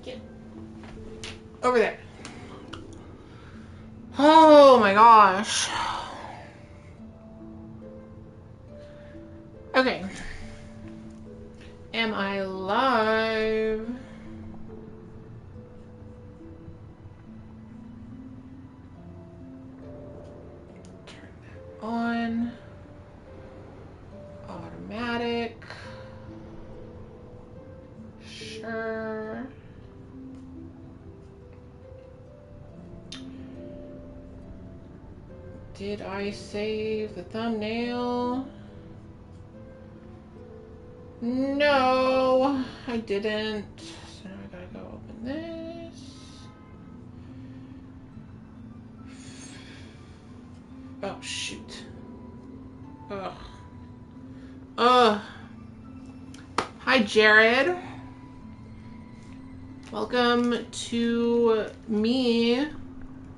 Get over there. Oh my gosh. Okay. Am I live? Turn that on. Automatic. Sure. Did I save the thumbnail? No, I didn't. So now I gotta go open this. Oh, shoot. Ugh. Ugh. Hi, Jared. Welcome to me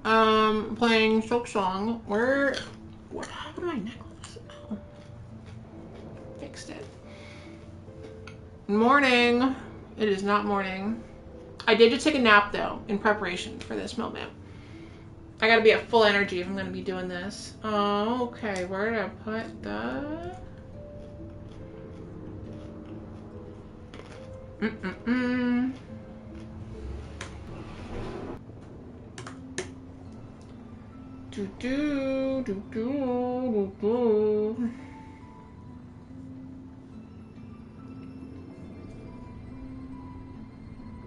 playing Silksong. What happened to my necklace? Oh. Fixed it. Morning. It is not morning. I did just take a nap though in preparation for this moment. I gotta be at full energy if I'm gonna be doing this. Oh, okay. Where did I put the...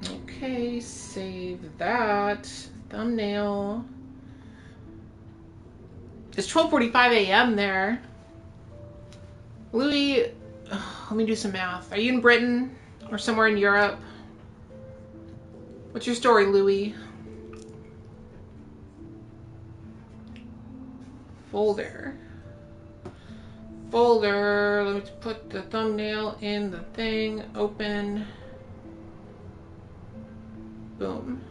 Okay, save that. Thumbnail. It's 12:45 a.m. there. Louis, let me do some math. Are you in Britain or somewhere in Europe? What's your story, Louis? Folder. Folder. Let me put the thumbnail in the thing. Open. Boom.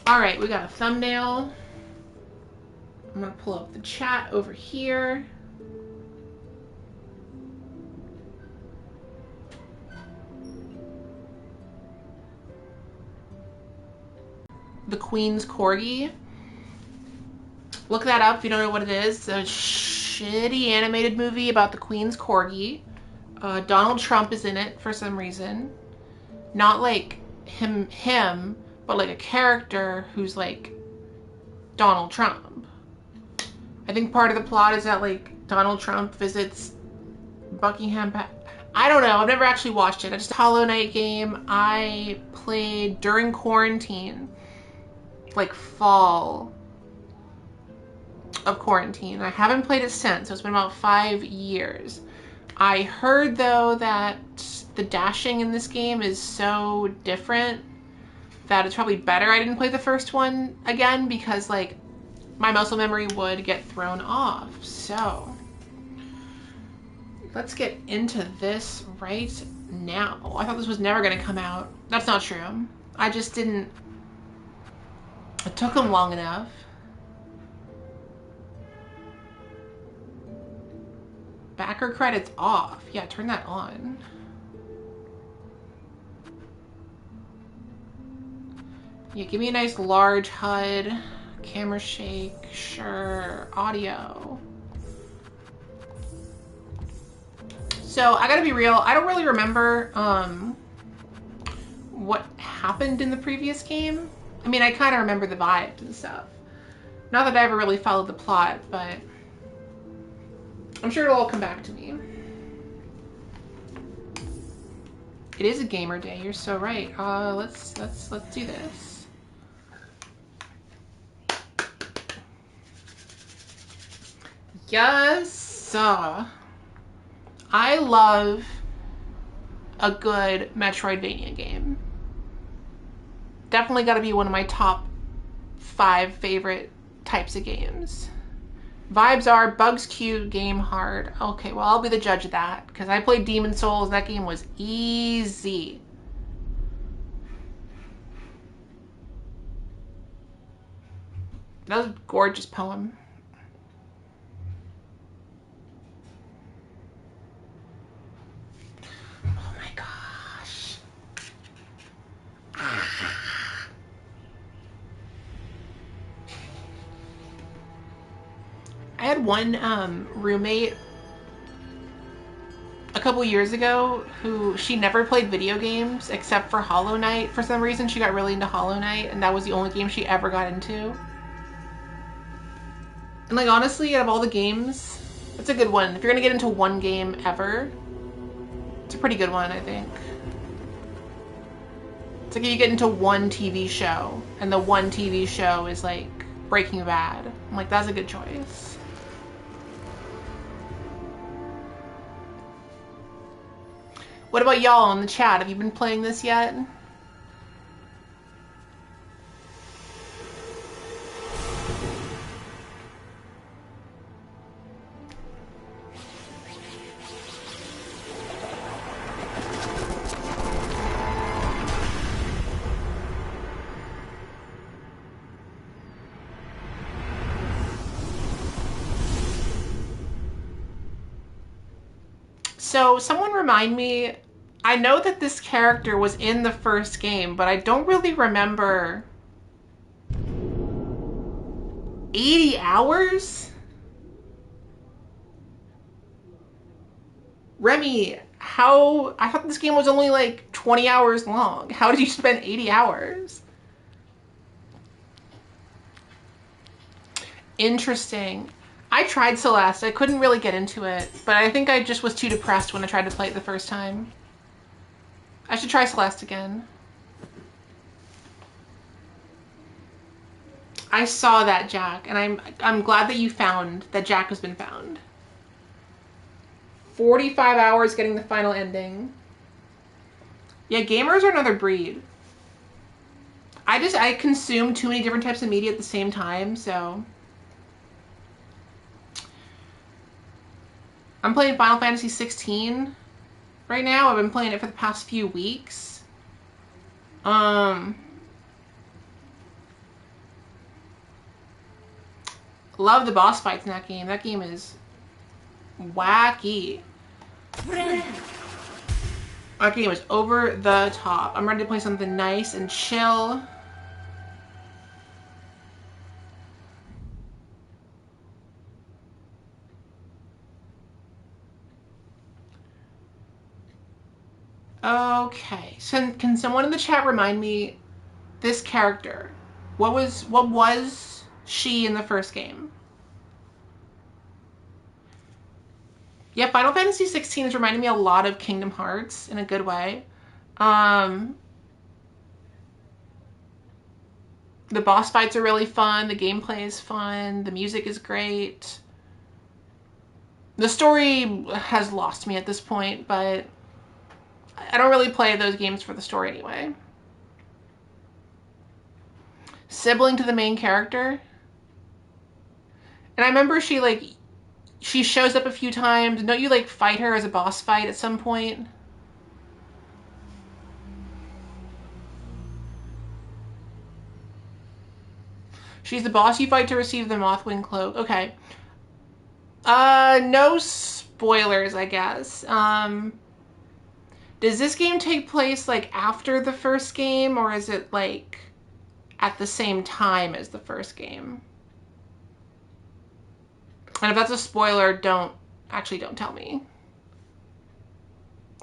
All right, we got a thumbnail. I'm gonna pull up the chat over here. The Queen's Corgi. Look that up if you don't know what it is. It's a shitty animated movie about the Queen's Corgi. Donald Trump is in it for some reason. Not like him, but like a character who's like Donald Trump. I think part of the plot is that like Donald Trump visits Buckingham. I don't know. I've never actually watched it. I just Hollow Knight game I played during quarantine, like fall of quarantine. I haven't played it since, so it's been about 5 years. I heard though that the dashing in this game is so different that it's probably better I didn't play the first one again because like my muscle memory would get thrown off. So let's get into this right now. I thought this was never gonna come out. That's not true. I just didn't, it took them long enough. Backer credits off. Yeah, turn that on. Yeah, give me a nice large HUD. Camera shake, sure. Audio. So I gotta be real, I don't really remember what happened in the previous game. I mean, I kind of remember the vibes and stuff. Not that I ever really followed the plot, but I'm sure it'll all come back to me. It is a gamer day. You're so right. Let's do this. Yes. I love a good Metroidvania game. Definitely got to be one of my top 5 favorite types of games. Vibes are bugs cute, game hard. Okay, well, I'll be the judge of that because I played Demon Souls and that game was easy. That was a gorgeous poem. I had one roommate a couple years ago who she never played video games except for Hollow Knight. For some reason, she got really into Hollow Knight, and that was the only game she ever got into. And like honestly, out of all the games, it's a good one. If you're gonna get into one game ever, it's a pretty good one, I think. It's like if you get into one TV show, and the one TV show is like Breaking Bad. I'm like, that's a good choice. What about y'all in the chat? Have you been playing this yet? So someone remind me, I know that this character was in the first game, but I don't really remember. 80 hours? Remy, how, I thought this game was only like 20 hours long. How did you spend 80 hours? Interesting. I tried Celeste. I couldn't really get into it, but I think I just was too depressed when I tried to play it the first time. I should try Celeste again. I saw that, Jack, and I'm glad that you found that Jack has been found. 45 hours getting the final ending. Yeah, gamers are another breed. I consume too many different types of media at the same time, so I'm playing Final Fantasy 16 right now. I've been playing it for the past few weeks. Love the boss fights in that game. That game is wacky. That game is over the top. I'm ready to play something nice and chill. Okay, so can someone in the chat remind me this character? What was she in the first game? Yeah, Final Fantasy 16 is reminding me a lot of Kingdom Hearts in a good way. The boss fights are really fun, the gameplay is fun, the music is great. The story has lost me at this point, but I don't really play those games for the story anyway. Sibling to the main character. And I remember she shows up a few times. Don't you like fight her as a boss fight at some point? She's the boss you fight to receive the Mothwing Cloak. Okay. No spoilers, I guess. Does this game take place like after the first game, or is it like at the same time as the first game? And if that's a spoiler, don't tell me.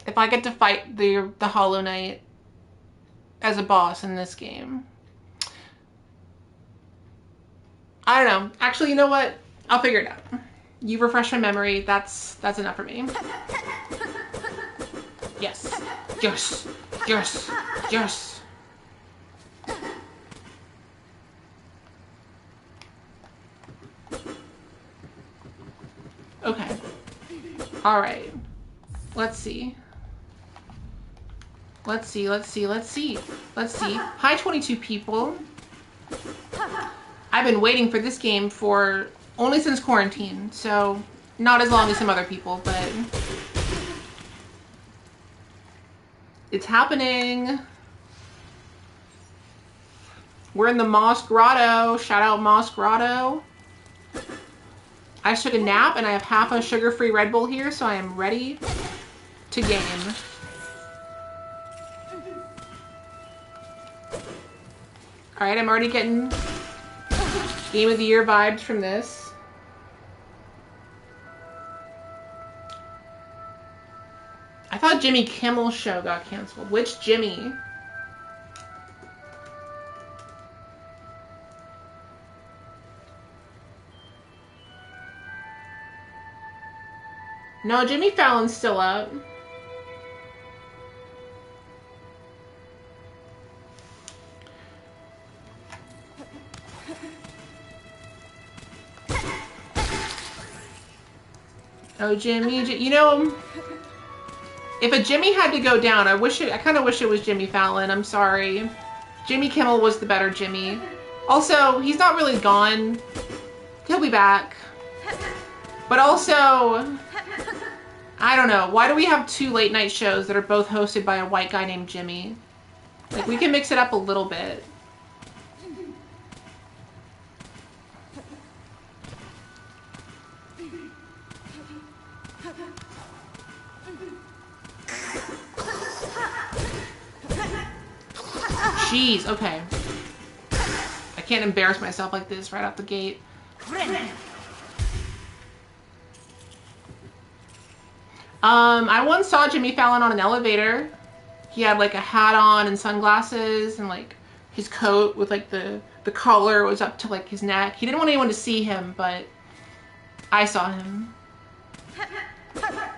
If I get to fight the Hollow Knight as a boss in this game, I don't know. Actually, you know what? I'll figure it out. You refresh my memory. That's enough for me. Yes. Yes. Yes. Yes. Okay. All right. Let's see. Let's see. Hi, 22 people. I've been waiting for this game for only since quarantine, so not as long as some other people, but it's happening. We're in the Moss Grotto. Shout out Moss Grotto. I just took a nap and I have half a sugar-free Red Bull here, so I am ready to game. Alright, I'm already getting Game of the Year vibes from this. I thought Jimmy Kimmel's show got canceled. Which Jimmy? No, Jimmy Fallon's still up. Oh, Jimmy, you know, if a Jimmy had to go down, I kind of wish it was Jimmy Fallon. I'm sorry. Jimmy Kimmel was the better Jimmy. Also, he's not really gone. He'll be back. But also, I don't know. Why do we have 2 late night shows that are both hosted by a white guy named Jimmy? Like, we can mix it up a little bit. Jeez, okay. I can't embarrass myself like this right out the gate. I once saw Jimmy Fallon on an elevator. He had like a hat on and sunglasses and like his coat with like the collar was up to like his neck. He didn't want anyone to see him, but I saw him.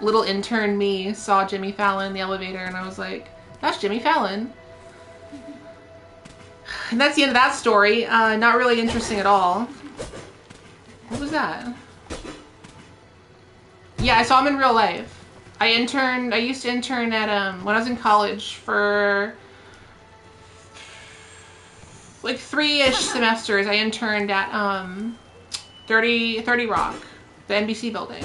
Little intern me saw Jimmy Fallon in the elevator and I was like, that's Jimmy Fallon. And that's the end of that story. Not really interesting at all. What was that? Yeah, I saw him in real life. I used to intern at, when I was in college for like 3-ish semesters. I interned at 30 Rock, the NBC building.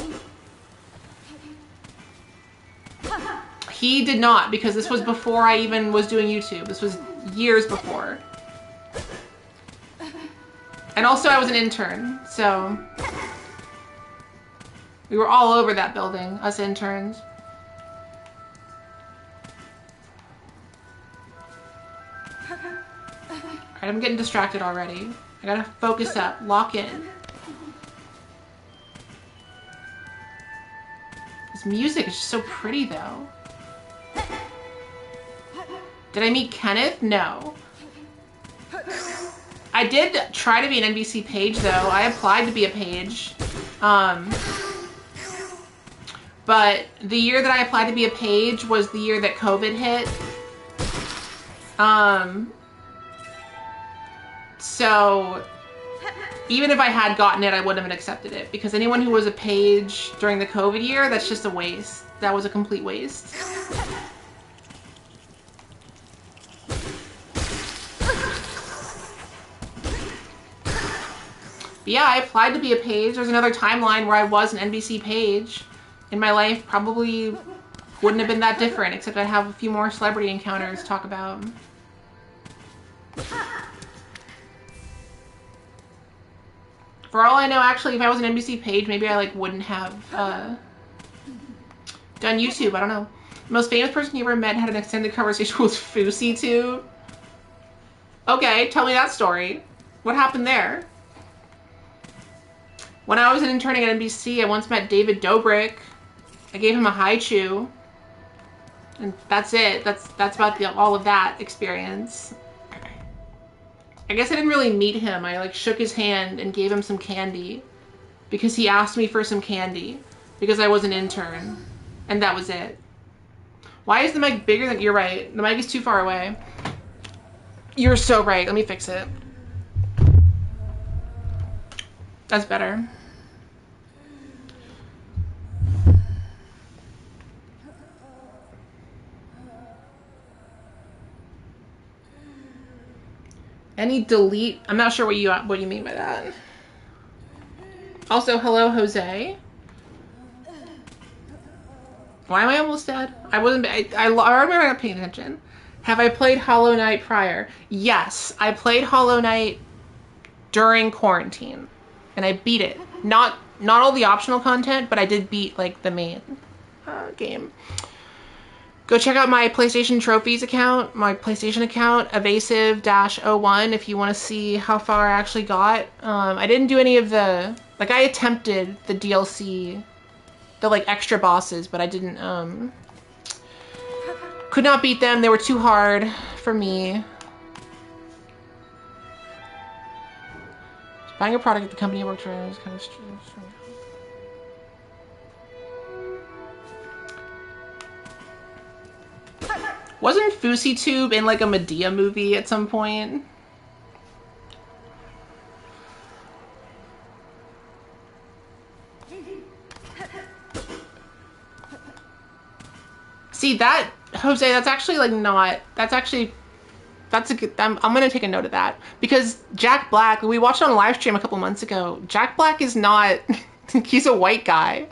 He did not, because this was before I even was doing YouTube. This was years before. And also I was an intern, so we were all over that building, us interns. Alright, I'm getting distracted already. I gotta focus up, lock in. This music is just so pretty though. Did I meet Kenneth? No. I did try to be an NBC page though. I applied to be a page. But the year that I applied to be a page was the year that COVID hit. So even if I had gotten it, I wouldn't have accepted it because anyone who was a page during the COVID year, that's just a waste. That was a complete waste. But yeah, I applied to be a page. There's another timeline where I was an NBC page. In my life, probably wouldn't have been that different, except I'd have a few more celebrity encounters to talk about. For all I know, actually, if I was an NBC page, maybe I like wouldn't have done YouTube. I don't know. The most famous person you ever met had an extended conversation with Fousey too. Okay, tell me that story. What happened there? When I was an interning at NBC, I once met David Dobrik. I gave him a high chew. And that's it. That's about all of that experience. I guess I didn't really meet him. I like shook his hand and gave him some candy. Because he asked me for some candy. Because I was an intern. And that was it. Why is the mic bigger than... You're right. The mic is too far away. You're so right. Let me fix it. That's better. Any delete? I'm not sure what you mean by that. Also, hello, Jose. Why am I almost dead? I wasn't. I remember not paying attention. Have I played Hollow Knight prior? Yes, I played Hollow Knight during quarantine. And I beat it. Not all the optional content, but I did beat like the main game. Go check out my PlayStation Trophies account, my PlayStation account, Evasive-01, if you want to see how far I actually got. I didn't do any of the, like I attempted the DLC, the like extra bosses, but I didn't Could not beat them. They were too hard for me. Buying a product at the company I worked for is kind of strange. Wasn't FouseyTube in like a Medea movie at some point? See that, Jose, that's actually like not, that's actually, that's a good, I'm gonna take a note of that. Because Jack Black, we watched it on a live stream a couple months ago. Jack Black is not, he's a white guy.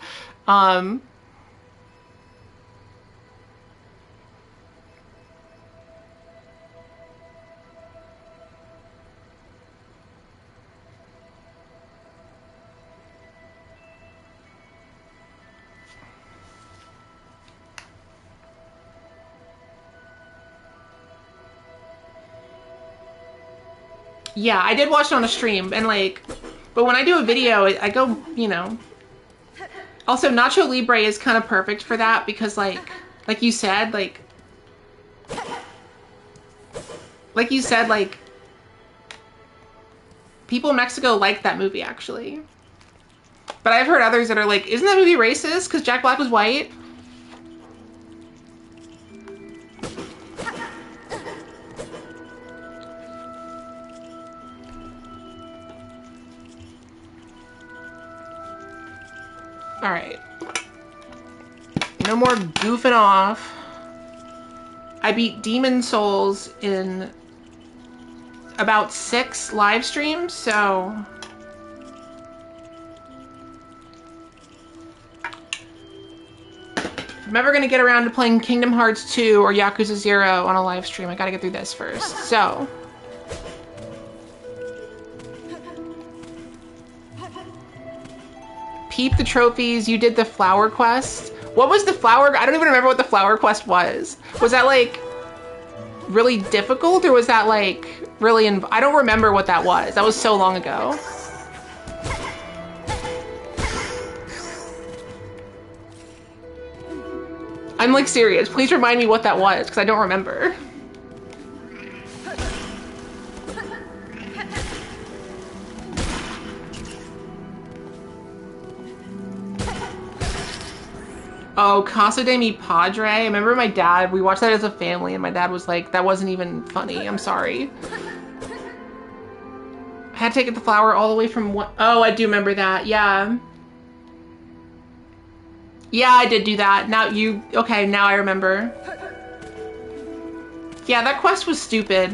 Yeah, I did watch it on a stream, and like, but when I do a video, I go, you know. Also, Nacho Libre is kind of perfect for that because, like you said, like you said, like, people in Mexico like that movie, actually. But I've heard others that are like, isn't that movie racist because Jack Black was white? Alright. No more goofing off. I beat Demon Souls in about 6 live streams, so... if I'm ever gonna get around to playing Kingdom Hearts 2 or Yakuza 0 on a live stream, I gotta get through this first. So... Peep the trophies, you did the flower quest. What was the flower? I don't even remember what the flower quest was. Was that like really difficult or was that like really, I don't remember what that was. That was so long ago. I'm like serious. Please remind me what that was because I don't remember. Oh, Casa de Mi Padre. I remember my dad, we watched that as a family and my dad was like, that wasn't even funny. I'm sorry. I had to take the flower all the way from one. Oh, I do remember that. Yeah. Yeah, I did do that. Now you, okay, now I remember. Yeah, that quest was stupid.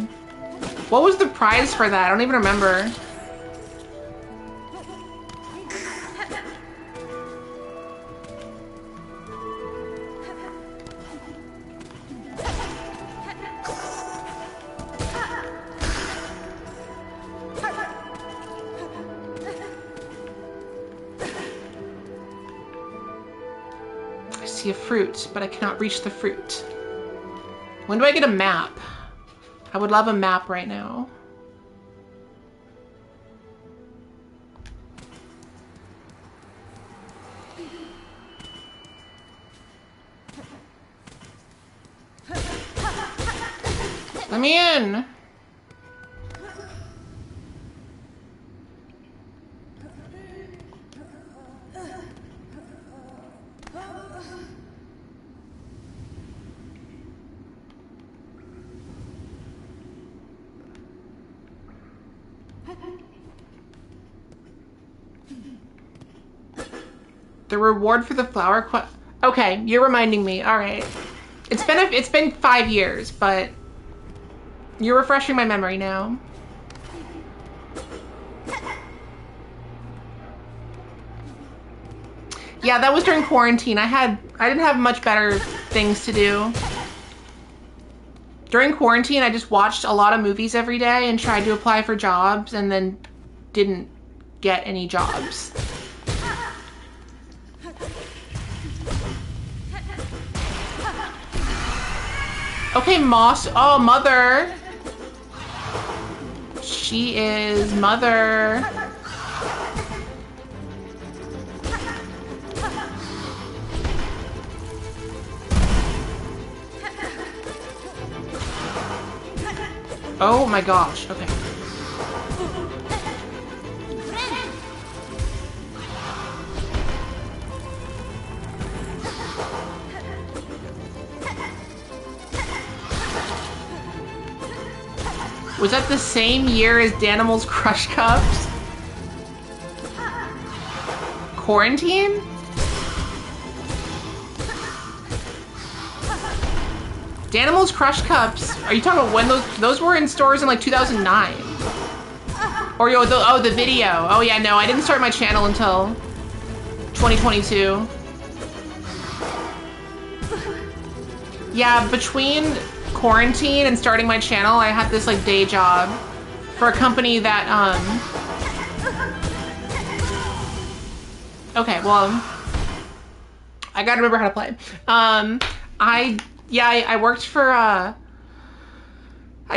What was the prize for that? I don't even remember. A fruit, but I cannot reach the fruit. When do I get a map? I would love a map right now. Let me in. The reward for the flower quest. Okay, you're reminding me. All right, it's been 5 years, but you're refreshing my memory now. Yeah, that was during quarantine. I didn't have much better things to do. During quarantine, I just watched a lot of movies every day and tried to apply for jobs and then didn't get any jobs. Okay, Moss. Oh, Mother. She is Mother. Oh my gosh, okay. Was that the same year as Danimal's Crush Cups? Quarantine? Danimal's Crush Cups. Are you talking about when those were in stores in like 2009? Or oh, the video. Oh yeah, no, I didn't start my channel until 2022. Yeah, between quarantine and starting my channel, I had this like day job for a company that okay, well, I gotta remember how to play. I worked for I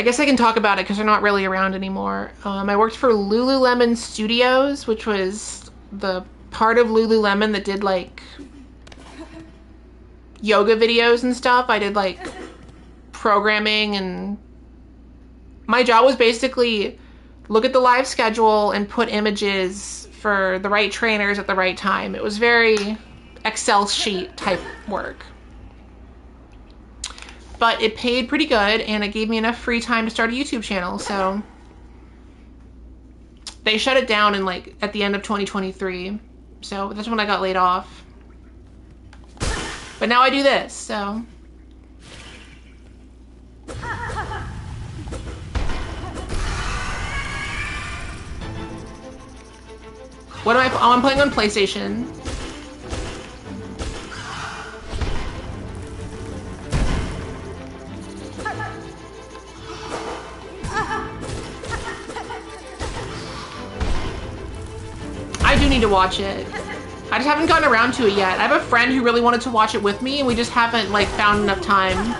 guess I can talk about it because they're not really around anymore. I worked for Lululemon Studios, which was the part of Lululemon that did like yoga videos and stuff. I did like programming, and my job was basically look at the live schedule and put images for the right trainers at the right time. It was very Excel sheet type work. But it paid pretty good, and it gave me enough free time to start a YouTube channel, so they shut it down in like at the end of 2023. So that's when I got laid off. But now I do this, so what am I? Oh, I'm playing on PlayStation. I do need to watch it. I just haven't gotten around to it yet. I have a friend who really wanted to watch it with me, and we just haven't like found enough time.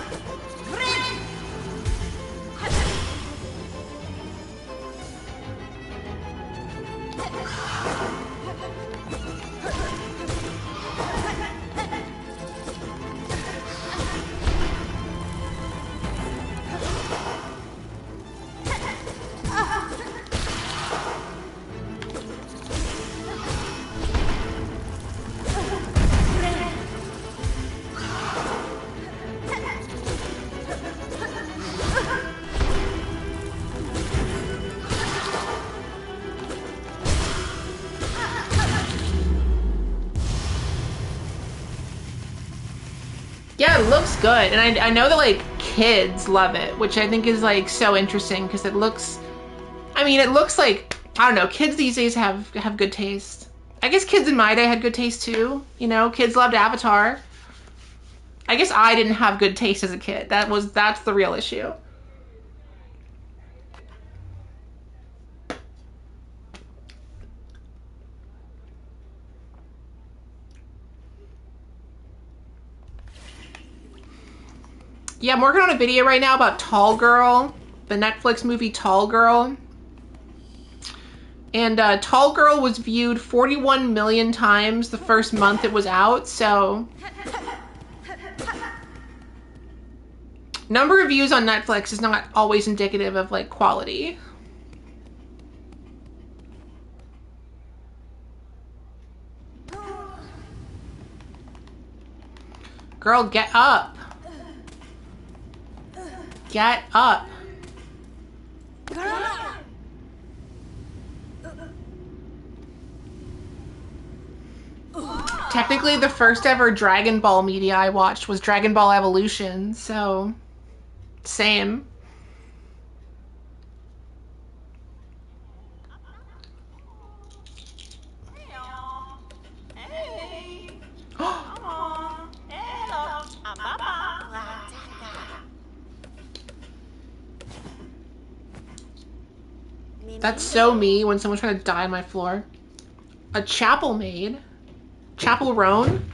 Yeah, it looks good, and I know that like kids love it, which I think is like so interesting because it looks, I mean, it looks like, I don't know, kids these days have good taste. I guess kids in my day had good taste too, you know, kids loved Avatar. I guess I didn't have good taste as a kid. That's the real issue. Yeah, I'm working on a video right now about Tall Girl, the Netflix movie Tall Girl. And Tall Girl was viewed 41 million times the first month it was out, so number of views on Netflix is not always indicative of like quality. Girl, get up. Get up. Technically, the first ever Dragon Ball media I watched was Dragon Ball Evolution, so same. That's so me when someone's trying to die on my floor. A chapel maid? Chapel roan?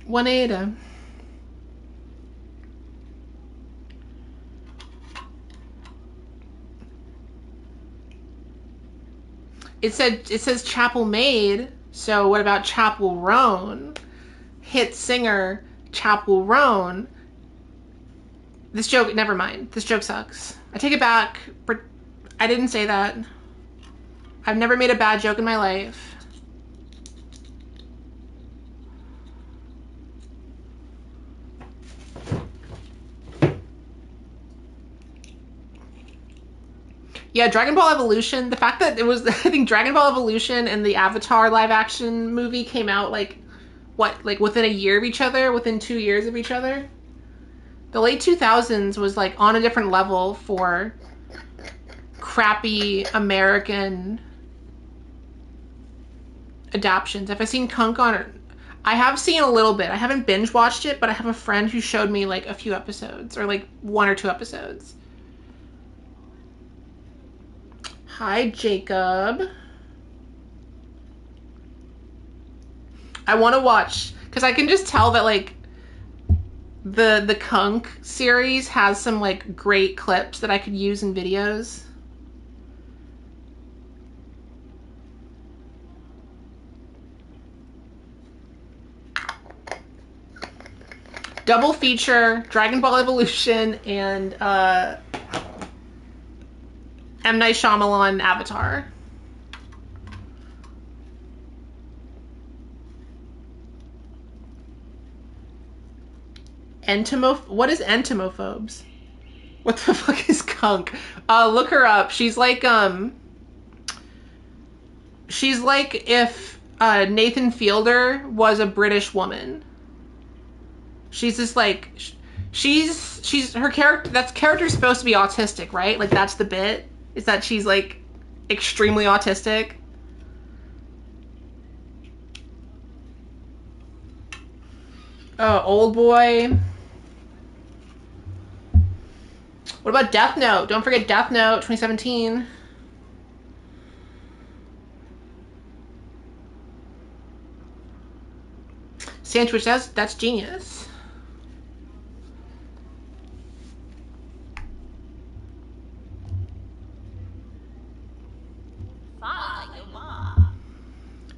Juanita. It says Chapel Maid, so what about Chapel Roan? Hit singer Chapel Roan. This joke, never mind. This joke sucks. I take it back. I didn't say that. I've never made a bad joke in my life. Yeah, Dragon Ball Evolution, the fact that it was, I think Dragon Ball Evolution and the Avatar live action movie came out like, what, like within a year of each other? Within 2 years of each other? The late 2000s was like on a different level for crappy American adaptions. Have I seen Kunk on it? I have seen a little bit. I haven't binge watched it, but I have a friend who showed me like a few episodes, or like 1 or 2 episodes. Hi, Jacob. I want to watch, because I can just tell that like the Kunk series has some like great clips that I could use in videos. Double feature, Dragon Ball Evolution and M. Night Shyamalan Avatar. What is entomophobes? What the fuck is Kunk? Look her up. She's like if Nathan Fielder was a British woman. She's just like, she's her character. That character's supposed to be autistic, right? Like that's the bit. Is that she's like extremely autistic. Old Boy. What about Death Note? Don't forget Death Note 2017. Sandwich, that's genius.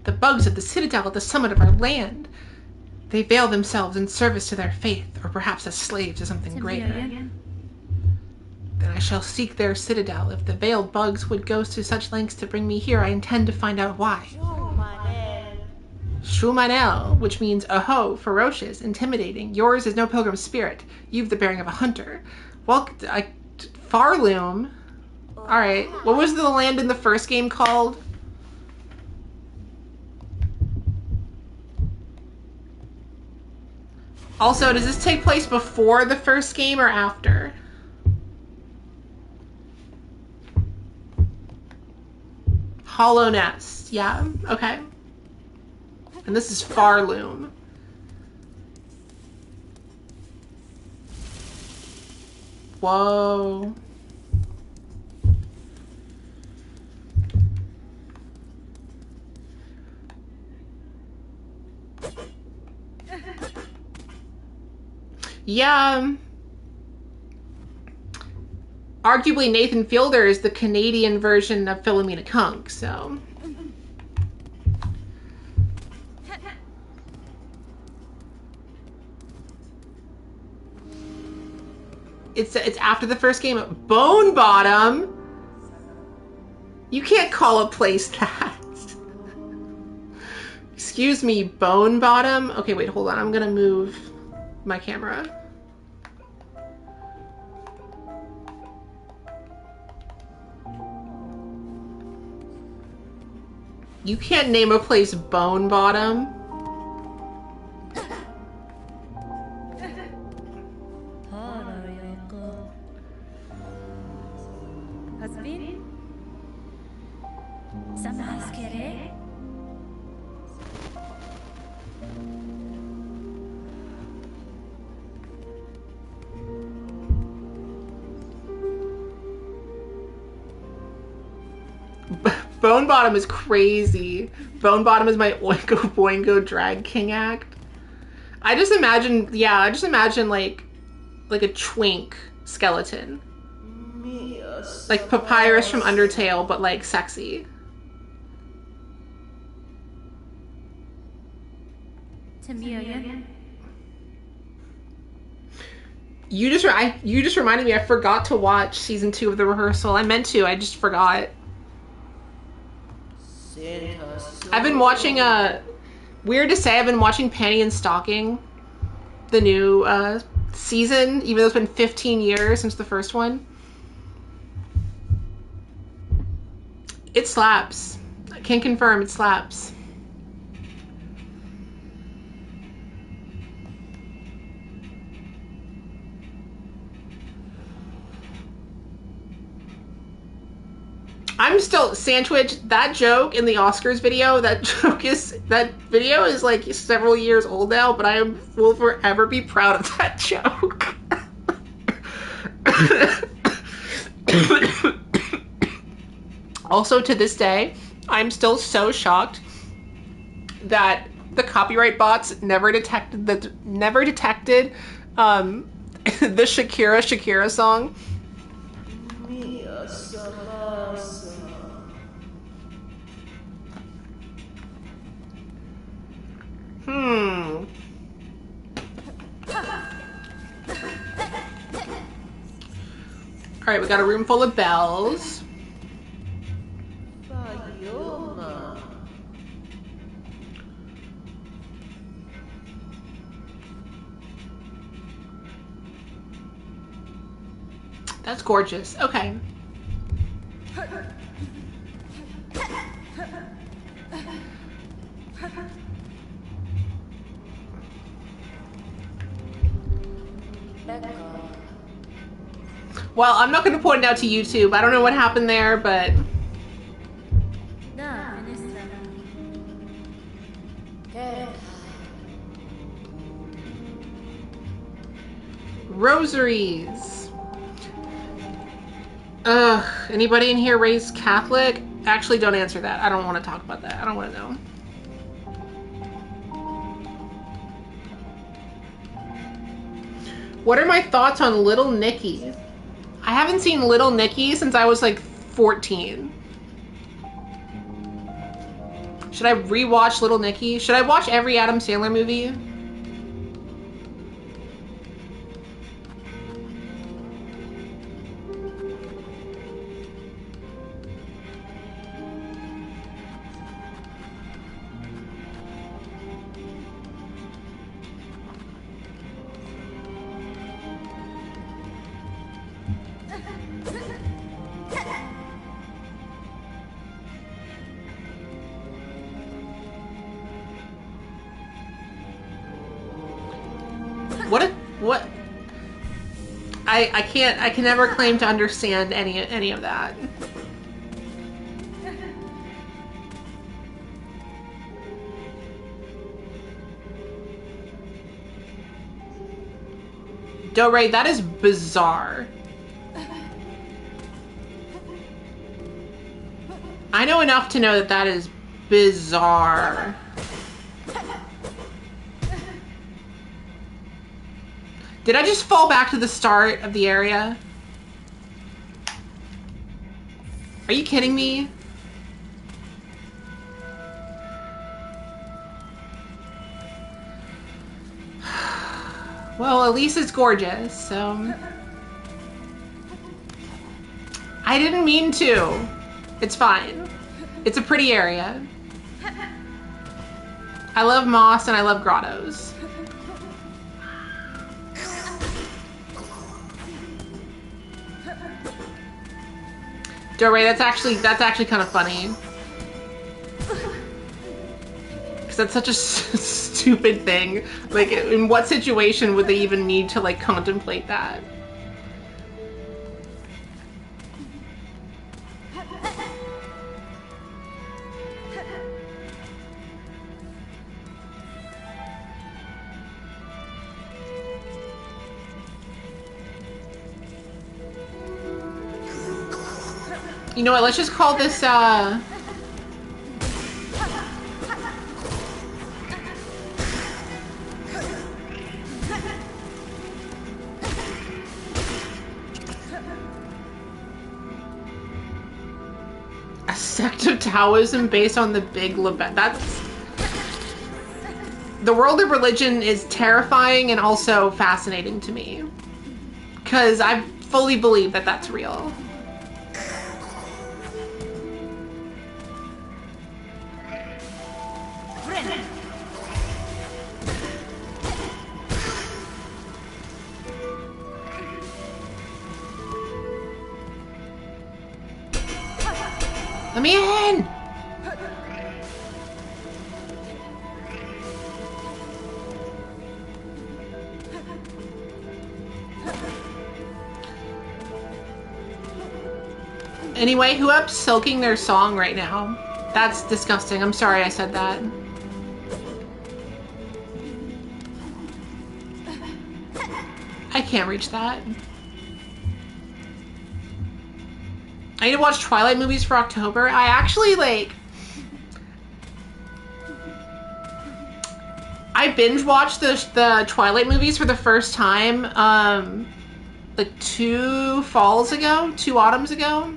The bugs of the citadel at the summit of our land. They veil themselves in service to their faith, or perhaps as slaves to something greater. Then I shall seek their citadel. If the veiled bugs would go to such lengths to bring me here, I intend to find out why. Shumanel, which means aho, ferocious, intimidating. Yours is no pilgrim spirit. You've the bearing of a hunter. Farloom. Alright, what was the land in the first game called? Also, does this take place before the first game or after? Hollow Nest. Yeah, okay. And this is Farloom. Whoa. Yeah. Arguably, Nathan Fielder is the Canadian version of Philomena Kunk, so. It's after the first game. Bone Bottom? You can't call a place that. Excuse me, Bone Bottom? Okay, wait, hold on. I'm gonna move my camera. You can't name a place Bone Bottom. Bone Bottom is crazy. Bone Bottom is my Oingo Boingo Drag King act. I just imagine, yeah, I just imagine like a twink skeleton. Like Papyrus from Undertale, but like sexy. You just reminded me. I forgot to watch season 2 of The Rehearsal. I meant to. I just forgot. I've been watching weird to say, I've been watching Panty and Stocking, the new season, even though it's been 15 years since the first one. It slaps. I can confirm it slaps. I'm still Sandwich. That joke in the Oscars video. That video is like several years old now, but I will forever be proud of that joke. Also, to this day, I'm still so shocked that the copyright bots never detected the Shakira song. Alright, we got a room full of bells. That's gorgeous. Okay. Well, I'm not going to point it out to YouTube. I don't know what happened there, but... Rosaries. Ugh. Anybody in here raised Catholic? Actually, don't answer that. I don't want to talk about that. I don't want to know. What are my thoughts on Little Nicky? I haven't seen Little Nicky since I was like 14. Should I rewatch Little Nicky? Should I watch every Adam Sandler movie? What? I can never claim to understand any of that. Do Ray, that is bizarre. I know enough to know that that is bizarre. Did I just fall back to the start of the area? Are you kidding me? Well, Elise is gorgeous, so... I didn't mean to. It's fine. It's a pretty area. I love moss and I love grottos. Doray, that's actually kind of funny. Because that's such a stupid thing. Like, in what situation would they even need to, like, contemplate that? You know what, let's just call this, a sect of Taoism based on the Big Lebet. That's... the world of religion is terrifying and also fascinating to me. Because I fully believe that that's real. Let me in! Anyway, who up's silking their song right now? That's disgusting. I'm sorry I said that. I can't reach that. I need to watch Twilight movies for October. I actually, like... I binge watched the Twilight movies for the first time, like 2 autumns ago.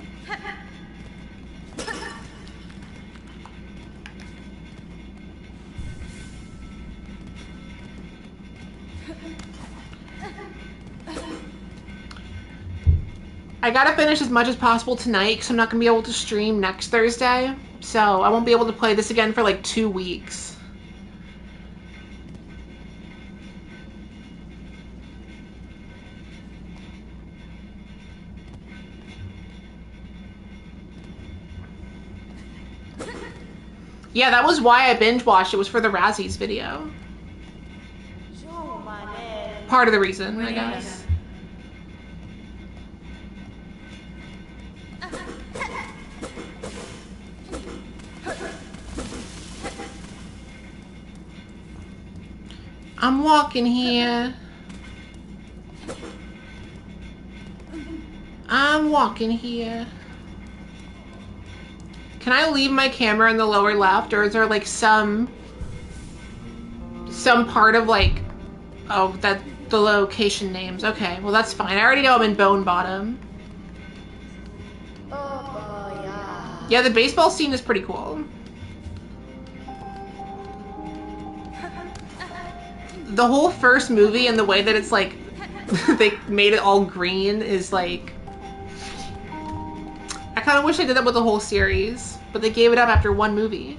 I gotta finish as much as possible tonight because I'm not gonna be able to stream next Thursday. So I won't be able to play this again for like 2 weeks. Yeah, that was why I binge watched. It was for the Razzies video. Part of the reason, I guess. I'm walking here. I'm walking here. Can I leave my camera in the lower left, or is there like some part of like, oh, that the location names? Okay, well that's fine. I already know I'm in Bone Bottom. Yeah, the baseball scene is pretty cool. The whole first movie and the way that it's like they made it all green is like, I kind of wish they did that with the whole series, but they gave it up after 1 movie.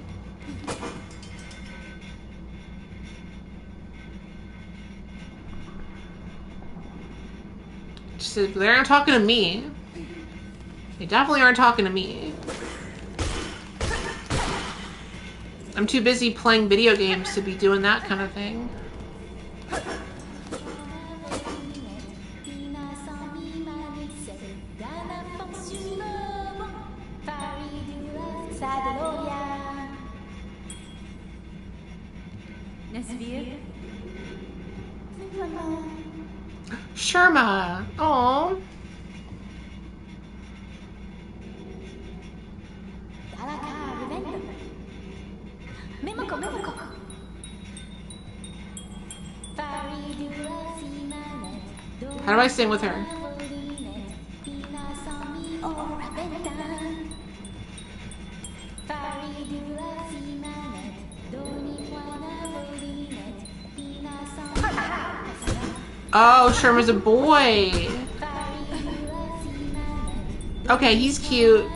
Just, they aren't talking to me. They definitely aren't talking to me. I'm too busy playing video games to be doing that kind of thing. Sherma. Oh. How do I sing with her? Oh, Sherma's a boy. Okay, he's cute.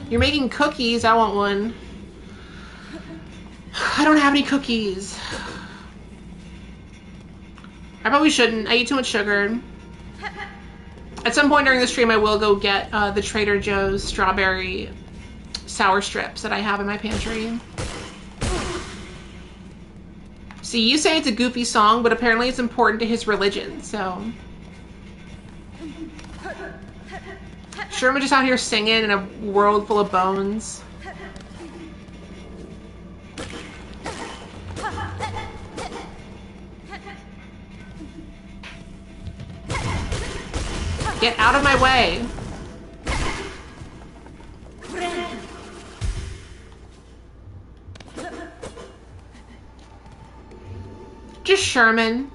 You're making cookies. I want one. I don't have any cookies. I probably shouldn't. I eat too much sugar. At some point during the stream, I will go get the Trader Joe's strawberry sour strips that I have in my pantry. See, you say it's a goofy song, but apparently it's important to his religion, so... Sherma just out here singing in a world full of bones. Get out of my way. Just Sherman.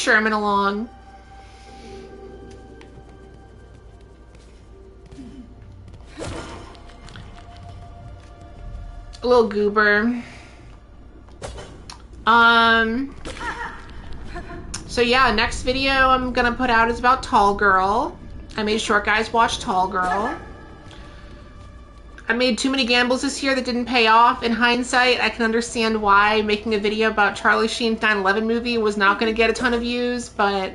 Sherman along. A little goober. So yeah, next video I'm gonna put out is about Tall Girl. I made Short Guys watch Tall Girl. I made too many gambles this year that didn't pay off. In hindsight, I can understand why making a video about Charlie Sheen's 9/11 movie was not gonna get a ton of views, but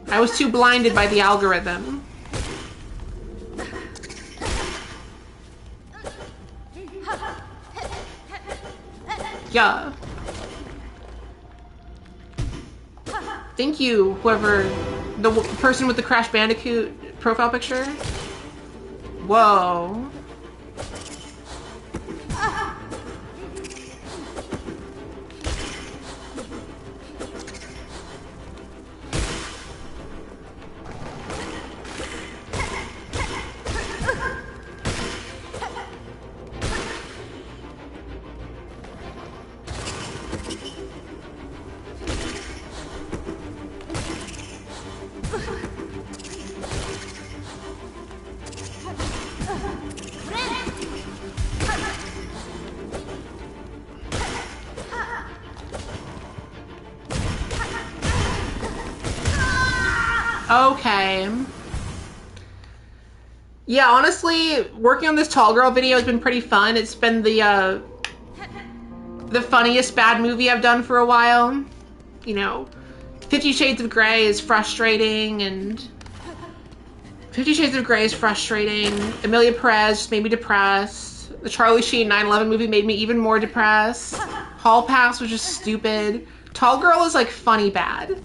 I was too blinded by the algorithm. Yeah. Thank you, whoever, the person with the Crash Bandicoot profile picture. Whoa. Okay. Yeah, honestly, working on this Tall Girl video has been pretty fun. It's been the funniest bad movie I've done for a while. You know, 50 Shades of Grey is frustrating, and 50 Shades of Grey is frustrating. Emilia Perez just made me depressed. The Charlie Sheen 9/11 movie made me even more depressed. Hall Pass was just stupid. Tall Girl is like funny bad.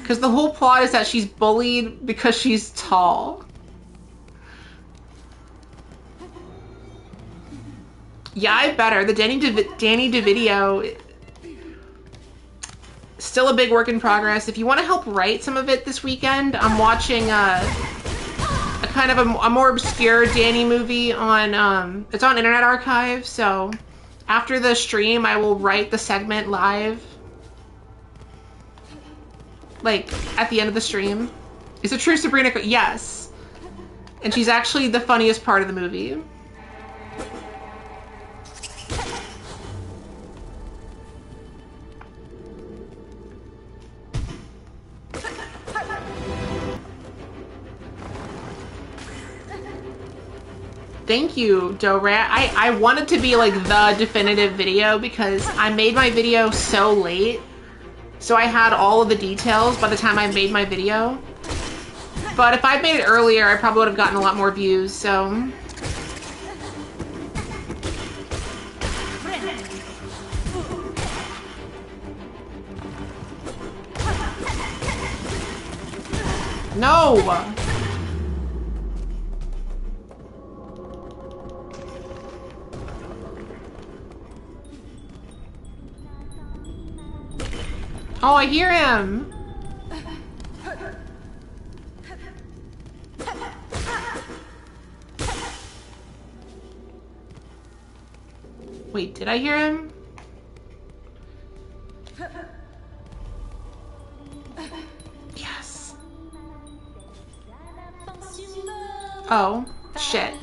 Because the whole plot is that she's bullied because she's tall. Yeah, I better. The Danny DeVito, still a big work in progress. If you want to help write some of it this weekend, I'm watching a kind of a more obscure Danny movie on, it's on Internet Archive, so after the stream, I will write the segment live. Like, at the end of the stream. Is it true, Sabrina? Yes. And she's actually the funniest part of the movie. Thank you, Dorat. I wanted to be like the definitive video because I made my video so late. So I had all of the details by the time I made my video. But if I'd made it earlier, I probably would have gotten a lot more views, so. No! Oh, I hear him! Wait, did I hear him? Yes. Oh, shit.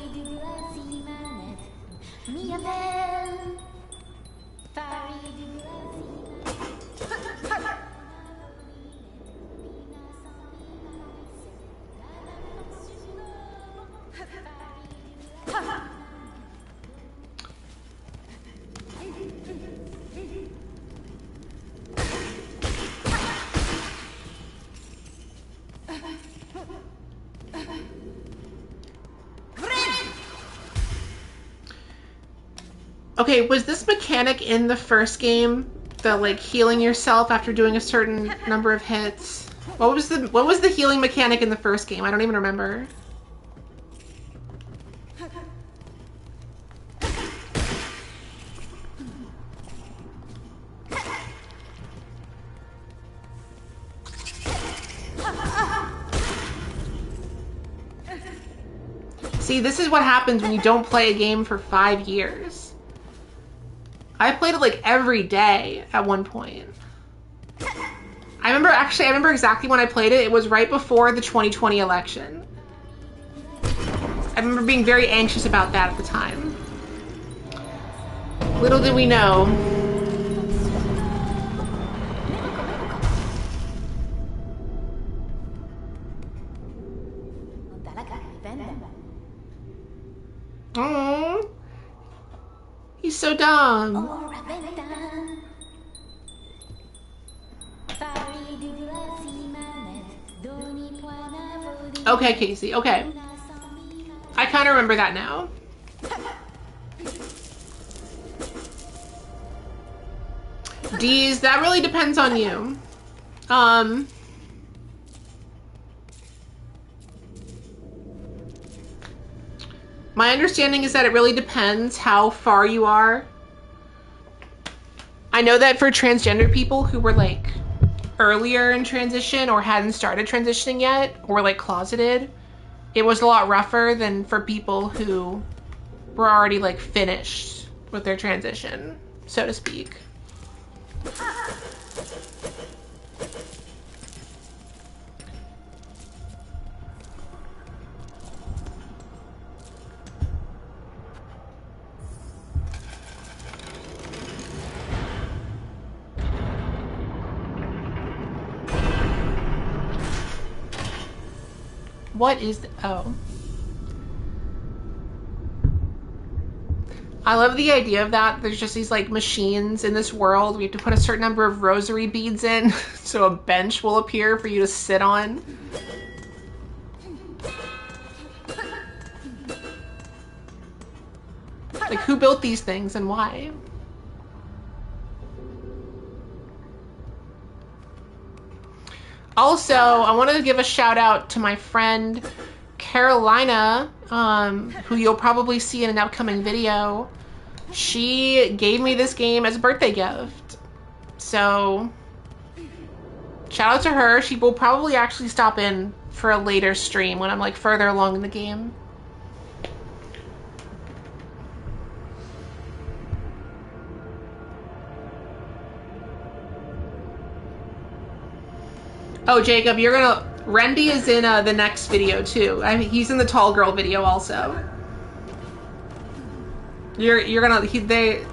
Okay, was this mechanic in the first game? The like healing yourself after doing a certain number of hits? What was the healing mechanic in the first game? I don't even remember. See, this is what happens when you don't play a game for 5 years. I played it like every day at one point. I I remember exactly when I played it. It was right before the 2020 election. I remember being very anxious about that at the time. Little did we know. Oh, he's so dumb. Okay, Casey, okay. I kind of remember that now. D's, that really depends on you. My understanding is that it really depends how far you are. I know that for transgender people who were like earlier in transition or hadn't started transitioning yet or like closeted, it was a lot rougher than for people who were already like finished with their transition, so to speak. What is the, oh. I love the idea of that. There's just these like machines in this world. We have to put a certain number of rosary beads in so a bench will appear for you to sit on. Like, who built these things and why? Also, I wanted to give a shout out to my friend Carolina, who you'll probably see in an upcoming video. She gave me this game as a birthday gift. So, shout out to her. She will probably actually stop in for a later stream when I'm like further along in the game. Oh, Jacob, you're gonna... Rendy is in the next video, too. I mean, he's in the tall girl video, also. You're gonna... They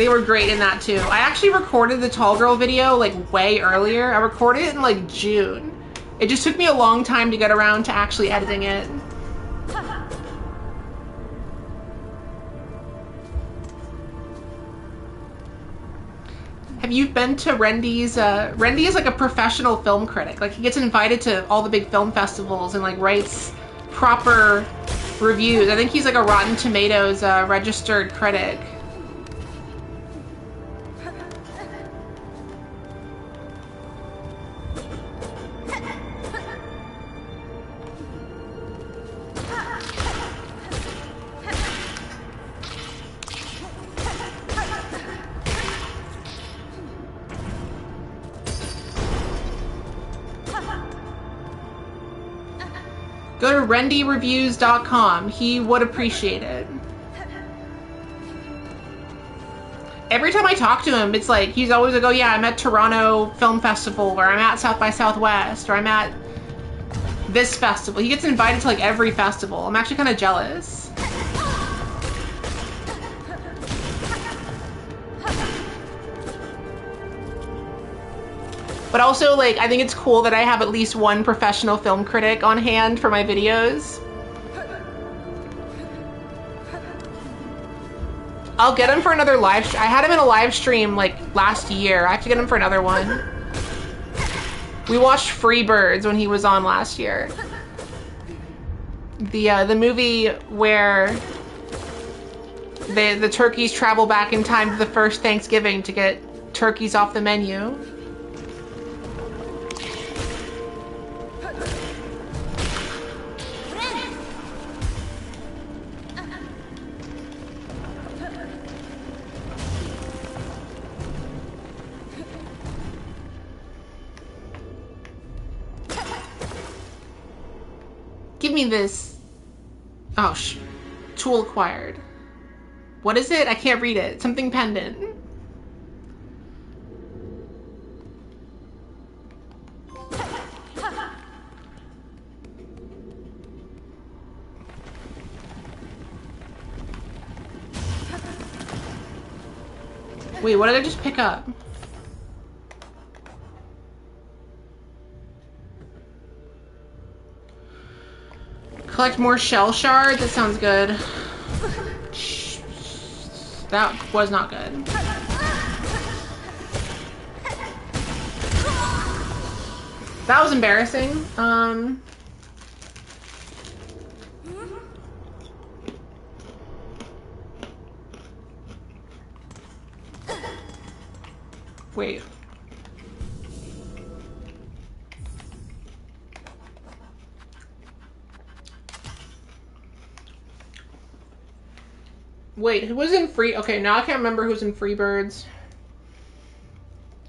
were great in that, too. I actually recorded the tall girl video, like, way earlier. I recorded it in, like, June. It just took me a long time to get around to actually editing it. Have you been to Rendy's? Rendy is like a professional film critic. Like, he gets invited to all the big film festivals and like writes proper reviews. I think he's like a Rotten Tomatoes registered critic. Go to rendyreviews.com. He would appreciate it. Every time I talk to him, it's like, he's always like, oh yeah, I'm at Toronto Film Festival, or I'm at South by Southwest, or I'm at this festival. He gets invited to like every festival. I'm actually kind of jealous. But also, like, I think it's cool that I have at least one professional film critic on hand for my videos. I'll get him for another live stream. I had him in a live stream, like, last year. I have to get him for another one. We watched Free Birds when he was on last year. The movie where the turkeys travel back in time to the first Thanksgiving to get turkeys off the menu. Give me this. Oh, tool acquired. What is it? I can't read it. Something pendant. Wait, what did I just pick up? Collect more shell shards? That sounds good. That was not good. That was embarrassing. Wait. Wait, who was in free? Okay, now I can't remember who's in Free Birds.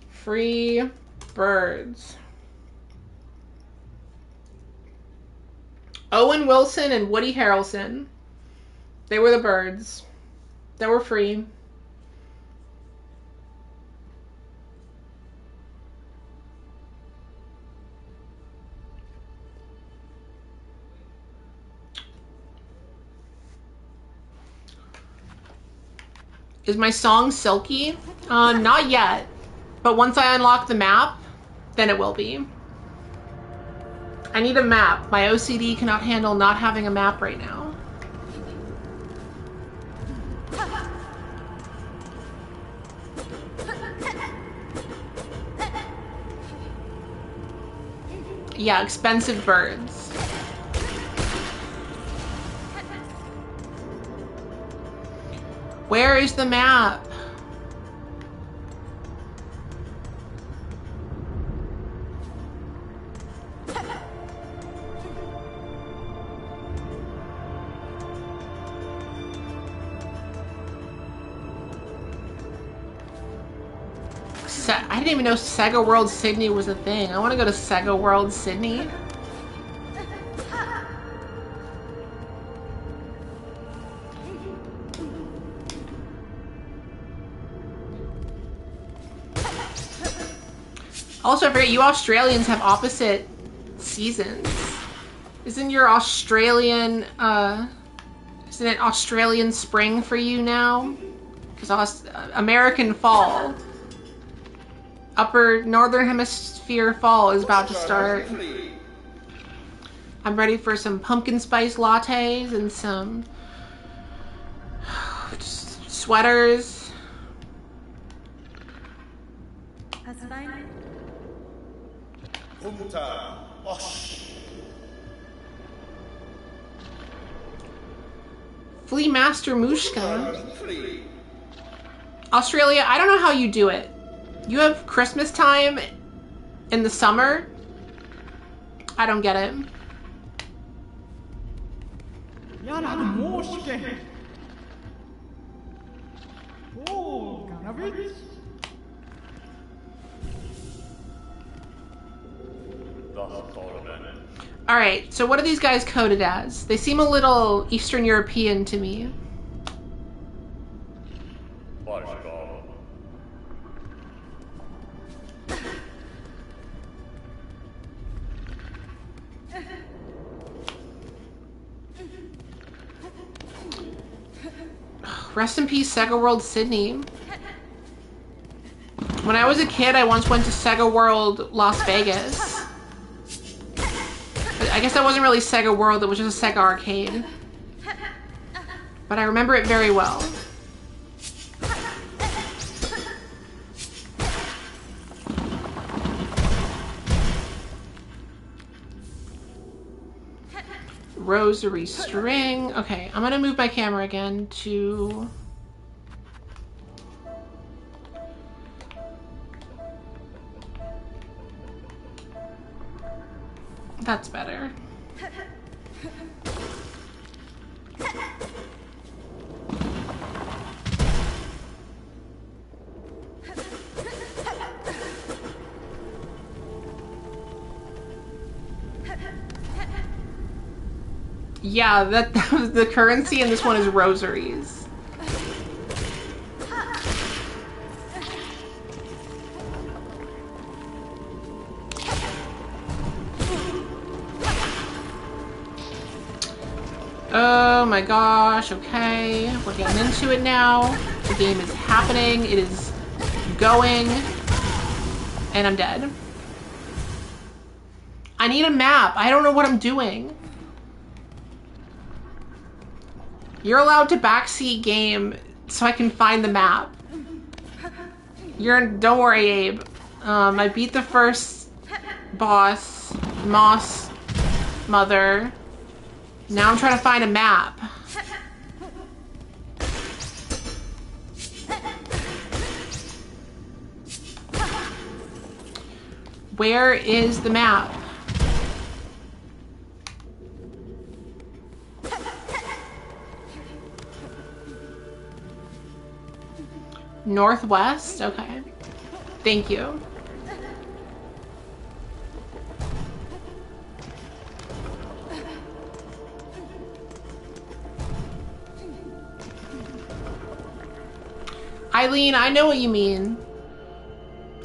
Free Birds. Owen Wilson and Woody Harrelson. They were the birds that were free. Is my song silky? Not yet. But once I unlock the map, then it will be. I need a map. My OCD cannot handle not having a map right now. Yeah, expensive birds. Where is the map? I didn't even know Sega World Sydney was a thing. I want to go to Sega World Sydney. Also, I forget, you Australians have opposite seasons. Isn't your Australian, isn't it Australian spring for you now? Because American fall. Upper Northern Hemisphere fall is about to start. I'm ready for some pumpkin spice lattes and some sweaters. That's fine. Flea Master Mushka. Australia, I don't know how you do it. You have Christmas time in the summer? I don't get it. Alright, so what are these guys coded as? They seem a little Eastern European to me. Rest in peace, Sega World Sydney. When I was a kid, I once went to Sega World Las Vegas. I guess that wasn't really Sega World, it was just a Sega arcade. But I remember it very well. Rosary string. Okay, I'm gonna move my camera again to... That's better. Yeah, that was the currency, and this one is rosaries. Oh my gosh, okay. We're getting into it now. The game is happening. It is going, and I'm dead. I need a map. I don't know what I'm doing. You're allowed to backseat game so I can find the map. Don't worry, Abe. I beat the first boss, Moss Mother. Now I'm trying to find a map. Where is the map? Northwest? Okay. Thank you. Eileen, I know what you mean.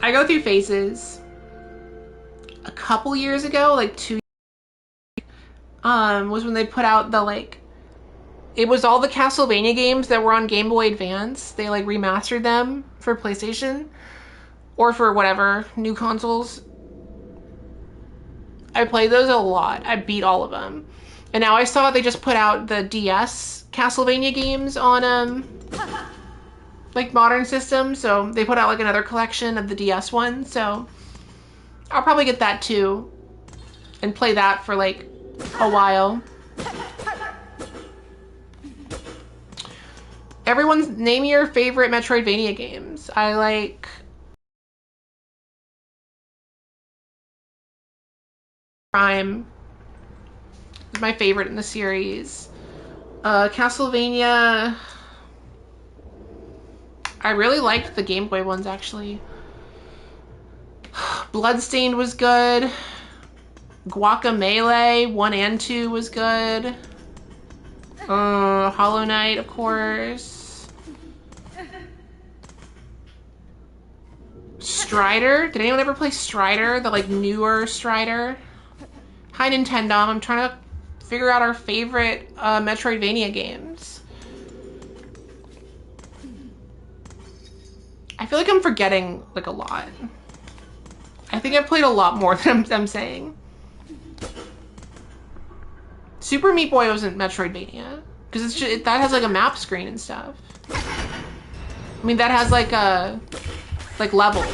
I go through phases. A couple years ago, like 2 was when they put out the it was all the Castlevania games that were on Game Boy Advance. They remastered them for PlayStation or for whatever new consoles. I played those a lot. I beat all of them. And now I saw they just put out the DS Castlevania games on modern systems, so they put out another collection of the DS one, so I'll probably get that too and play that for a while. Everyone's name your favorite Metroidvania games. I like Prime. Is my favorite in the series. Castlevania. I really liked the Game Boy ones actually. Bloodstained was good. Guacamelee 1 and 2 was good. Hollow Knight, of course. Strider? Did anyone ever play Strider? The newer Strider? Hi Nintendo, I'm trying to figure out our favorite Metroidvania games. I feel like I'm forgetting a lot. I think I've played a lot more than I'm saying. Super Meat Boy wasn't Metroidvania because that has a map screen and stuff. I mean that has levels.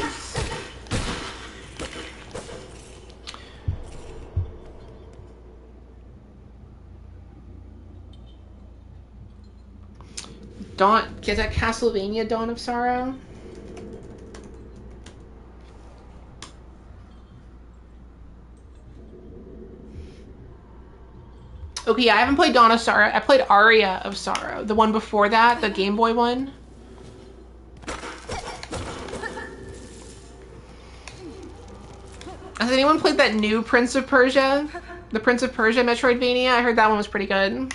Is that Castlevania Dawn of Sorrow? Okay, yeah, I haven't played Dawn of Sorrow. I played Aria of Sorrow. The one before that, the Game Boy one. Has anyone played that new Prince of Persia? The Prince of Persia Metroidvania? I heard that one was pretty good.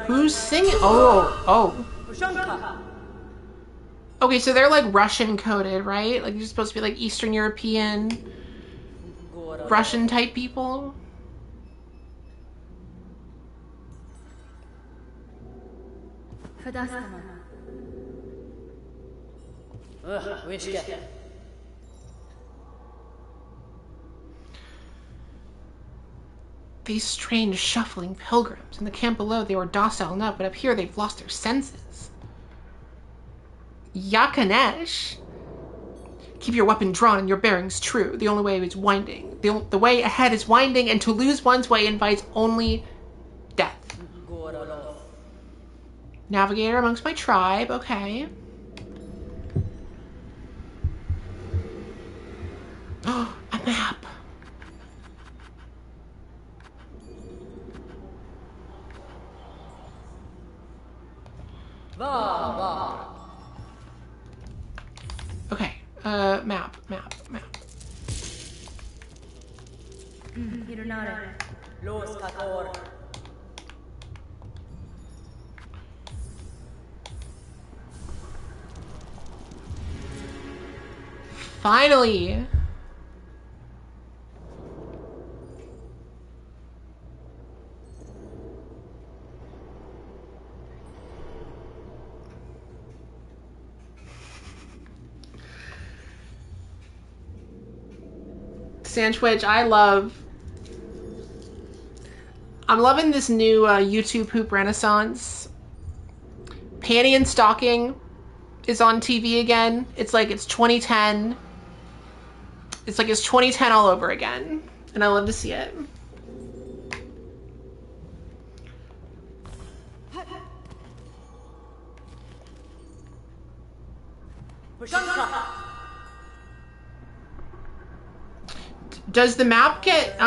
Who's singing? Oh. Okay, so they're Russian coded, right? You're supposed to be Eastern European, Russian type people. These strange shuffling pilgrims. In the camp below, they were docile enough, but up here they've lost their senses. Yakanesh. Keep your weapon drawn and your bearings true. The only way is winding. The way ahead is winding, and to lose one's way invites only death. Navigator amongst my tribe. Okay. Oh, a map. Okay, map. Finally. Sandwich, I'm loving this new YouTube poop renaissance. Panty and Stocking is on TV again. It's like it's 2010. It's like it's 2010 all over again. And I love to see it. Does the map get,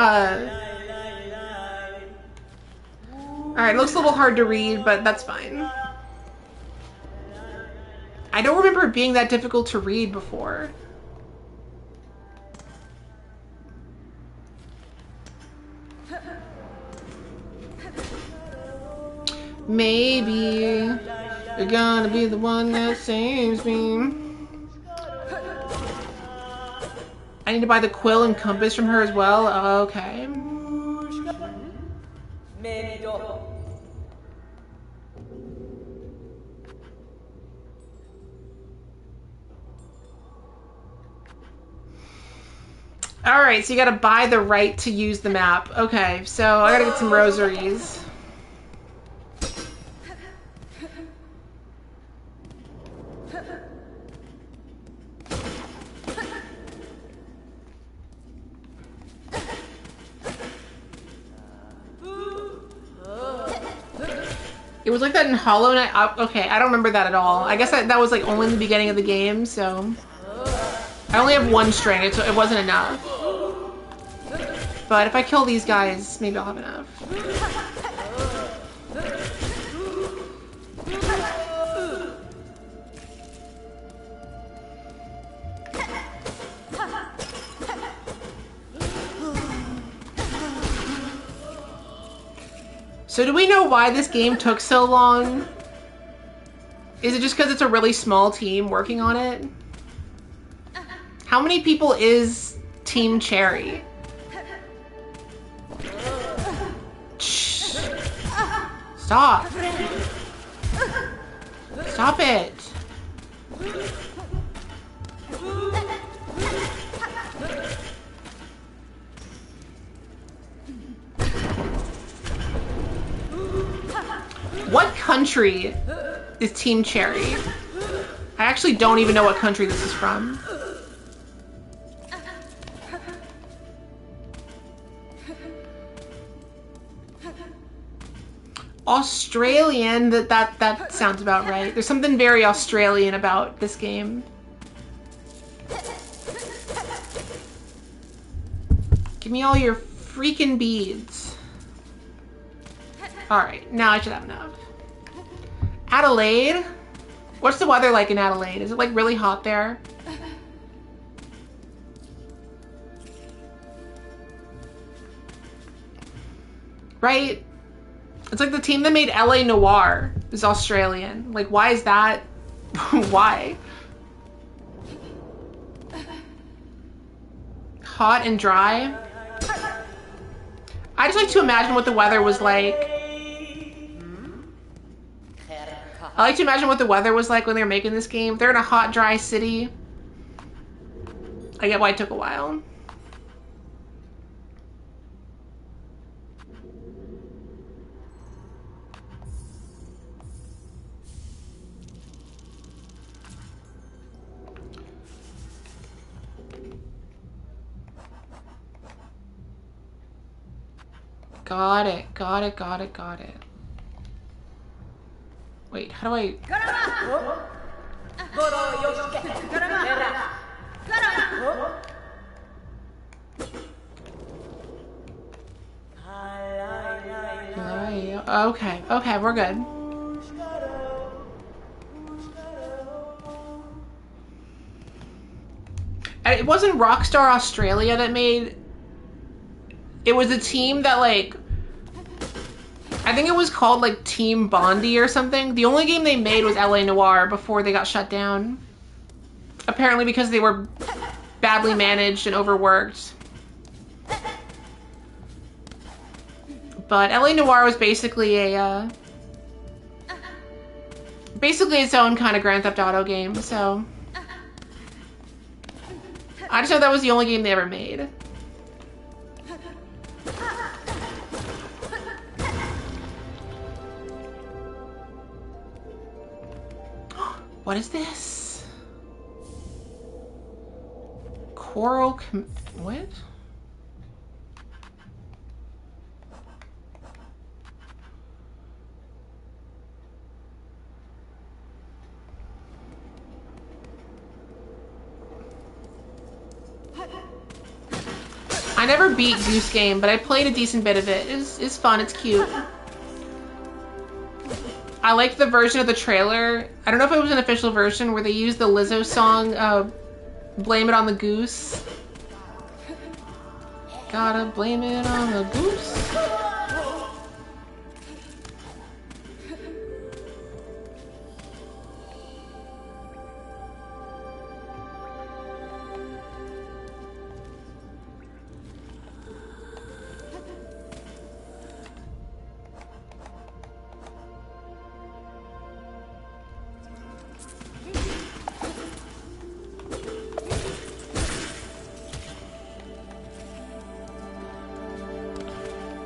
Alright, it looks a little hard to read, but that's fine. I don't remember it being that difficult to read before. Maybe you're gonna be the one that saves me. I need to buy the quill and compass from her as well? Okay. Alright, so you gotta buy the right to use the map. Okay, so I gotta get some rosaries. It was like that in Hollow Knight. Okay, I don't remember that at all. I guess that was like only in the beginning of the game, so... I only have one string, it wasn't enough. But if I kill these guys, maybe I'll have enough. So do we know why this game took so long? Is it just because it's a really small team working on it? How many people is Team Cherry? Shh. Stop. Stop it. What country is Team Cherry? I actually don't even know what country this is from. Australian, that sounds about right. There's something very Australian about this game. Give me all your freaking beads. Alright, now I should have enough. Adelaide? What's the weather like in Adelaide? Is it like really hot there? Right? It's like the team that made LA Noire is Australian. Like, why is that? Why? Hot and dry? I just like to imagine what the weather was like. I like to imagine what the weather was like when they were making this game. They're in a hot, dry city. I get why it took a while. Got it, got it, got it, got it. Wait, how do I... Okay, okay, we're good. It wasn't Rockstar Australia that made... It was a team that, like... I think it was called, like, Team Bondi or something. The only game they made was LA Noire before they got shut down. Apparently because they were badly managed and overworked. But LA Noire was basically a basically its own kind of Grand Theft Auto game, so I just know that was the only game they ever made. What is this? Coral what? I never beat Goose Game, but I played a decent bit of it. It's fun, it's cute. I liked the version of the trailer. I don't know if it was an official version where they used the Lizzo song, Blame It on the Goose. Gotta blame it on the goose.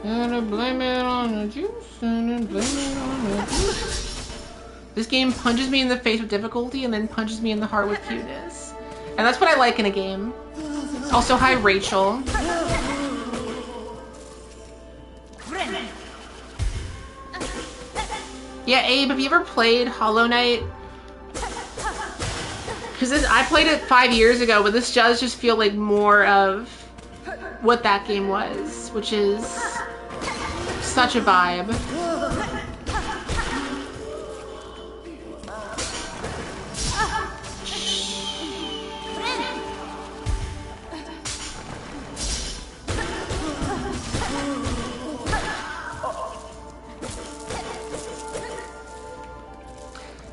And blame it on the juice, and then blame it on the juice. This game punches me in the face with difficulty and then punches me in the heart with cuteness. And that's what I like in a game. Also, hi Rachel. Yeah, Abe, have you ever played Hollow Knight? Because I played it 5 years ago, but this does just feel like more of what that game was, which is such a vibe.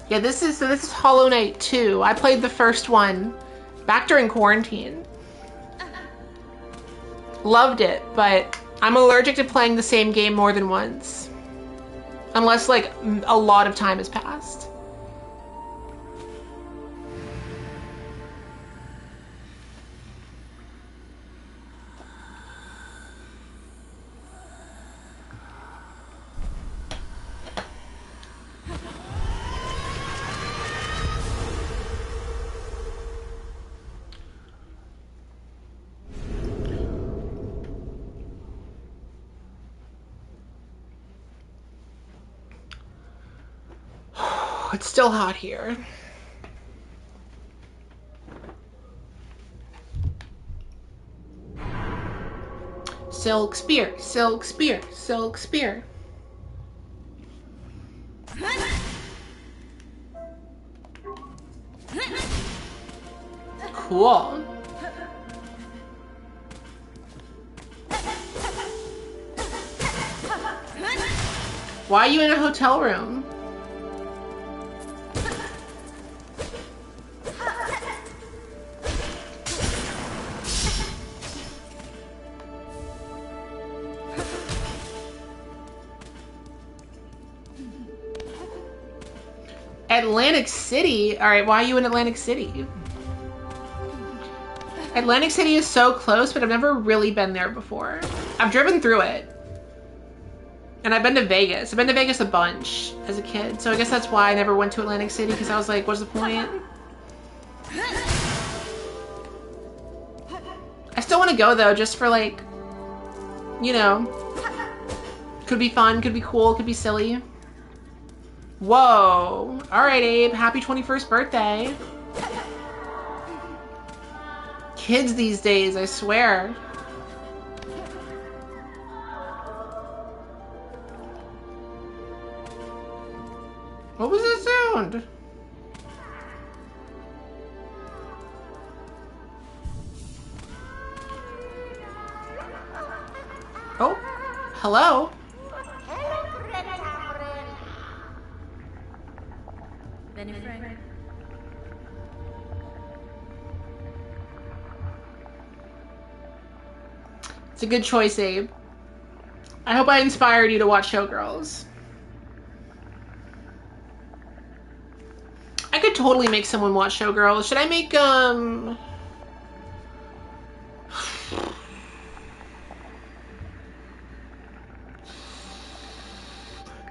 Yeah, this is Hollow Knight 2. I played the first one back during quarantine. Loved it, but I'm allergic to playing the same game more than once. Unless, like, a lot of time has passed. It's still hot here. Silk spear, silk spear, silk spear. Cool. Why are you in a hotel room? Atlantic City? Alright, why are you in Atlantic City? Atlantic City is so close, but I've never really been there before. I've driven through it. And I've been to Vegas. I've been to Vegas a bunch as a kid, so I guess that's why I never went to Atlantic City, because I was like, what's the point? I still want to go, though, just for, like, you know, could be fun, could be cool, could be silly. Whoa. Alright, Abe. Happy 21st birthday. Kids these days, I swear. What was that sound? Oh, hello. It's a good choice, Abe. I hope I inspired you to watch Showgirls. I could totally make someone watch Showgirls. Should I make,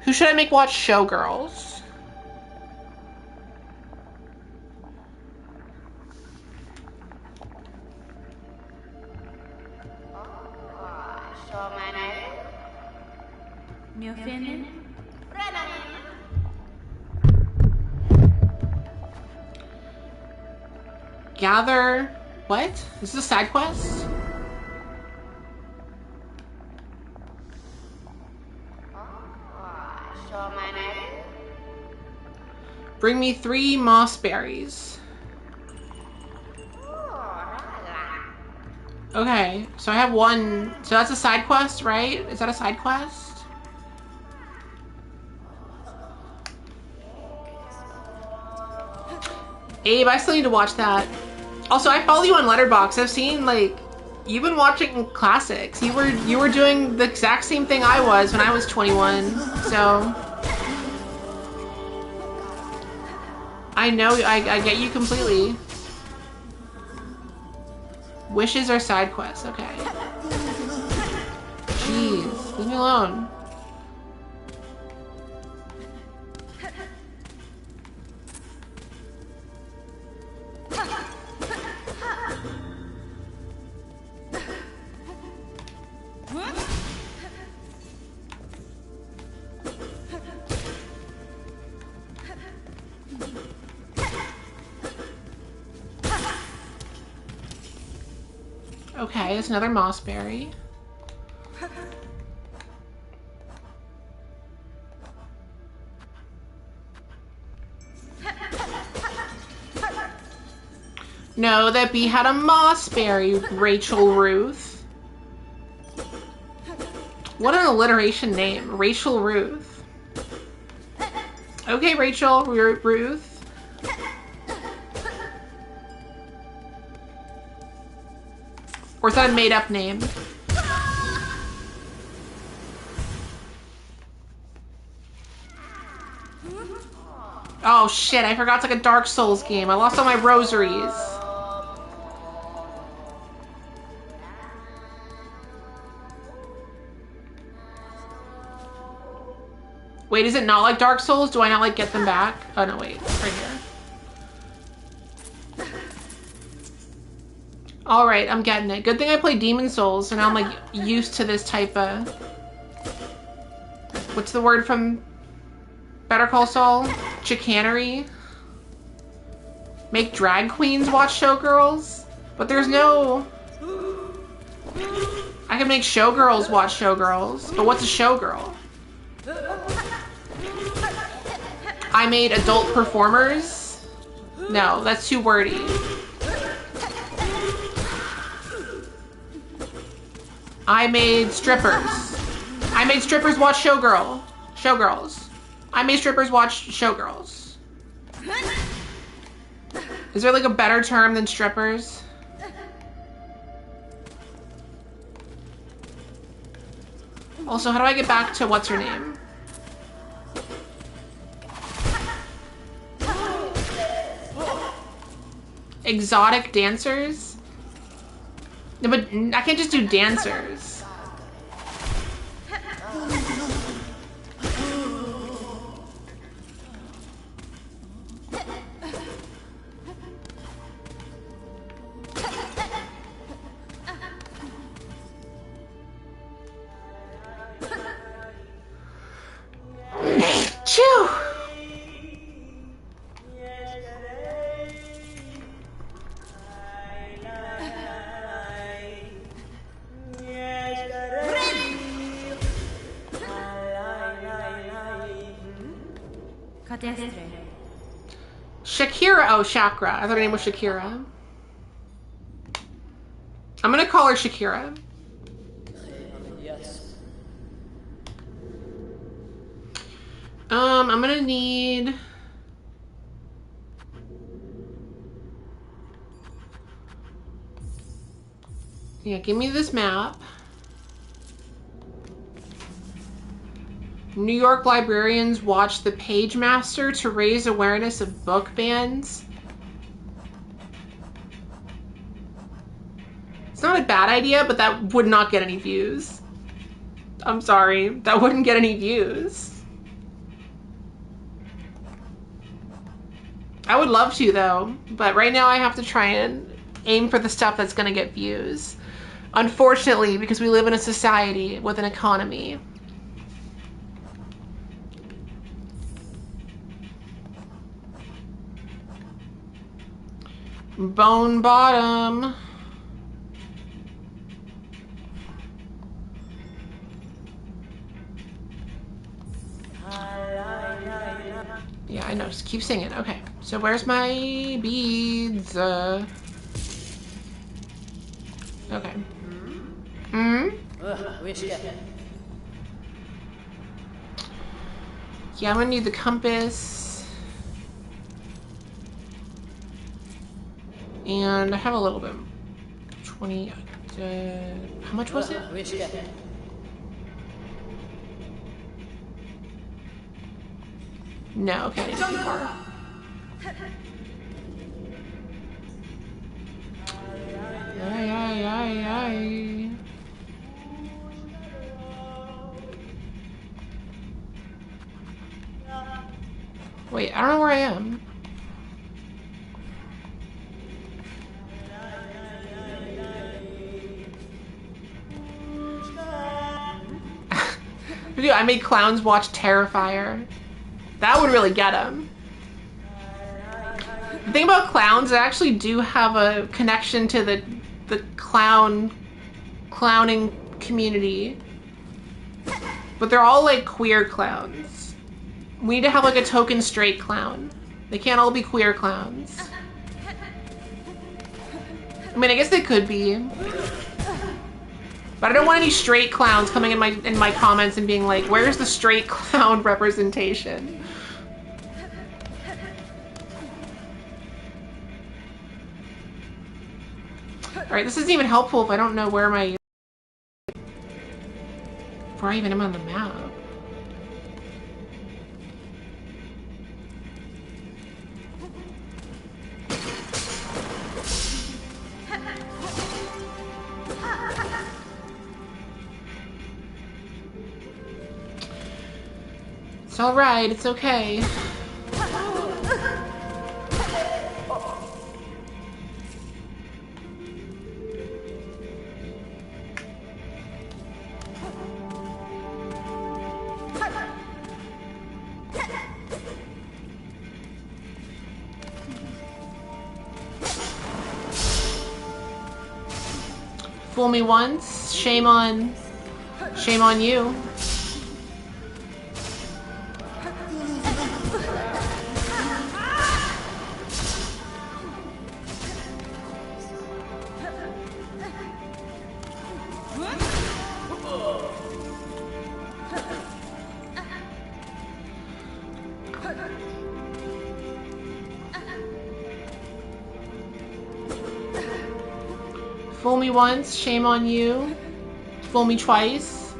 who should I make watch Showgirls? Gather... What? Is this a side quest? Bring me 3 moss berries. Okay, so I have 1. So that's a side quest, right? Is that a side quest? Abe, I still need to watch that. Also, I follow you on Letterboxd. I've seen, like, you've been watching classics. You were doing the exact same thing I was when I was 21. So I know, I get you completely. Wishes are side quests, okay. Jeez, leave me alone. Okay, that's another mossberry. No, that bee had a mossberry, Rachel Ruth. What an alliteration name, Rachel Ruth. Okay, Rachel Ruth. Or is that a made-up name? Oh shit, I forgot it's like a Dark Souls game. I lost all my rosaries. Wait, is it not like Dark Souls? Do I not like get them back? Oh no, wait, right here. Alright, I'm getting it. Good thing I played Demon Souls, so now I'm like used to this type of... What's the word from Better Call Saul? Chicanery? Make drag queens watch Showgirls? But there's no... I can make Showgirls watch Showgirls, but what's a Showgirl? I made adult performers? No, that's too wordy. I made strippers. I made strippers watch Showgirls. I made strippers watch Showgirls. Is there like a better term than strippers? Also, how do I get back to what's her name? Exotic dancers? No, but I can't just do dancers. Chew! Shakira. Oh, Chakra. I thought her name was Shakira. I'm gonna call her Shakira. Yes. I'm gonna need... Yeah, give me this map. New York librarians watch The Page Master to raise awareness of book bans. It's not a bad idea, but that would not get any views. I'm sorry, that wouldn't get any views. I would love to though, but right now I have to try and aim for the stuff that's gonna get views. Unfortunately, because we live in a society with an economy. Bone bottom. Yeah, I know. Just keep singing. Okay. So where's my beads? Okay. Hmm? Yeah, I'm gonna need the compass. And I have a little bit. 20. How much was it? No, okay, it's too far. Ay. Wait, I don't know where I am. Dude, I made clowns watch Terrifier. That would really get them. The thing about clowns, they actually do have a connection to the clowning community. But they're all like queer clowns. We need to have like a token straight clown. They can't all be queer clowns. I mean, I guess they could be. But I don't want any straight clowns coming in my comments and being like, where's the straight clown representation? Alright, this isn't even helpful if I don't know where I even am on the map. It's alright, it's okay. Fool me once, shame on you. Fool me once, shame on you. Fool me twice.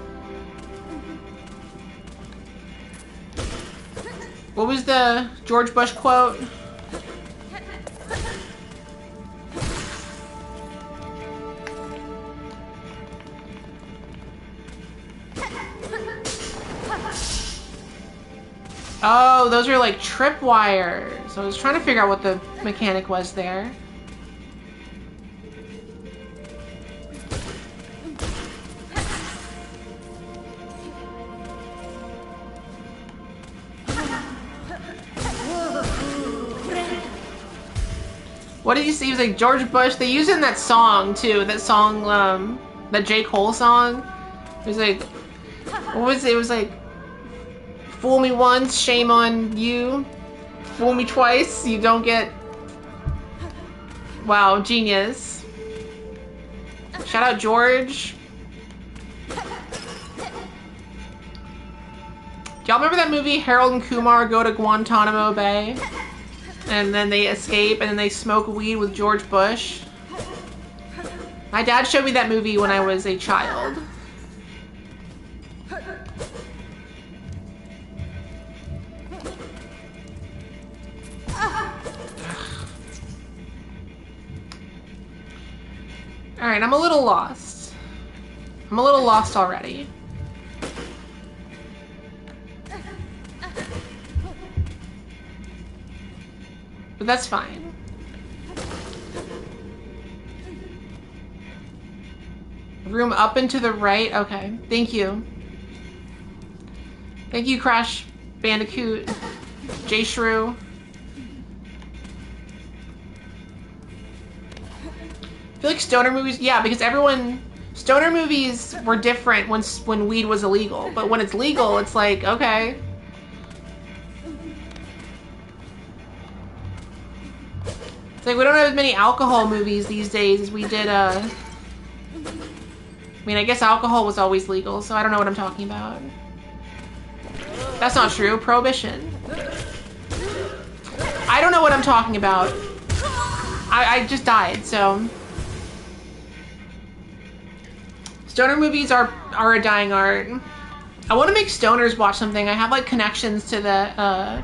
What was the George Bush quote? Oh, those are like tripwires. So I was trying to figure out what the mechanic was there. What did you see? It was like George Bush. They use it in that song too. That song, that J. Cole song. It was like, what was it? It was like, fool me once, shame on you. Fool me twice, you don't get. Wow, genius. Shout out George. Y'all remember that movie Harold and Kumar go to Guantanamo Bay? And then they escape and then they smoke weed with George Bush? My dad showed me that movie when I was a child. Alright, I'm a little lost. I'm a little lost already. But that's fine. Room up and to the right? Okay. Thank you. Thank you, Crash Bandicoot. J Shrew. I feel like stoner movies, yeah, because stoner movies were different when weed was illegal, but when it's legal, it's like, okay. It's like we don't have as many alcohol movies these days as we did, I mean, I guess alcohol was always legal, so I don't know what I'm talking about. That's not true. Prohibition. I don't know what I'm talking about. I just died, so... Stoner movies are a dying art. I want to make stoners watch something. I have, like, connections to the,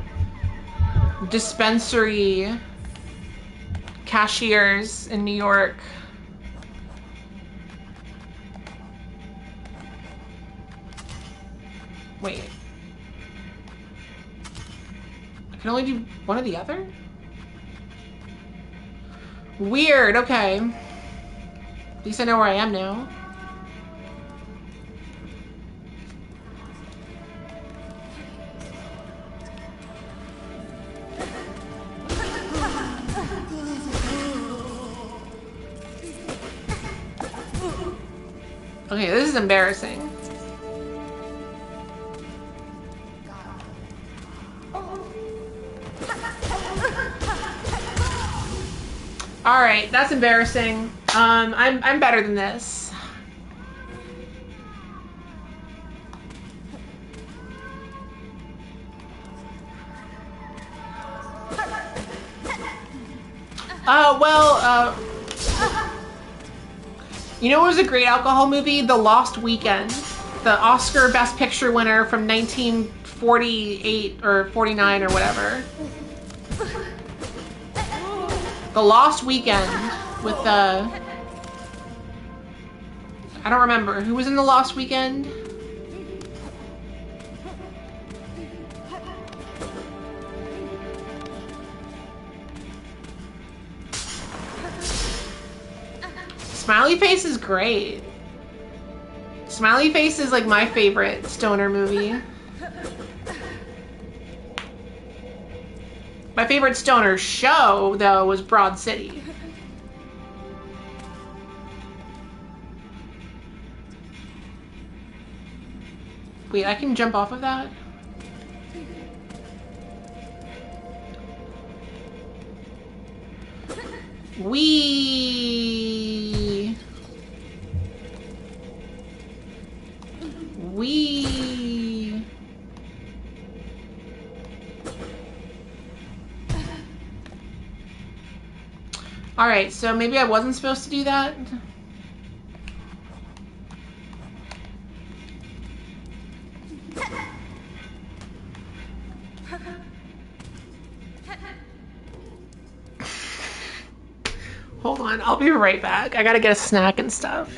dispensary cashiers in New York. Wait. I can only do one or the other? Weird, okay. At least I know where I am now. Okay, this is embarrassing. All right, that's embarrassing. I'm better than this. You know what was a great alcohol movie? The Lost Weekend. The Oscar Best Picture winner from 1948 or 49 or whatever. The Lost Weekend with I don't remember. Who was in The Lost Weekend? Smiley Face is great. Smiley Face is like my favorite stoner movie. My favorite stoner show, though, was Broad City. Wait, I can jump off of that? We All right, so maybe I wasn't supposed to do that. Hold on, I'll be right back. I gotta get a snack and stuff.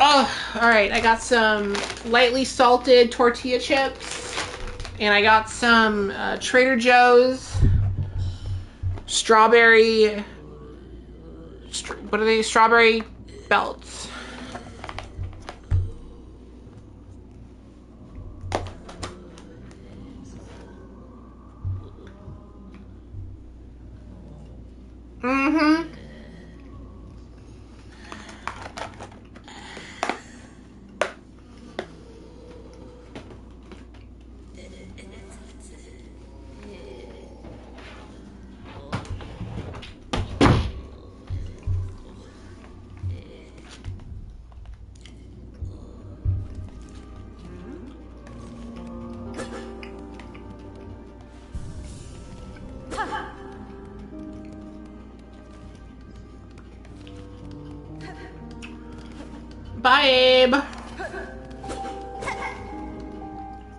Oh, alright. I got some lightly salted tortilla chips. And I got some Trader Joe's strawberry... what are they? Strawberry belts. Mm-hmm. Bye, Abe.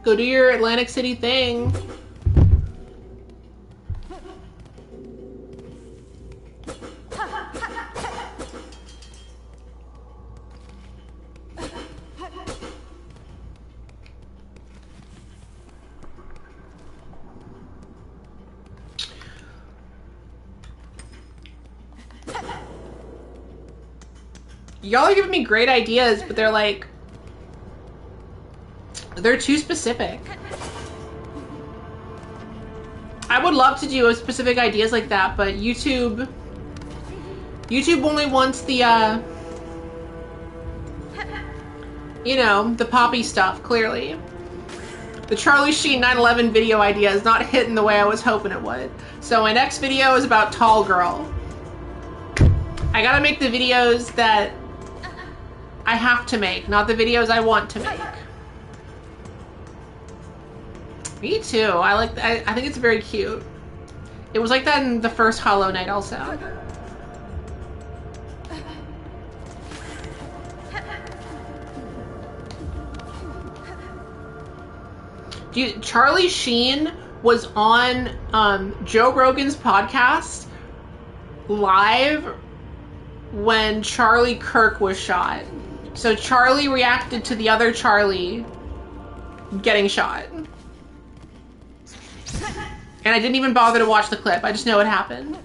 Go do your Atlantic City thing. Y'all are giving me great ideas, but they're like... they're too specific. I would love to do specific ideas like that, but YouTube only wants the, you know, the poppy stuff, clearly. The Charlie Sheen 9/11 video idea is not hitting the way I was hoping it would. So my next video is about Tall Girl. I gotta make the videos that I have to make, not the videos I want to make. Me too. I think it's very cute. It was like that in the first Hollow Knight also. Dude, Charlie Sheen was on Joe Rogan's podcast live when Charlie Kirk was shot. So Charlie reacted to the other Charlie getting shot. And I didn't even bother to watch the clip. I just know it happened.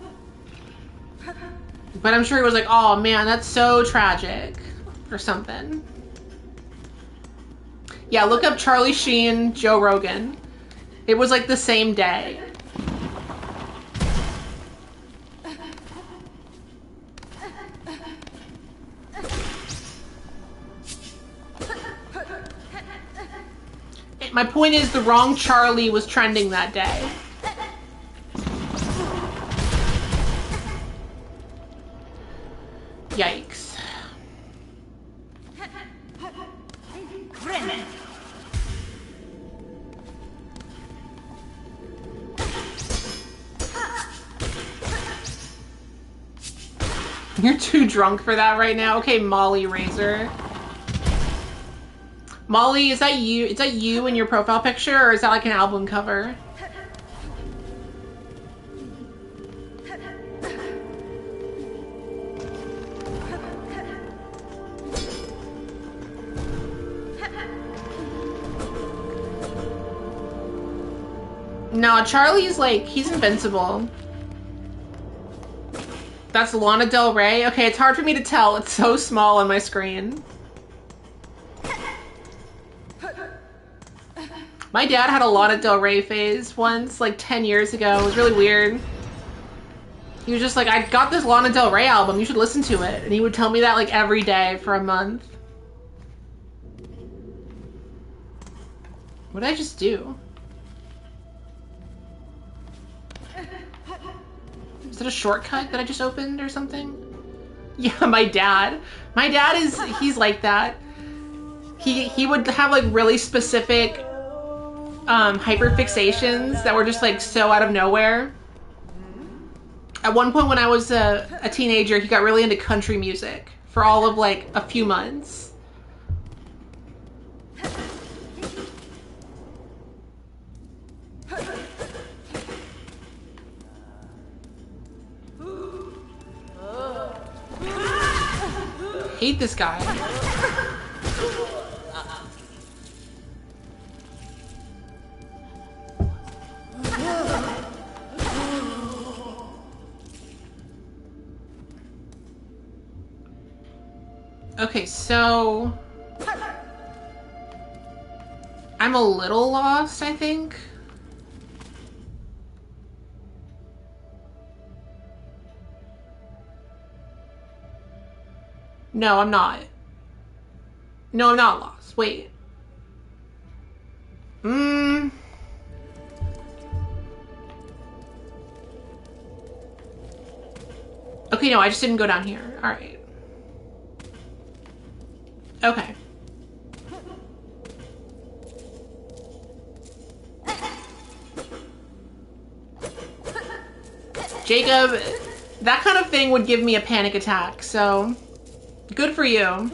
But I'm sure he was like, oh man, that's so tragic. Or something. Yeah, look up Charlie Sheen, Joe Rogan. It was like the same day. My point is, the wrong Charlie was trending that day. Yikes. You're too drunk for that right now? Okay, Molly Razor. Molly, is that you? Is that you in your profile picture, or is that like an album cover? No, Charlie's like, he's invincible. That's Lana Del Rey? Okay, it's hard for me to tell. It's so small on my screen. My dad had a Lana Del Rey phase once, like 10 years ago. It was really weird. He was just like, I got this Lana Del Rey album, you should listen to it. And he would tell me that like every day for a month. What did I just do? Is that a shortcut that I just opened or something? Yeah, my dad. My dad is, he's like that. He would have like really specific hyperfixations that were just like so out of nowhere. At one point when I was a teenager, he got really into country music for all of like a few months. hate this guy. Okay, so I'm a little lost, I think. No, I'm not. No, I'm not lost. Wait. Okay, no, I just didn't go down here. All right. Okay. Jacob, that kind of thing would give me a panic attack, so good for you.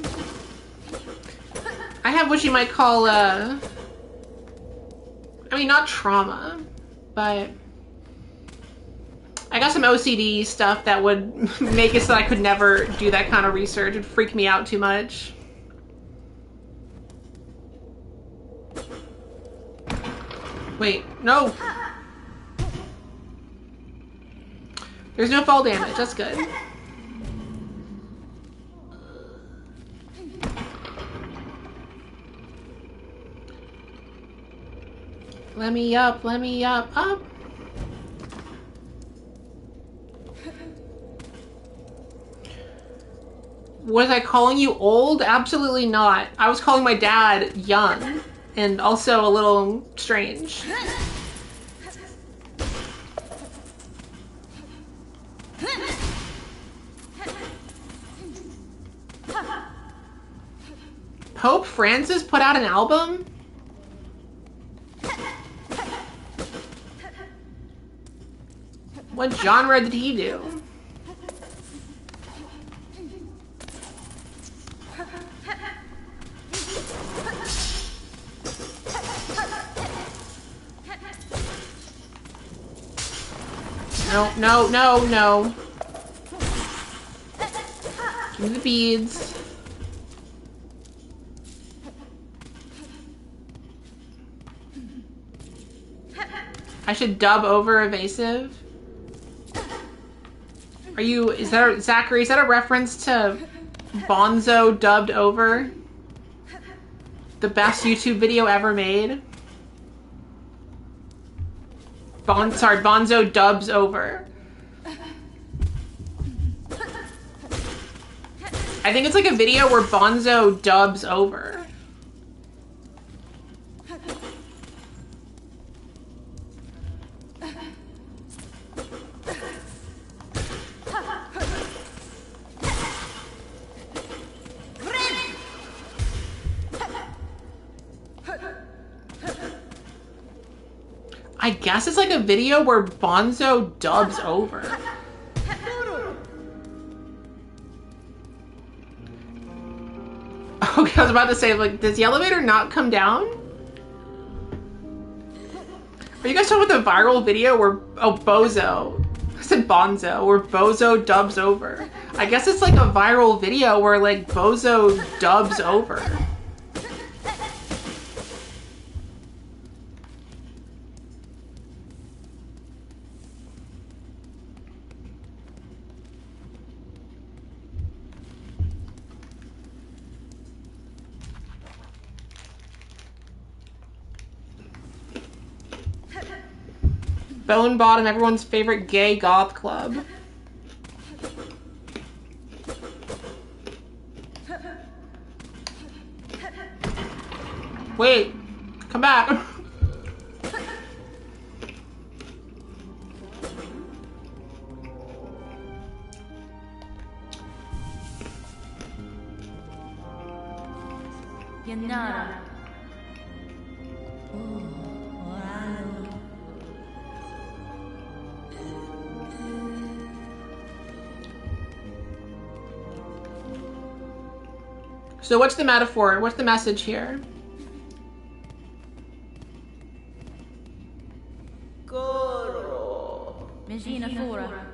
I have what you might call, I mean, not trauma, but I got some OCD stuff that would make it so I could never do that kind of research. It'd freak me out too much. Wait, no. There's no fall damage, that's good. Let me up, up. Was I calling you old? Absolutely not. I was calling my dad young and also a little strange. Pope Francis put out an album? What genre did he do? No, no, no, no. Give me the beads. I should dub over Evasive. Are you, is that, Zachary, is that a reference to Bonzo dubbed over? The best YouTube video ever made? Sorry, Bonzo dubs over. I think it's like a video where Bonzo dubs over. I guess it's like a video where Bonzo dubs over. Okay, I was about to say, like, does the elevator not come down? Are you guys talking about the viral video where, oh, Bozo. I said Bonzo, where Bozo dubs over. I guess it's like a viral video where, like, Bozo dubs over. Bone Bottom, everyone's favorite gay goth club. Wait, come back. Yanara. So what's the metaphor? What's the message here? Coro. Megina Fora.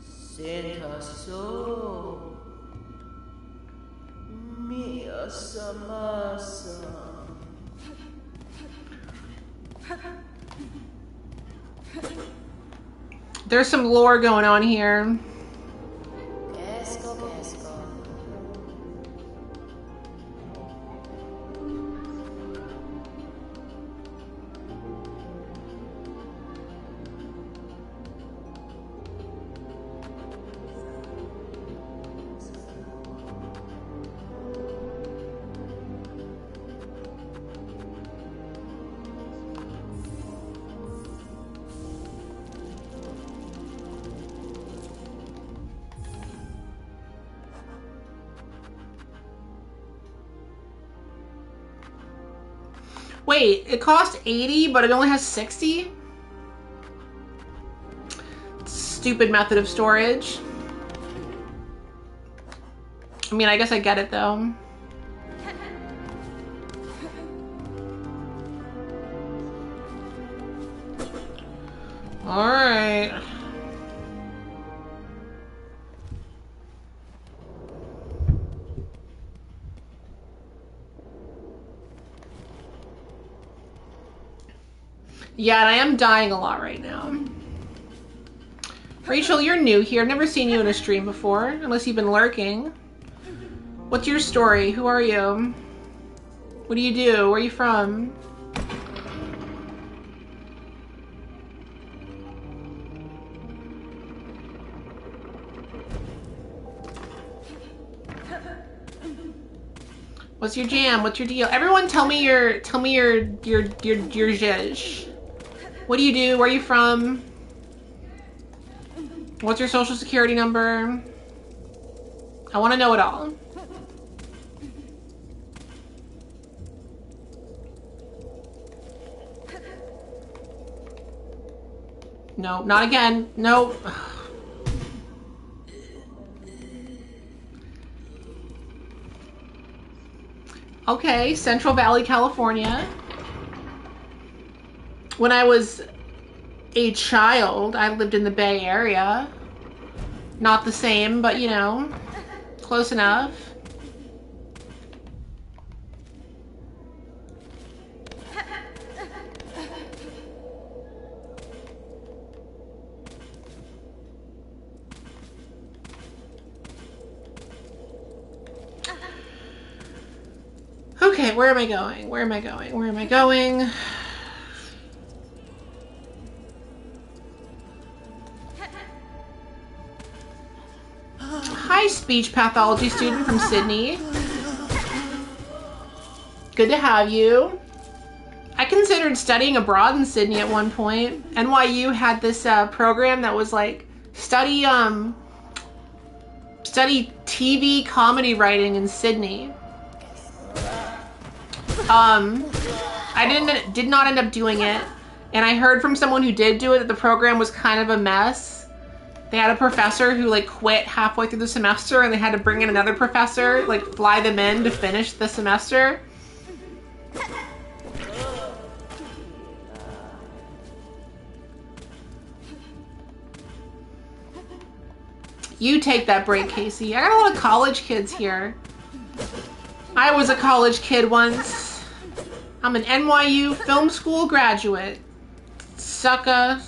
Senta so. There's some lore going on here. Wait, it cost 80, but it only has 60? Stupid method of storage. I mean, I guess I get it though. All right. Yeah, and I am dying a lot right now. Rachel, you're new here. I've never seen you in a stream before, unless you've been lurking. What's your story? Who are you? What do you do? Where are you from? What's your jam? What's your deal? Everyone tell me your zhizh. What do you do? Where are you from? What's your social security number? I want to know it all. No, not again. No. Okay, Central Valley, California. When I was a child, I lived in the Bay Area. Not the same, but you know, close enough. Okay, where am I going? Where am I going? Where am I going? Hi, speech pathology student from Sydney. Good to have you. I considered studying abroad in Sydney at one point. NYU had this program that was like study TV comedy writing in Sydney. I did not end up doing it, and I heard from someone who did do it that the program was kind of a mess. They had a professor who like quit halfway through the semester, and they had to bring in another professor, like fly them in to finish the semester. You take that break, Casey. I got a lot of college kids here. I was a college kid once. I'm an NYU film school graduate. Sucka.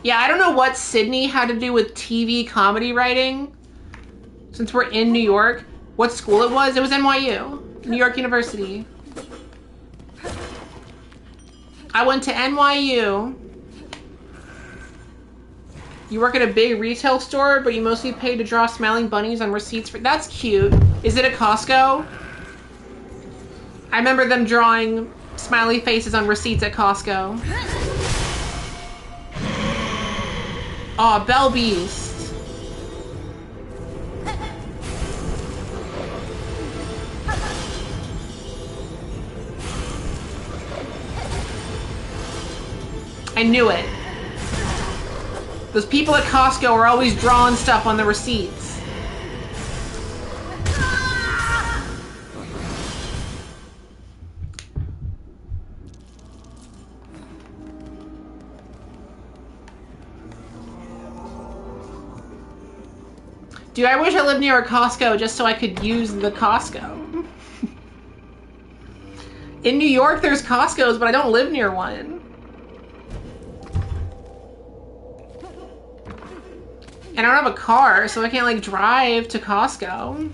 Yeah, I don't know what Sydney had to do with TV comedy writing. Since we're in New York. What school it was? It was NYU. New York University. I went to NYU. You work at a big retail store, but you mostly pay to draw smiling bunnies on receipts for... That's cute. Is it a Costco? I remember them drawing smiley faces on receipts at Costco. Oh, Bellbeast. I knew it. Those people at Costco are always drawing stuff on the receipts. Dude, I wish I lived near a Costco just so I could use the Costco. In New York, there's Costco's, but I don't live near one. And I don't have a car, so I can't, like, drive to Costco.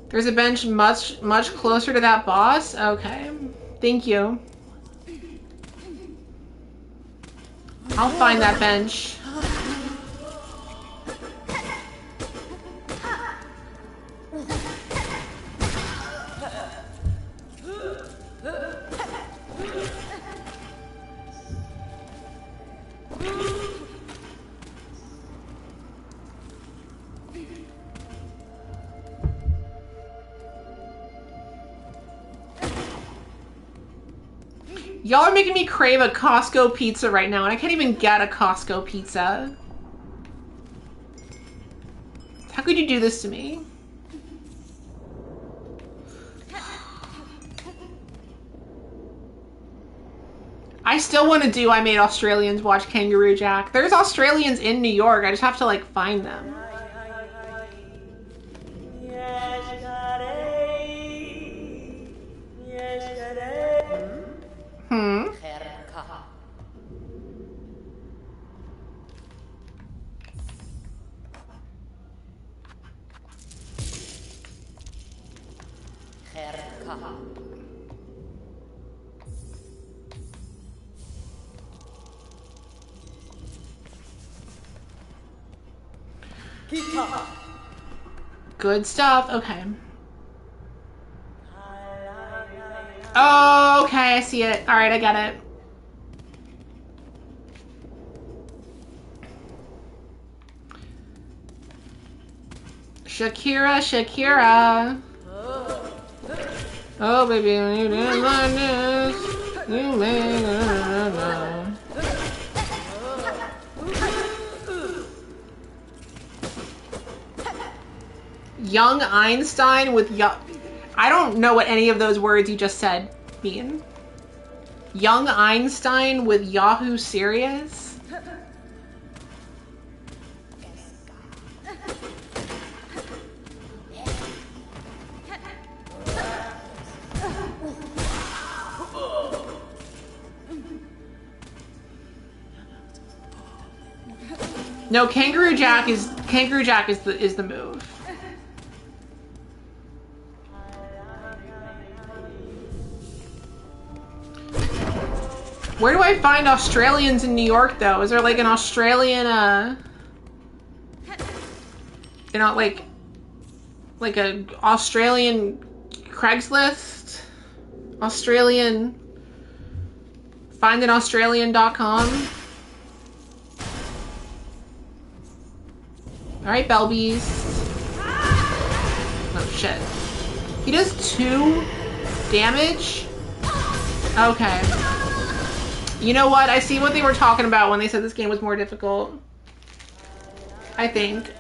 There's a bench much closer to that boss? Okay. Thank you. I'll find that bench. Y'all are making me crave a Costco pizza right now, and I can't even get a Costco pizza. How could you do this to me? I still want to do I Made Australians Watch Kangaroo Jack. There's Australians in New York. I just have to, like, find them. Good stuff. Okay. Oh, okay. I see it. All right, I got it. Shakira, Shakira. Oh, baby, you didn't mind this. You made it. Young Einstein with I don't know what any of those words you just said mean. Young Einstein with Yahoo Serious? No, Kangaroo Jack is the move. Where do I find Australians in New York, though? Is there, like, an Australian, you know, like a Australian Craigslist? Australian... FindAnAustralian.com? Alright, Bellbeast. Oh, shit. He does 2 damage? Okay. You know what? I see what they were talking about when they said this game was more difficult. I think.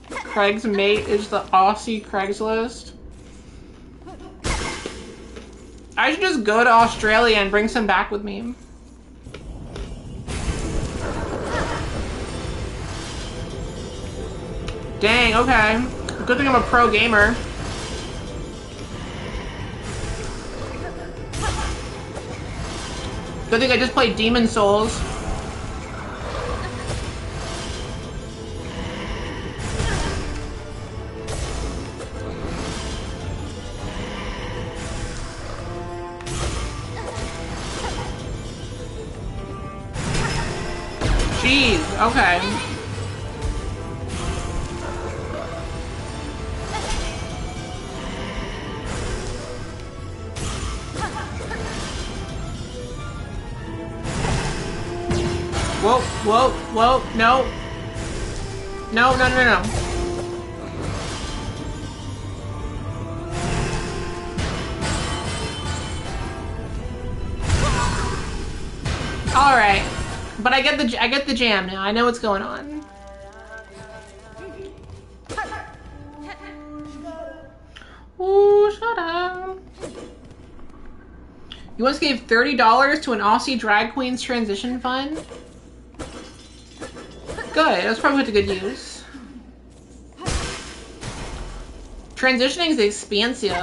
Craig's mate is the Aussie Craigslist. I should just go to Australia and bring some back with me. Dang, okay. Good thing I'm a pro gamer. Good thing I just played Demon Souls. Jeez, okay. Whoa, whoa, whoa, no. No, no, no, no. All right. But I get the jam now. I know what's going on. Ooh, shut up. You once gave $30 to an Aussie drag queen's transition fund? Good, that's probably put to good use. Transitioning is expensive.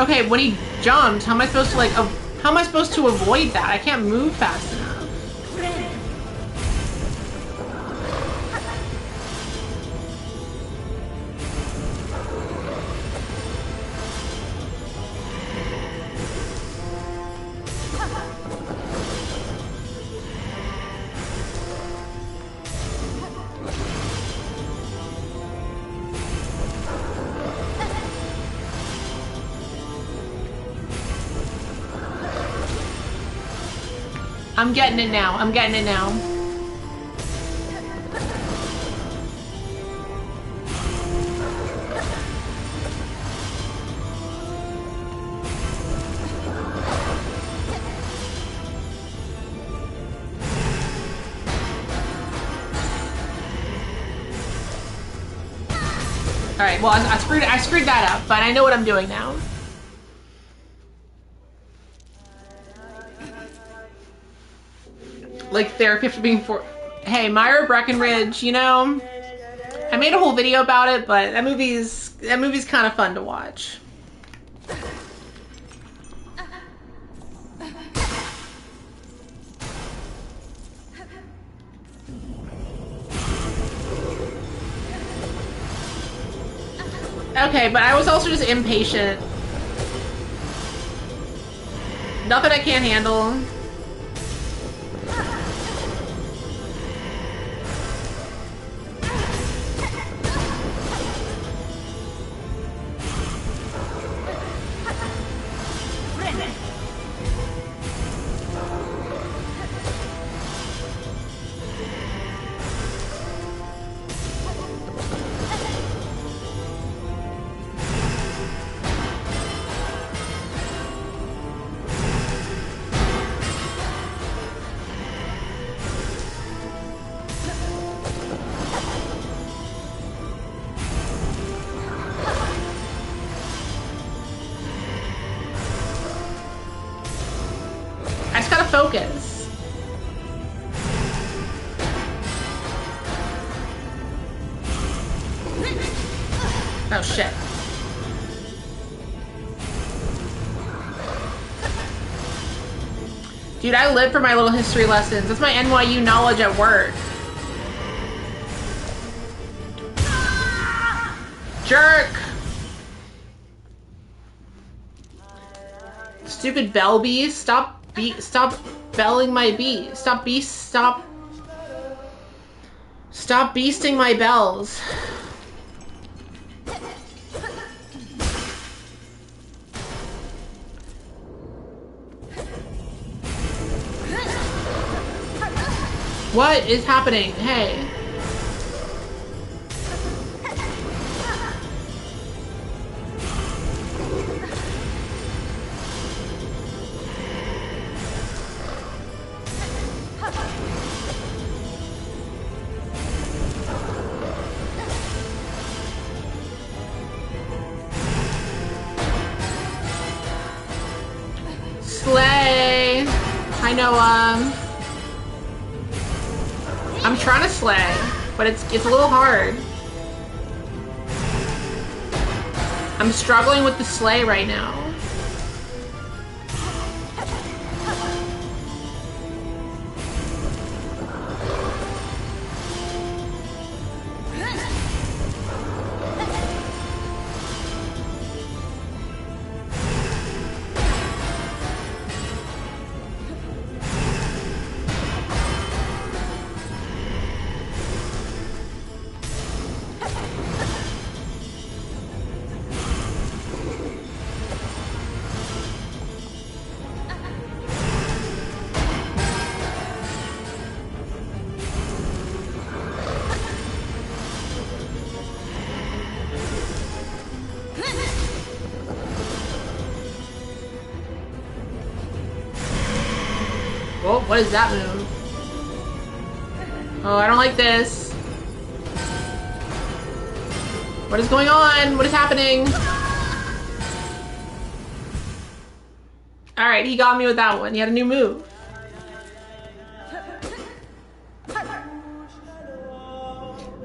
Okay, when he jumped, how am I supposed to like, how am I supposed to avoid that? I can't move fast enough. I'm getting it now. I'm getting it now. All right. Well, I screwed that up, but I know what I'm doing now. Like therapy after being Hey, Myra Breckenridge, you know, I made a whole video about it, but that movie's kind of fun to watch. Okay, but I was also just impatient. Nothing I can't handle. Focus. Oh shit. Dude, I live for my little history lessons. That's my NYU knowledge at work. Jerk! Stupid Bellbeast. Stop belling my beast. Stop beasting my bells. What is happening? Hey. Slay. I know, I'm trying to slay, but it's a little hard. I'm struggling with the slay right now. Well, what is that move? Oh, I don't like this. What is going on? What is happening? Alright, he got me with that one. He had a new move.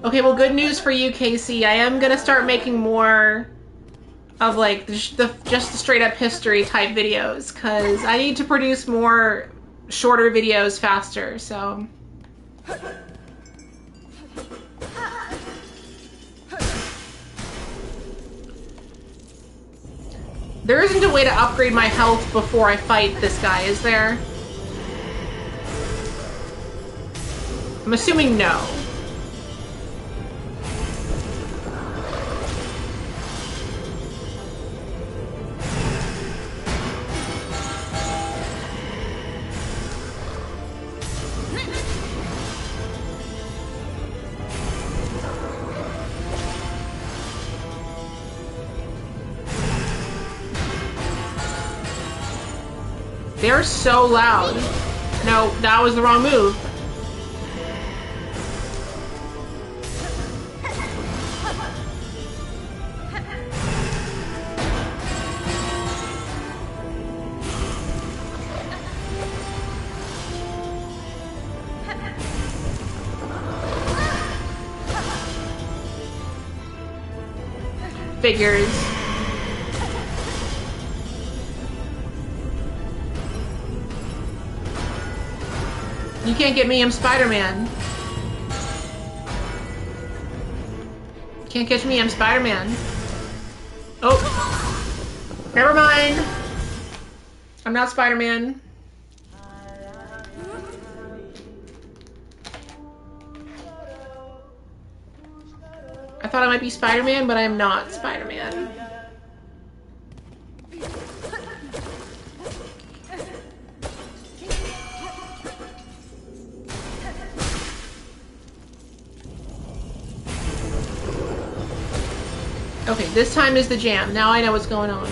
Okay, well, good news for you, Casey. I am gonna start making more of like just the straight up history type videos, because I need to produce more shorter videos faster, so. There isn't a way to upgrade my health before I fight this guy, is there? I'm assuming no. They're so loud. No, that was the wrong move. Figures. You can't get me, I'm Spider-Man. Can't catch me, I'm Spider-Man. Oh! Never mind! I'm not Spider-Man. I thought I might be Spider-Man, but I'm not Spider-Man. Okay, this time is the jam. Now I know what's going on.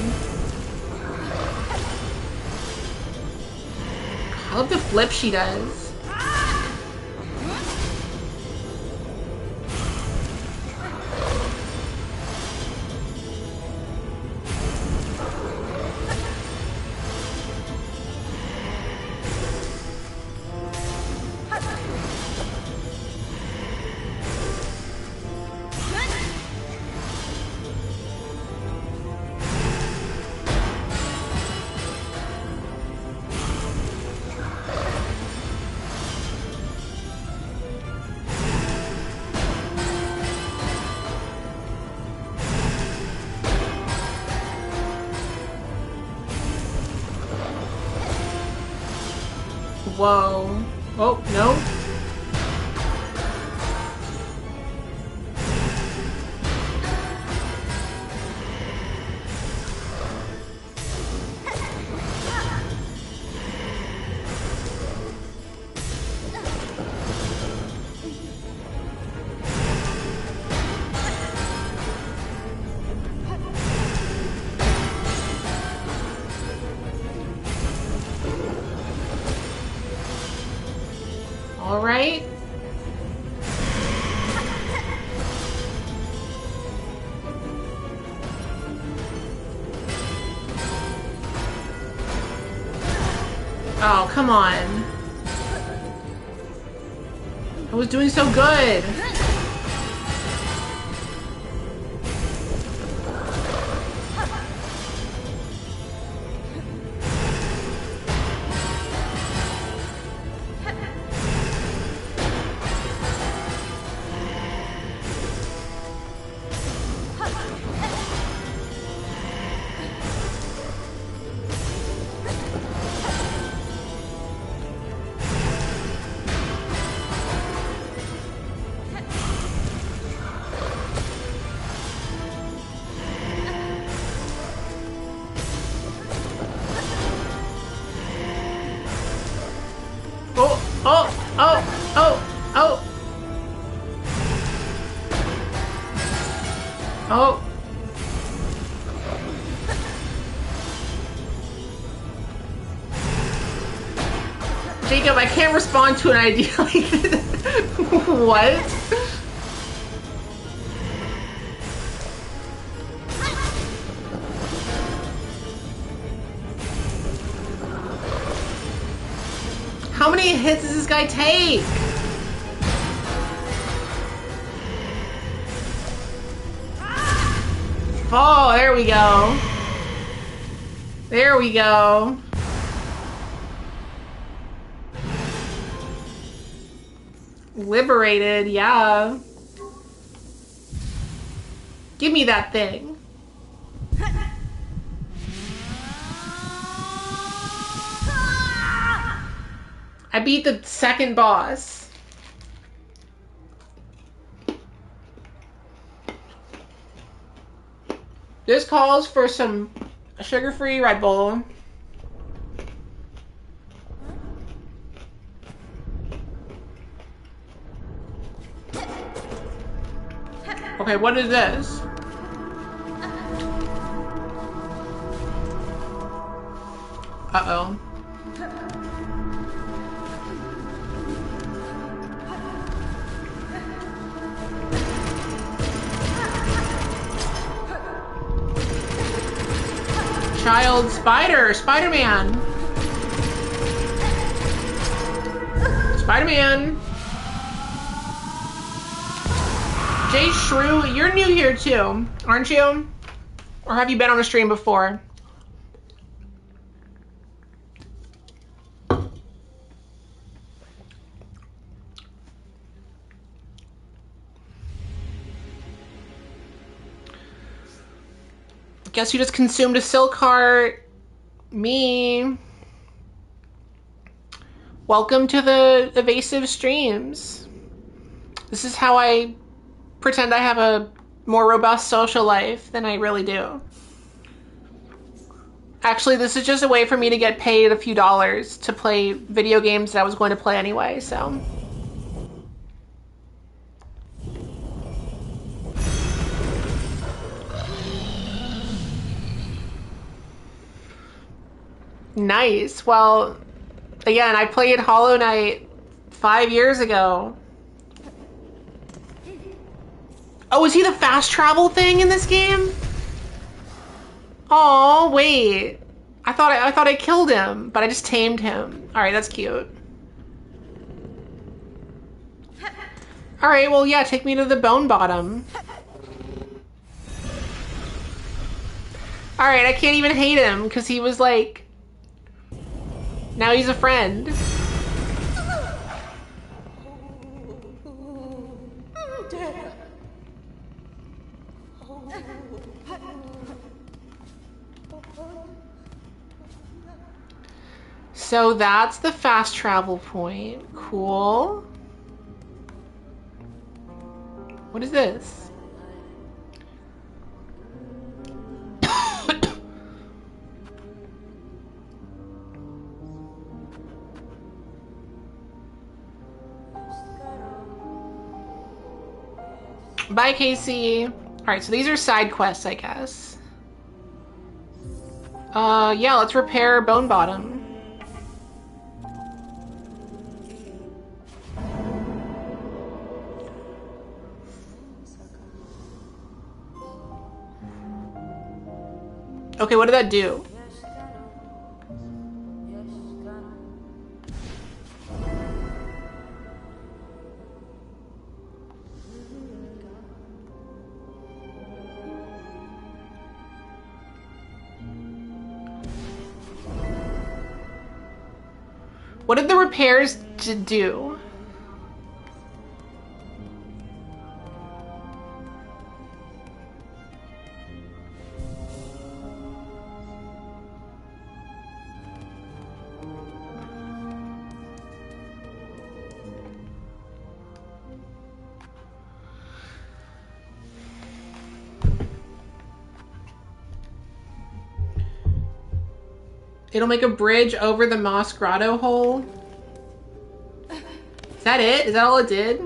I love the flip she does. Whoa. Oh, no. All right. Oh, come on. I was doing so good. Jacob, I can't respond to an idea like this. What? How many hits does this guy take? Oh, there we go. There we go. Liberated, yeah. Give me that thing. I beat the second boss. This calls for some sugar-free Red Bull. Okay, what is this? Uh-oh. Child Spider! Spider-Man! Spider-Man! Jay Shrew, you're new here too, aren't you? Or have you been on a stream before? Guess who just consumed a silk heart? Me. Welcome to the Evasive streams. This is how I pretend I have a more robust social life than I really do. Actually, this is just a way for me to get paid a few dollars to play video games that I was going to play anyway, so. Nice. Well, again, I played Hollow Knight 5 years ago. Oh, is he the fast travel thing in this game? Oh, wait. I thought I killed him, but I just tamed him. All right, that's cute. All right, well, yeah, take me to the bone bottom. All right, I can't even hate him because he was like, now he's a friend. So that's the fast travel point. Cool. What is this? Bye, Casey. All right, so these are side quests, I guess. Yeah, let's repair Bone Bottom. Okay, what did that do? What did the repairs do? It'll make a bridge over the Moss Grotto hole. Is that it? Is that all it did?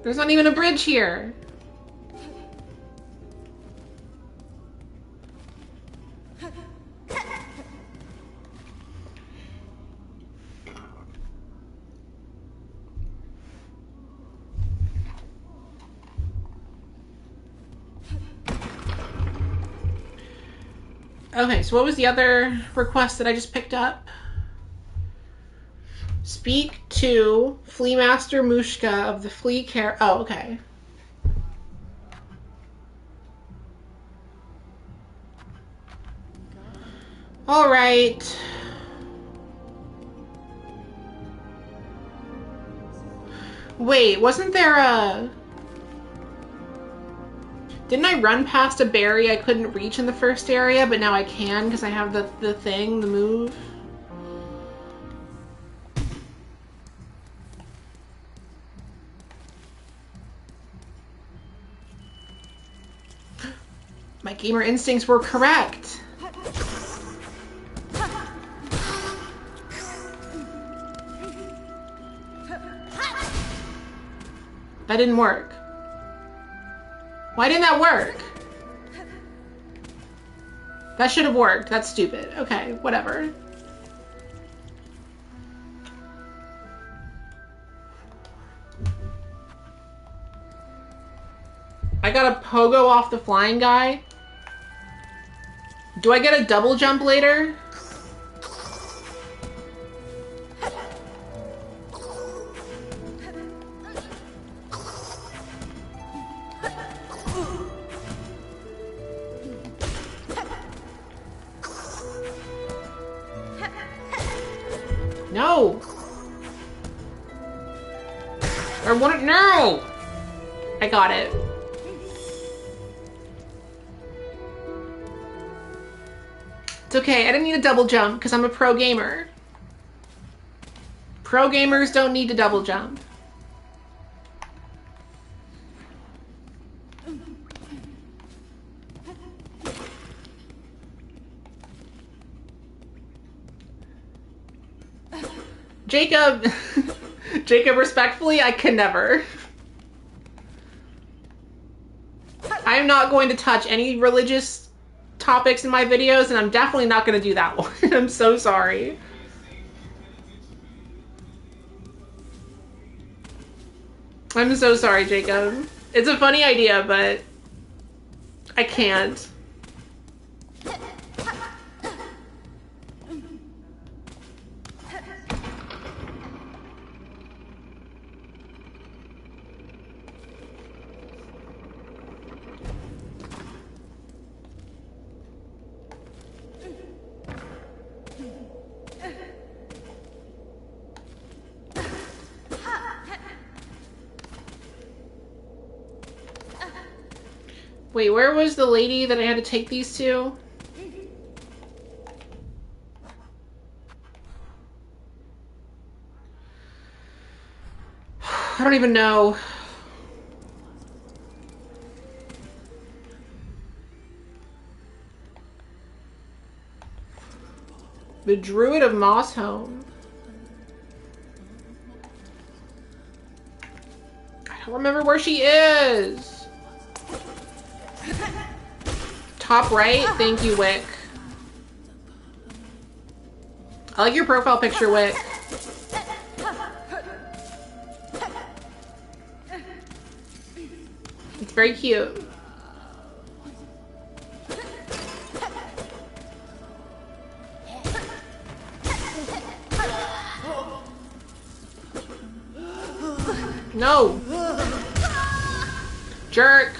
There's not even a bridge here. Okay, so what was the other request that I just picked up? Speak to Flea Master Mushka of the Flea Care. Oh, okay. All right. Wait, wasn't there a... Didn't I run past a berry I couldn't reach in the first area, but now I can because I have the thing, the move? My gamer instincts were correct. That didn't work. Why didn't that work? That should have worked. That's stupid. Okay, whatever. I got a pogo off the flying guy. Do I get a double jump later? No. I want it now. I got it. It's okay. I didn't need a double jump because I'm a pro gamer. Pro gamers don't need to double jump. Jacob, Jacob, respectfully, I can never. I am not going to touch any religious topics in my videos, and I'm definitely not going to do that one. I'm so sorry. I'm so sorry, Jacob. It's a funny idea, but I can't. Wait, where was the lady that I had to take these to? I don't even know. The Druid of Mossholm. I don't remember where she is. Top right? Thank you, Wick. I like your profile picture, Wick. It's very cute. No! Jerk!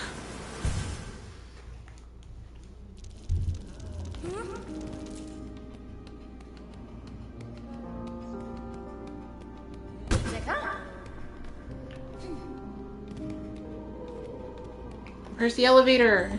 Where's the elevator?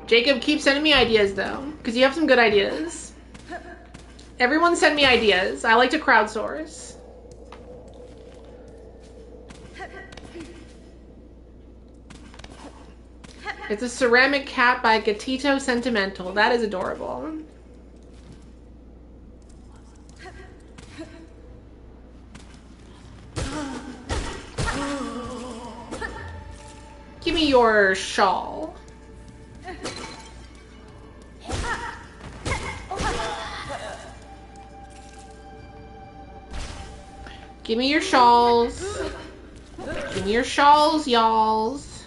Jacob, keep sending me ideas though, because you have some good ideas. Everyone send me ideas. I like to crowdsource. It's a ceramic cat by Gatito Sentimental. That is adorable. Give me your shawl. Give me your shawls. Give me your shawls, y'alls.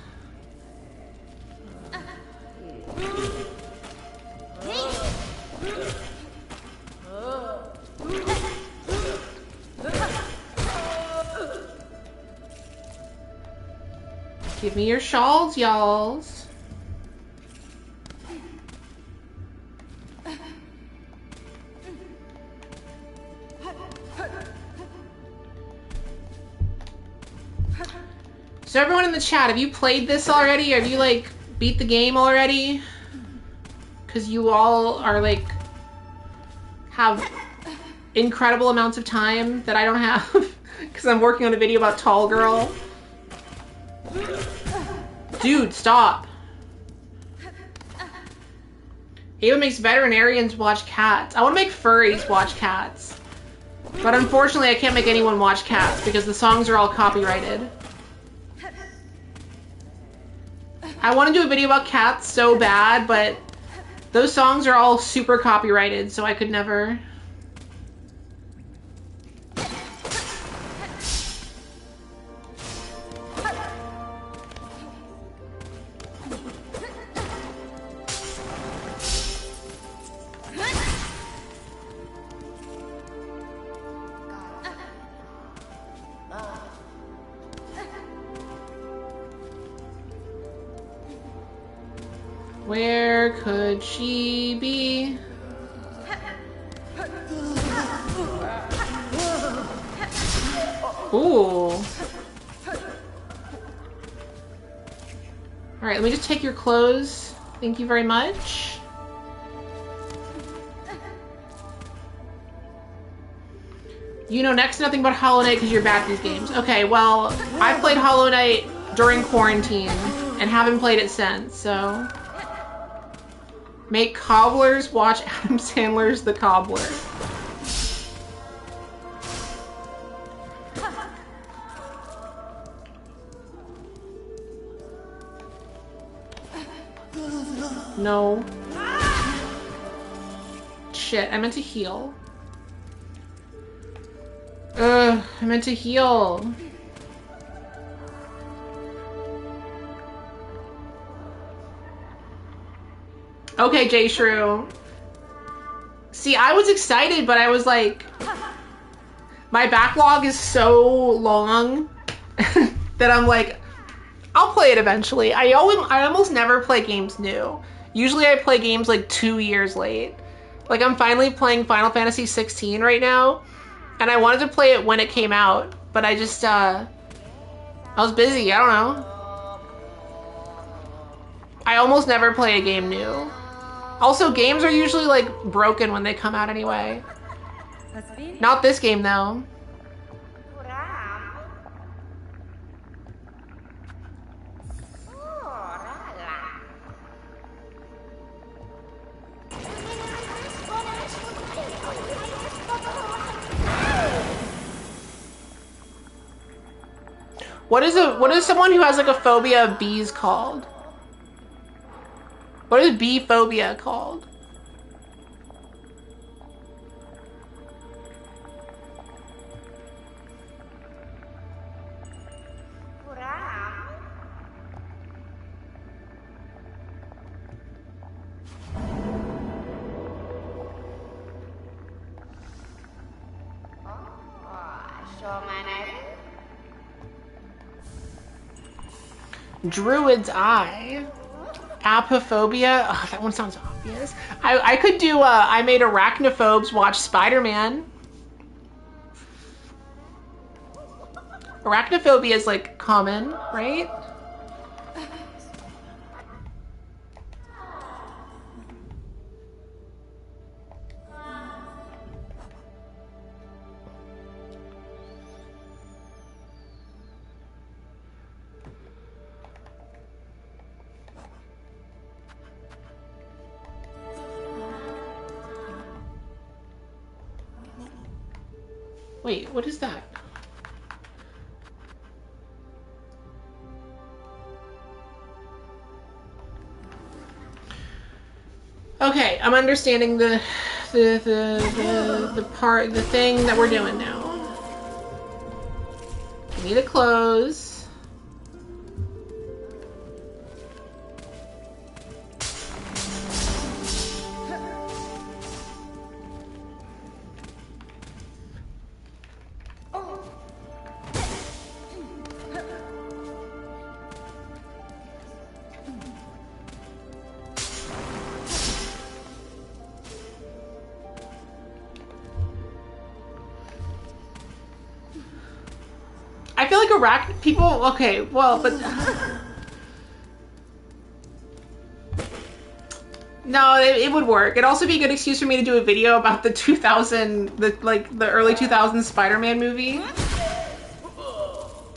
Give me your shawls, y'alls. So everyone in the chat, have you played this already? Have you, like, beat the game already? Because you all are, like, have incredible amounts of time that I don't have. Because I'm working on a video about Tall Girl. Dude, stop. Ava makes veterinarians watch cats. I want to make furries watch cats. But unfortunately, I can't make anyone watch cats because the songs are all copyrighted. I want to do a video about cats so bad, but those songs are all super copyrighted, so I could never... Where could she be? Ooh. Alright, let me just take your clothes. Thank you very much. You know next to nothing about Hollow Knight because you're bad at these games. Okay, well, I played Hollow Knight during quarantine and haven't played it since, so... Make cobblers watch Adam Sandler's The Cobbler. No. Shit, I meant to heal. Ugh, I meant to heal. Okay, J Shrew. See, I was excited, but I was like... My backlog is so long that I'm like, I'll play it eventually. I almost never play games new. Usually I play games like 2 years late. Like, I'm finally playing Final Fantasy 16 right now, and I wanted to play it when it came out, but I just, I was busy, I don't know. I almost never play a game new. Also, games are usually, like, broken when they come out anyway. Not this game, though. What is someone who has, like, a phobia of bees called? What is bee phobia called? Druid's Eye. Apophobia. Oh, that one sounds obvious. I could do I made arachnophobes watch Spider-Man. Arachnophobia is like common, right? Wait, what is that? Okay, I'm understanding the thing that we're doing now. We need a close. I feel like arachnid people, okay, well, but no, it would work. It'd also be a good excuse for me to do a video about the the early 2000s Spider-Man movie.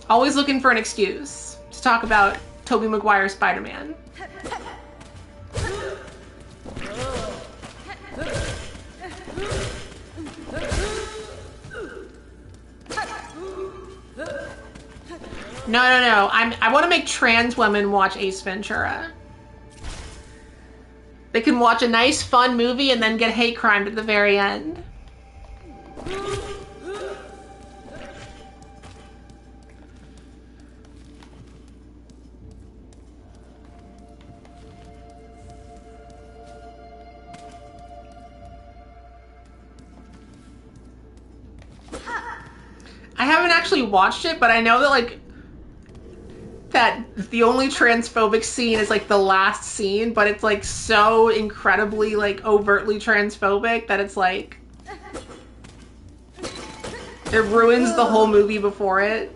Always looking for an excuse to talk about Tobey Maguire's Spider-Man. No. I want to make trans women watch Ace Ventura. They can watch a nice, fun movie and then get hate crimed at the very end. I haven't actually watched it, but I know that, like, that the only transphobic scene is, like, the last scene, but it's, like, so incredibly, like, overtly transphobic that it's, like, it ruins the whole movie before it.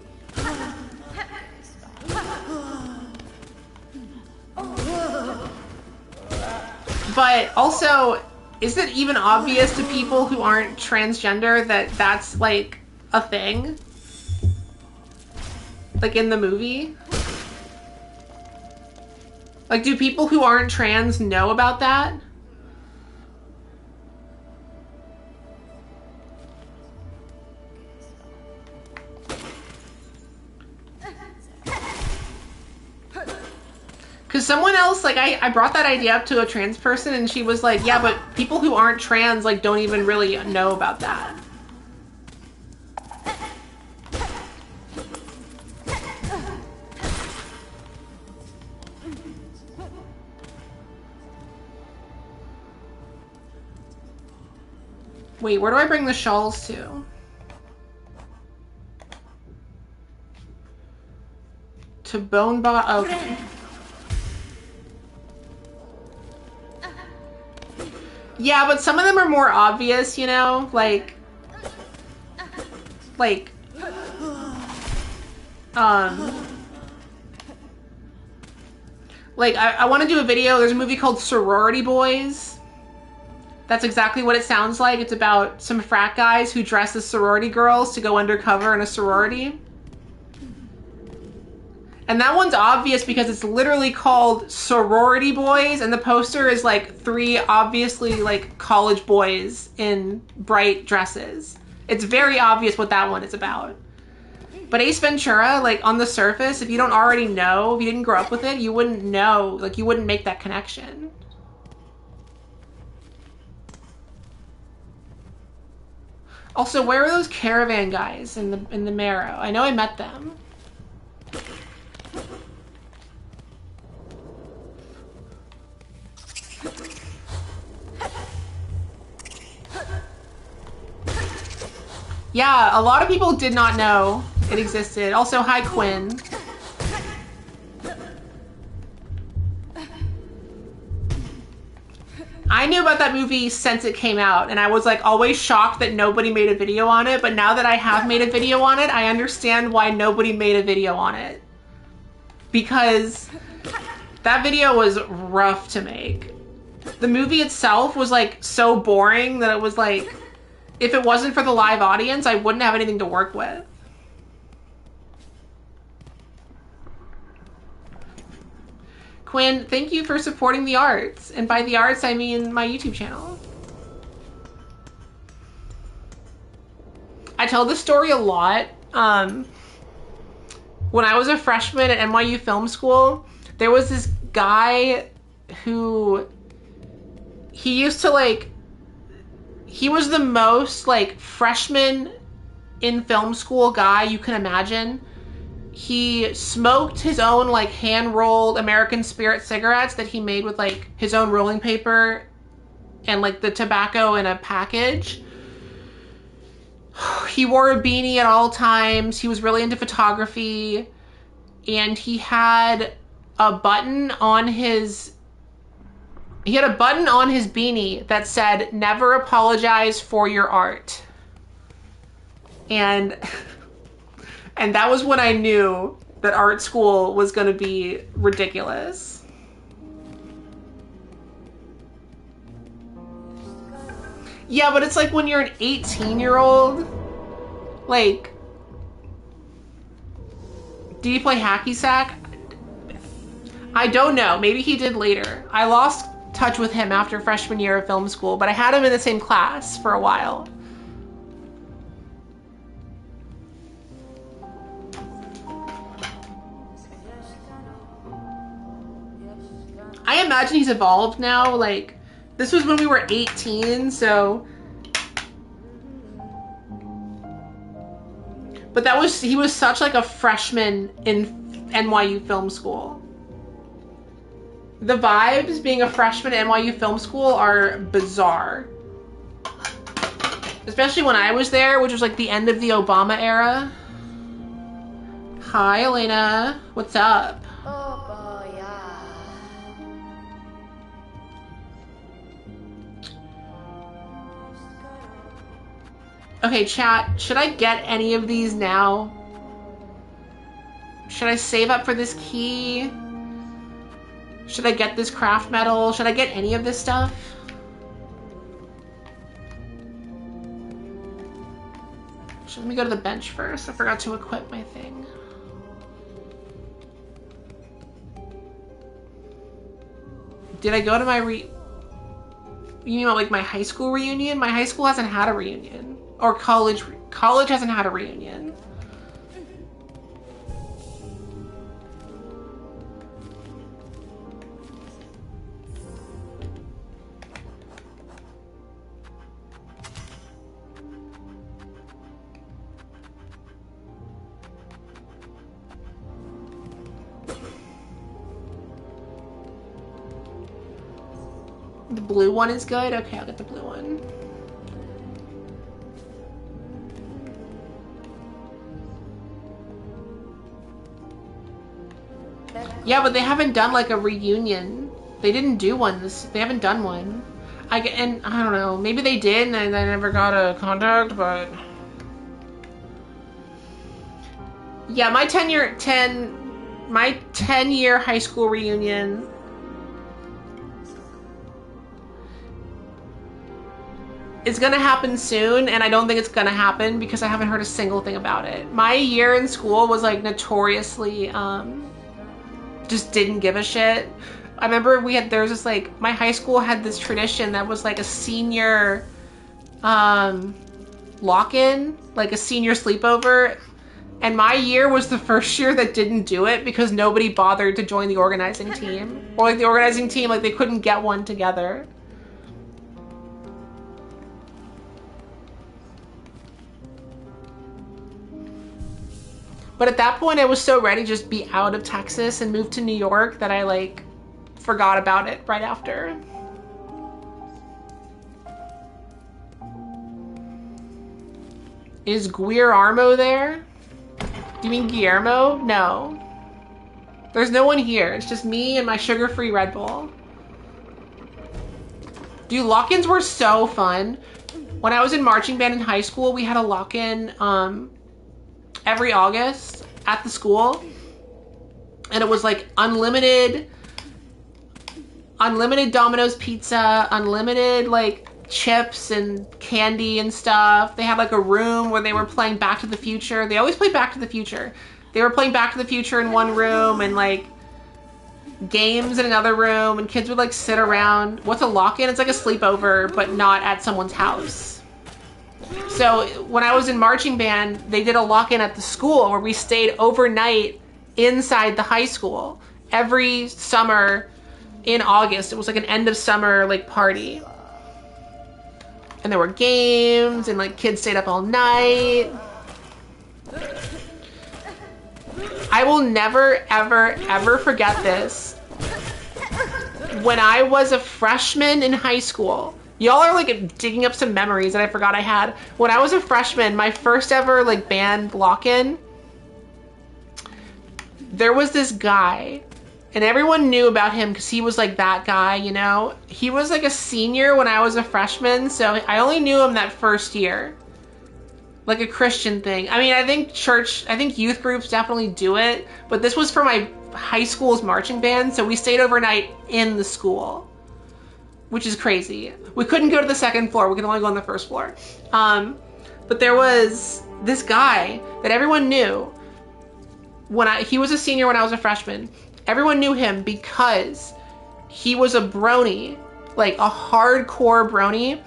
But also, is it even obvious to people who aren't transgender that that's, like, a thing? Like, in the movie? Like, do people who aren't trans know about that? Because someone else, like, I brought that idea up to a trans person and she was like, yeah, but people who aren't trans, like, don't even really know about that. Wait, where do I bring the shawls to? To bone bot. Okay. Yeah, but some of them are more obvious, you know? Like I want to do a video. There's a movie called Sorority Boys. That's exactly what it sounds like. It's about some frat guys who dress as sorority girls to go undercover in a sorority. And that one's obvious because it's literally called Sorority Boys, and the poster is like three obviously like college boys in bright dresses. It's very obvious what that one is about. But Ace Ventura, like, on the surface, if you don't already know, if you didn't grow up with it, you wouldn't know, like, you wouldn't make that connection. Also, where are those caravan guys in the Marrow? I know I met them. Yeah, a lot of people did not know it existed. Also, hi Quinn. I knew about that movie since it came out, and I was like always shocked that nobody made a video on it, but now that I have made a video on it, I understand why nobody made a video on it. Because that video was rough to make. The movie itself was like so boring that it was like, if it wasn't for the live audience, I wouldn't have anything to work with. Quinn, thank you for supporting the arts. And by the arts, I mean my YouTube channel. I tell this story a lot. When I was a freshman at NYU Film School, there was this guy who, he used to like, he was the most like freshman in film school guy you can imagine. he smoked his own like hand-rolled American Spirit cigarettes that he made with like his own rolling paper and like the tobacco in a package. He wore a beanie at all times. He was really into photography, and he had a button on his beanie that said, "Never apologize for your art." And that was when I knew that art school was going to be ridiculous. Yeah, but it's like when you're an 18-year-old, like, did he play hacky sack? I don't know. Maybe he did later. I lost touch with him after freshman year of film school, but I had him in the same class for a while. I imagine he's evolved now. Like, this was when we were 18, so. But he was such like a freshman in NYU film school. The vibes being a freshman at NYU film school are bizarre. Especially when I was there, which was like the end of the Obama era. Hi, Elena. What's up? Okay, chat, should I get any of these now? Should I save up for this key? Should I get this craft metal? Should I get any of this stuff? Let me go to the bench first. I forgot to equip my thing. Did I go to my you mean like my high school reunion? My high school hasn't had a reunion. Or college hasn't had a reunion. The blue one is good? Okay, I'll get the blue one. Yeah, but they haven't done like a reunion. They didn't do one. They haven't done one. And I don't know. Maybe they did and I never got a contact, but yeah, my 10-year high school reunion is gonna happen soon, and I don't think it's gonna happen because I haven't heard a single thing about it. My year in school was like notoriously just didn't give a shit. I remember there was this like, my high school had this tradition that was like a senior lock-in, like a senior sleepover, and my year was the first year that didn't do it because nobody bothered to join the organizing team. Or like the organizing team, like they couldn't get one together. But at that point, I was so ready to just be out of Texas and move to New York that I like forgot about it right after. Is Guillermo there? Do you mean Guillermo? No. There's no one here. It's just me and my sugar-free Red Bull. Dude, lock-ins were so fun. When I was in marching band in high school, we had a lock-in every August at the school, and it was like unlimited Domino's pizza, unlimited like chips and candy and stuff. They had like a room where they were playing Back to the Future. They always play Back to the Future. They were playing Back to the Future in one room and like games in another room, and kids would like sit around. What's a lock-in? It's like a sleepover, but not at someone's house. So when I was in marching band, they did a lock-in at the school where we stayed overnight inside the high school every summer in August. It was like an end of summer like party. And there were games and like kids stayed up all night. I will never, ever, ever forget this. When I was a freshman in high school, y'all are like digging up some memories that I forgot I had. When I was a freshman, my first ever like band lock-in, there was this guy, and everyone knew about him because he was like that guy, you know? He was like a senior when I was a freshman, so I only knew him that first year. Like a Christian thing. I mean, I think youth groups definitely do it, but this was for my high school's marching band, so we stayed overnight in the school, which is crazy. We couldn't go to the second floor, we could only go on the first floor. But there was this guy that everyone knew. He was a senior when I was a freshman. Everyone knew him because he was a brony, like a hardcore brony.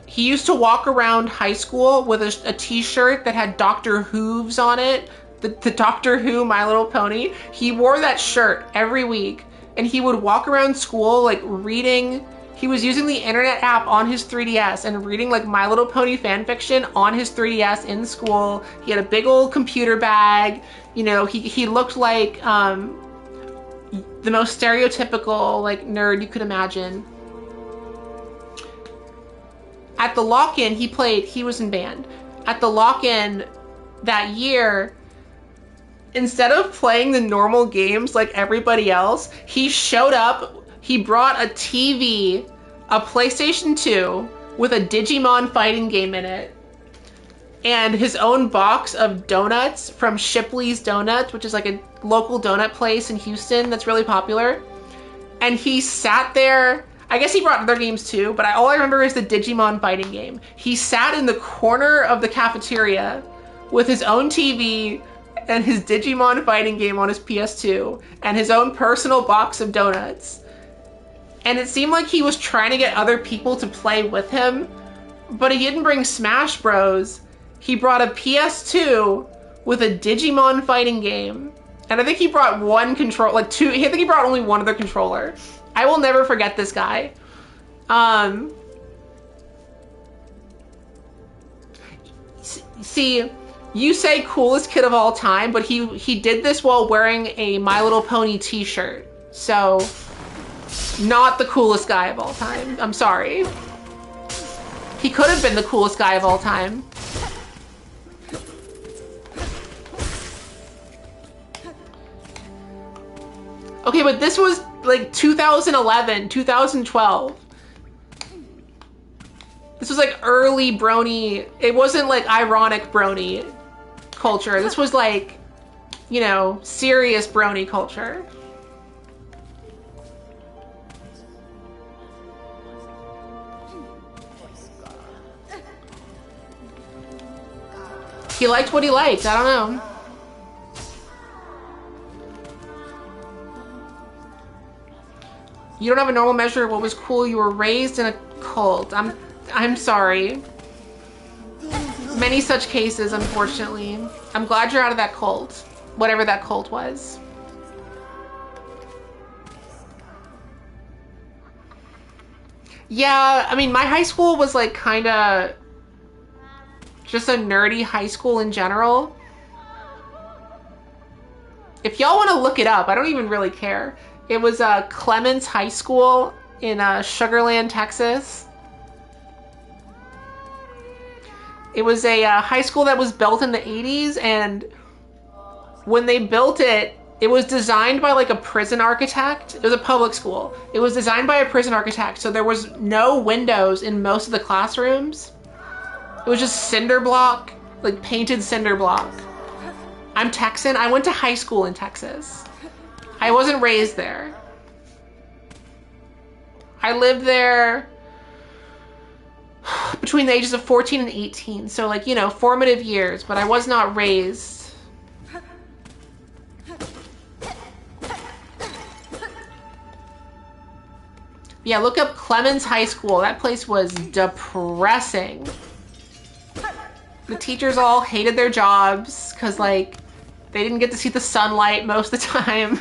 He used to walk around high school with a t-shirt that had Dr. Hooves on it, the Doctor Who My Little Pony. He wore that shirt every week, and he would walk around school like reading. He was using the internet app on his 3DS and reading like My Little Pony fan fiction on his 3DS in school. He had a big old computer bag. You know, he looked like the most stereotypical like nerd you could imagine. At the lock-in, he was in band. At the lock-in that year, instead of playing the normal games like everybody else, he showed up, he brought a TV, a PlayStation 2, with a Digimon fighting game in it, and his own box of donuts from Shipley's Donuts, which is like a local donut place in Houston that's really popular. And he sat there. I guess he brought other games too, but all I remember is the Digimon fighting game. He sat in the corner of the cafeteria with his own TV and his Digimon fighting game on his PS2 and his own personal box of donuts. And it seemed like he was trying to get other people to play with him, but he didn't bring Smash Bros. He brought a PS2 with a Digimon fighting game. And I think he brought one control, like two, I think he brought only one other controller. I will never forget this guy. See, you say coolest kid of all time, but he did this while wearing a My Little Pony t-shirt. So, not the coolest guy of all time. I'm sorry. He could have been the coolest guy of all time. Okay, but this was like 2011, 2012. This was like early brony. It wasn't like ironic brony culture. This was like, you know, serious brony culture. He liked what he liked. I don't know. You don't have a normal measure of what was cool. You were raised in a cult. I'm sorry. Many such cases, unfortunately. I'm glad you're out of that cult. Whatever that cult was. Yeah, I mean, my high school was like kind of just a nerdy high school in general. If y'all want to look it up, I don't even really care. It was Clemens High School in Sugarland, Texas. It was a high school that was built in the 80s, and when they built it, it was designed by like a prison architect. It was a public school. It was designed by a prison architect, so there was no windows in most of the classrooms. It was just cinder block, like painted cinder block. I'm Texan. I went to high school in Texas. I wasn't raised there. I lived there between the ages of 14 and 18. So like, you know, formative years, but I was not raised. Yeah, look up Clemens High School. That place was depressing. The teachers all hated their jobs because like they didn't get to see the sunlight most of the time.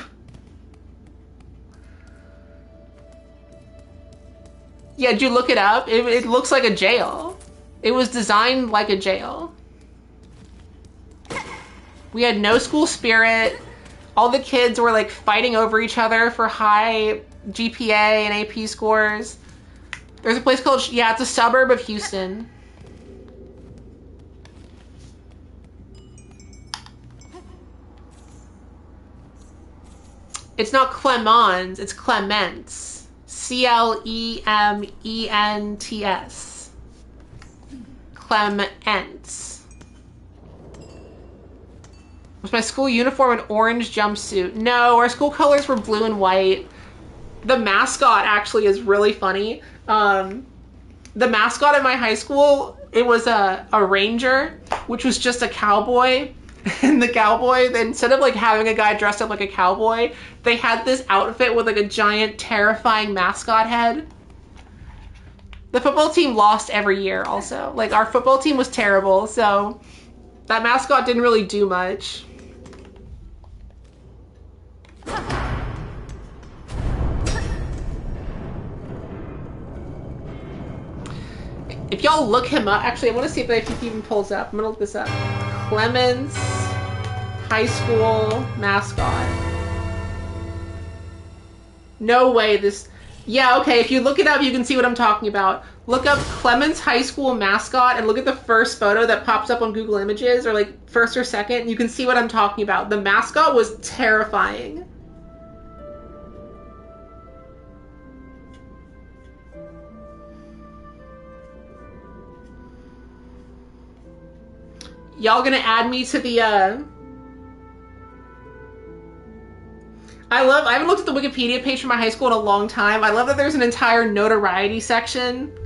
Yeah, did you look it up? It looks like a jail. It was designed like a jail. We had no school spirit. All the kids were like fighting over each other for high GPA and AP scores. There's a place called, yeah, it's a suburb of Houston. It's not Clemens, it's Clements. Clements. Clements. Was my school uniform an orange jumpsuit? No, our school colors were blue and white. The mascot actually is really funny. The mascot at my high school, it was a ranger, which was just a cowboy. And the cowboy, instead of like having a guy dressed up like a cowboy, they had this outfit with like a giant terrifying mascot head. The football team lost every year also. Like our football team was terrible, so that mascot didn't really do much. If y'all look him up, actually I want to see if he even pulls up. I'm gonna look this up. Clemens High School mascot. No way this, yeah, okay, if you look it up, you can see what I'm talking about. Look up Clemens High School mascot and look at the first photo that pops up on Google Images, or like first or second, and you can see what I'm talking about. The mascot was terrifying. Y'all gonna add me to the, I haven't looked at the Wikipedia page for my high school in a long time. I love that there's an entire notoriety section.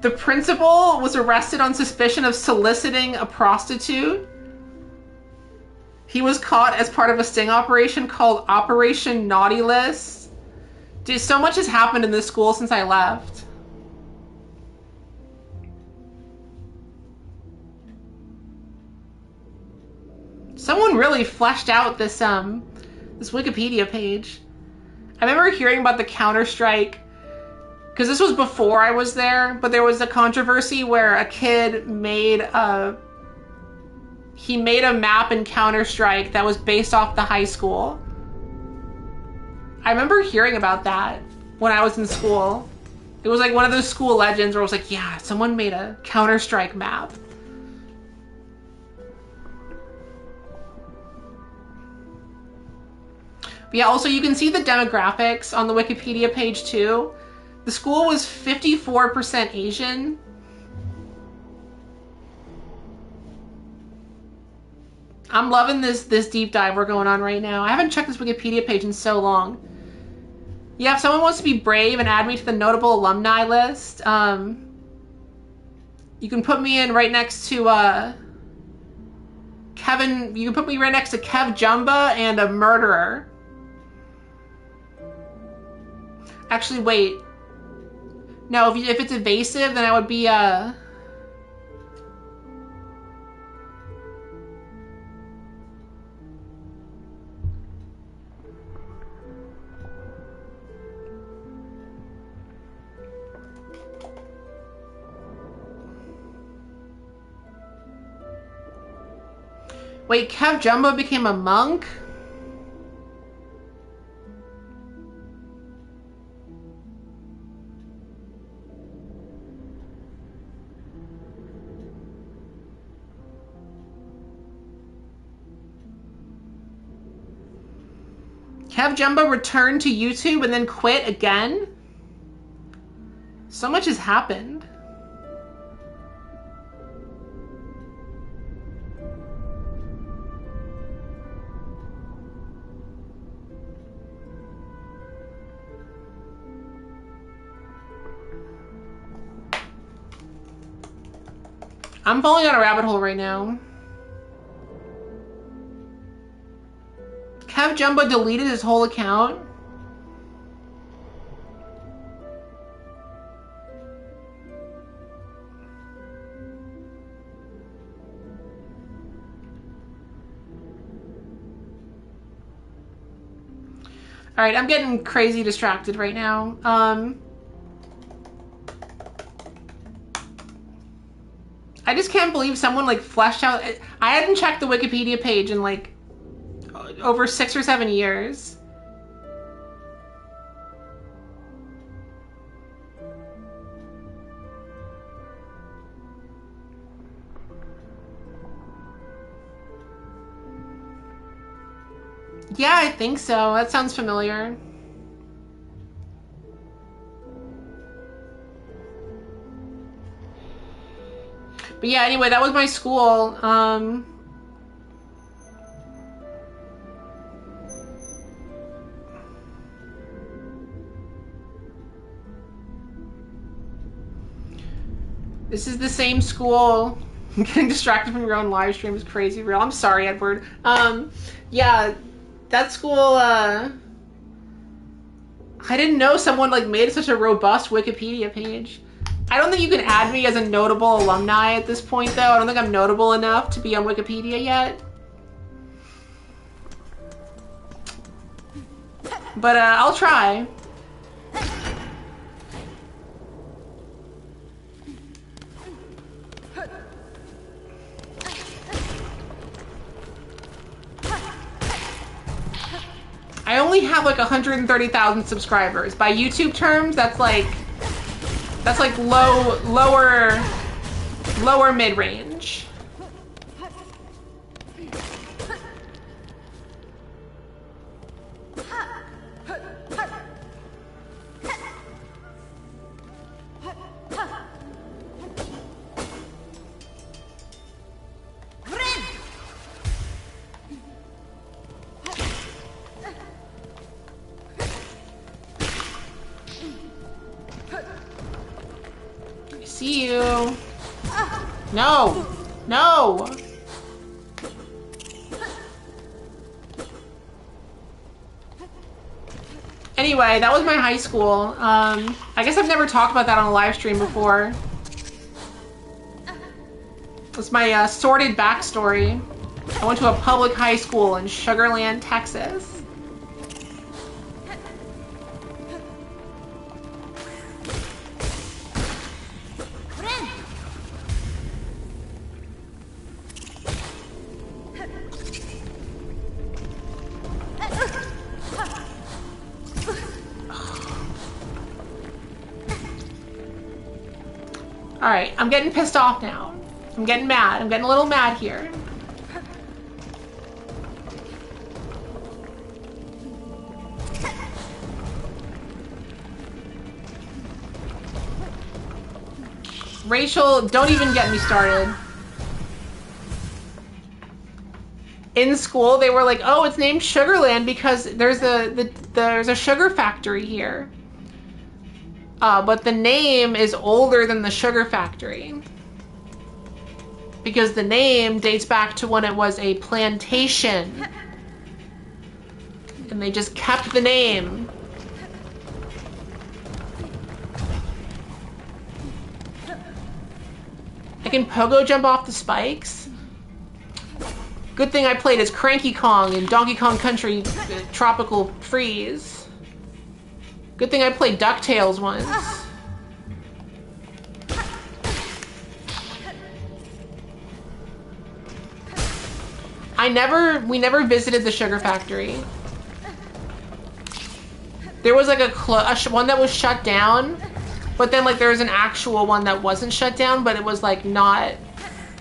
The principal was arrested on suspicion of soliciting a prostitute. He was caught as part of a sting operation called Operation Naughty List. Dude, so much has happened in this school since I left. Someone really fleshed out this this Wikipedia page. I remember hearing about the Counter-Strike, because this was before I was there, but there was a controversy where a kid made a map in Counter-Strike that was based off the high school. I remember hearing about that when I was in school. It was like one of those school legends where I was like, yeah, someone made a Counter-Strike map. But yeah, also you can see the demographics on the Wikipedia page too. The school was 54% Asian. I'm loving this deep dive we're going on right now. I haven't checked this Wikipedia page in so long. Yeah, if someone wants to be brave and add me to the notable alumni list, you can put me in right next to Kevin. You can put me right next to Kev Jumba and a murderer. Actually, wait. No, if it's evasive, then I would be Wait, Kev Jumbo became a monk? Kev Jumbo returned to YouTube and then quit again? So much has happened. I'm falling down a rabbit hole right now. Kev Jumbo deleted his whole account. All right, I'm getting crazy distracted right now. I just can't believe someone like fleshed out. I hadn't checked the Wikipedia page in like over 6 or 7 years. Yeah, I think so. That sounds familiar. But yeah, anyway, that was my school. This is the same school. Getting distracted from your own live stream is crazy real. I'm sorry, Edward. Yeah, that school, I didn't know someone like made such a robust Wikipedia page. I don't think you can add me as a notable alumni at this point, though. I don't think I'm notable enough to be on Wikipedia yet. But I'll try. I only have like 130,000 subscribers. By YouTube terms, that's like lower mid-range. See you. No. No. Anyway, that was my high school. I guess I've never talked about that on a live stream before. It's my sordid backstory. I went to a public high school in Sugar Land, Texas. Alright, I'm getting pissed off now. I'm getting mad. I'm getting a little mad here. Rachel, don't even get me started. In school, they were like, "Oh, it's named Sugarland because there's a sugar factory here." But the name is older than the sugar factory. Because the name dates back to when it was a plantation. And they just kept the name. I can pogo jump off the spikes. Good thing I played as Cranky Kong in Donkey Kong Country Tropical Freeze. Good thing I played DuckTales once. We never visited the sugar factory. There was like one that was shut down, but then like there was an actual one that wasn't shut down, but it was like not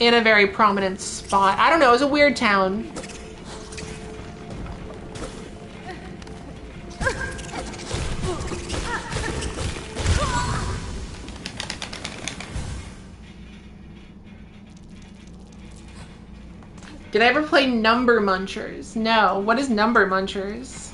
in a very prominent spot. I don't know, it was a weird town. Did I ever play Number Munchers? No. What is Number Munchers?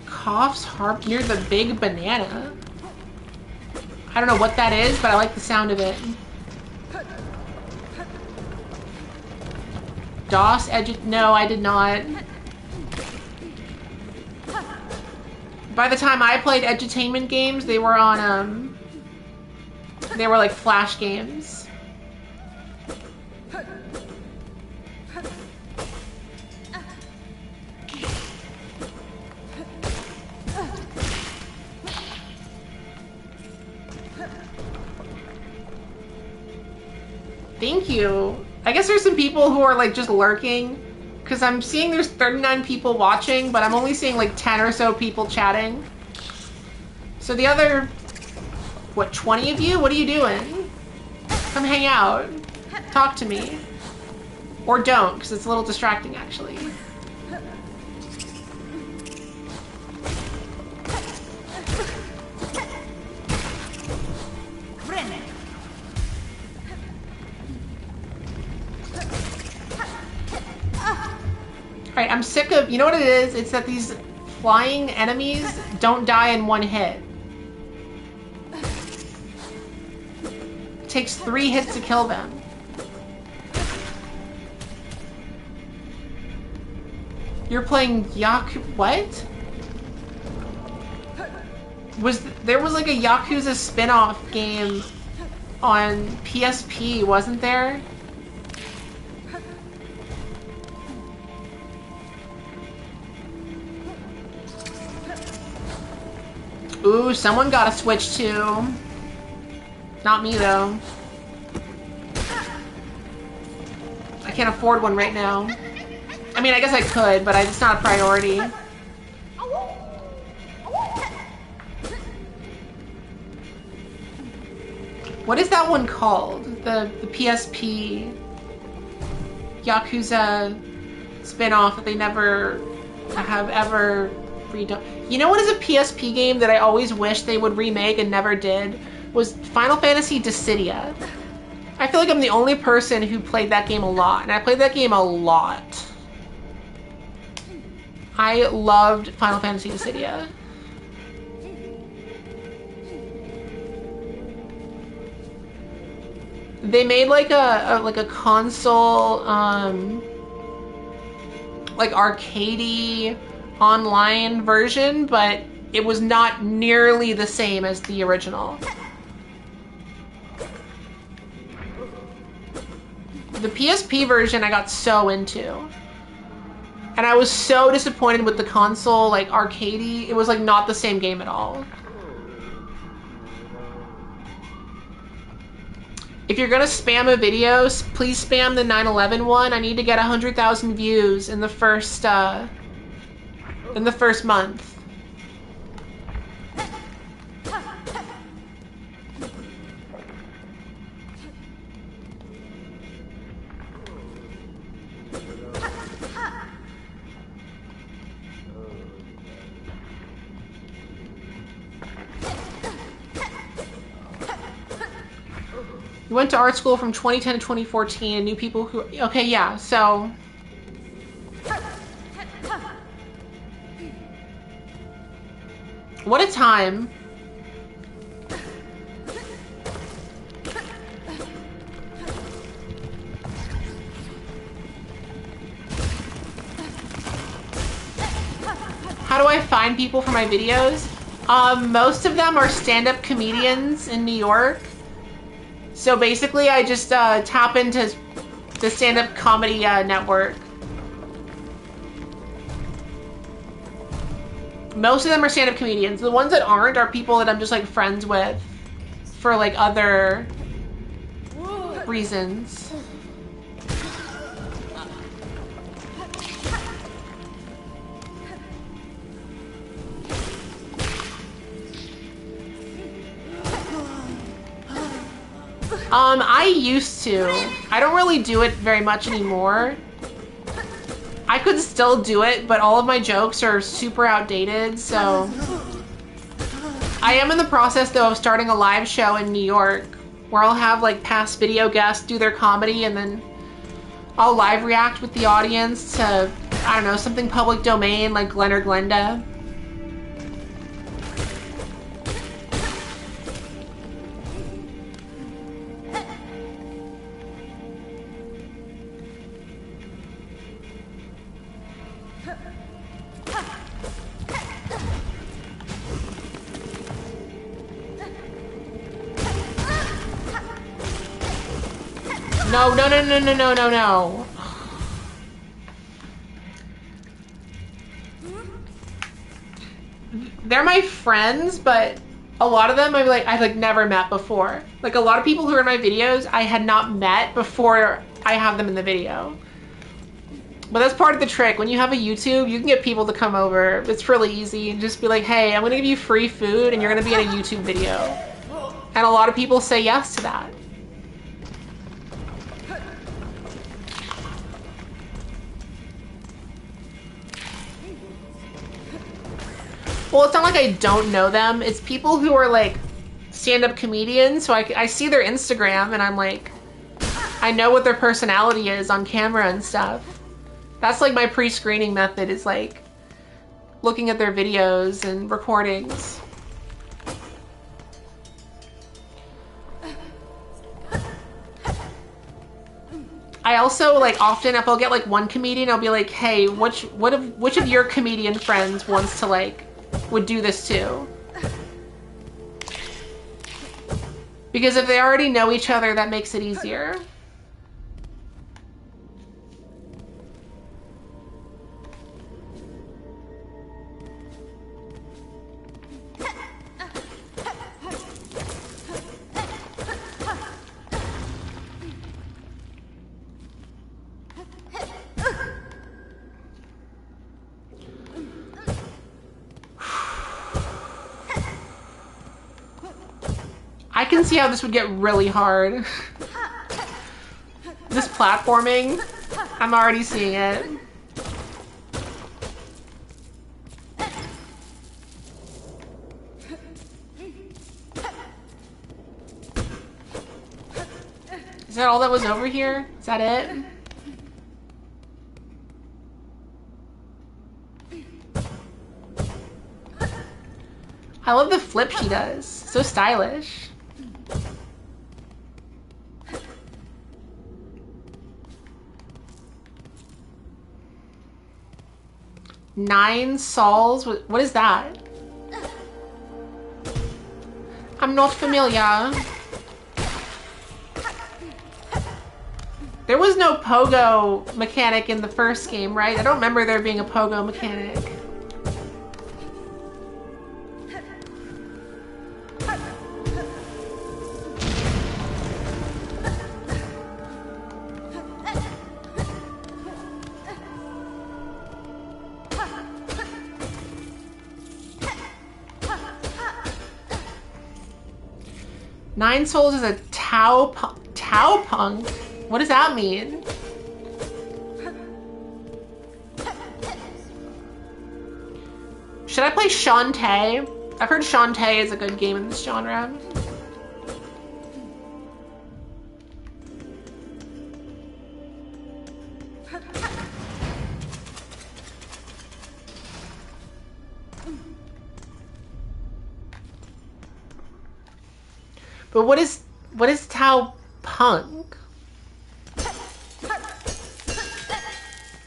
Coughs harp near the big banana. I don't know what that is, but I like the sound of it. DOS no, I did not. By the time I played edutainment games, they were on, they were like Flash games. Thank you. I guess there's some people who are like just lurking, because I'm seeing there's 39 people watching, but I'm only seeing like 10 or so people chatting. So the other, what, 20 of you? What are you doing? Come hang out. Talk to me. Or don't, because it's a little distracting, actually. Alright, I'm sick of... You know what it is? It's that these flying enemies don't die in one hit. It takes 3 hits to kill them. You're playing What? There was like a Yakuza spin-off game on PSP, wasn't there? Ooh, someone got a Switch too. Not me though. I can't afford one right now. I mean, I guess I could, but it's not a priority. What is that one called? The PSP Yakuza spin-off that they never have ever redone. You know what is a PSP game that I always wish they would remake and never did? Was Final Fantasy Dissidia. I feel like I'm the only person who played that game a lot, and I played that game a lot. I loved Final Fantasy Dissidia. They made like a console, like arcadey online version, but it was not nearly the same as the original. The PSP version I got so into. And I was so disappointed with the console, like arcadey. It was like not the same game at all. If you're gonna spam a video, please spam the 9/11 one. I need to get 100,000 views in the first month. You went to art school from 2010 to 2014, new people who... Okay, yeah, so... What a time. How do I find people for my videos? Most of them are stand-up comedians in New York. So basically, I just tap into the stand-up comedy network. Most of them are stand-up comedians. The ones that aren't are people that I'm just like friends with for like other reasons. I used to. I don't really do it very much anymore. I could still do it, but all of my jokes are super outdated, so... I am in the process, though, of starting a live show in New York, where I'll have, like, past video guests do their comedy, and then I'll live react with the audience to, I don't know, something public domain, like Glenn or Glenda. No, no, no, no, no, no, no, no. They're my friends, but A lot of them I've like never met before. Like a lot of people who are in my videos I had not met before I have them in the video. But that's part of the trick. When you have a YouTube, you can get people to come over. It's really easy and just be like, hey, I'm gonna give you free food and you're gonna be in a YouTube video. And a lot of people say yes to that. Well, it's not like I don't know them. It's people who are like stand-up comedians. So I see their Instagram and I'm like, I know what their personality is on camera and stuff. That's like my pre-screening method, is like looking at their videos and recordings. I also like often if I'll get like one comedian, I'll be like, hey, which of your comedian friends wants to like would do this too? Because if they already know each other, that makes it easier. I can see how this would get really hard. This platforming, I'm already seeing it. Is that all that was over here? Is that it? I love the flip she does. So stylish. Nine Sols? What is that? I'm not familiar. There was no pogo mechanic in the first game, right? I don't remember there being a pogo mechanic. Nine Souls is a Tao punk? What does that mean? Should I play Shantae? I've heard Shantae is a good game in this genre. But what is Tao punk?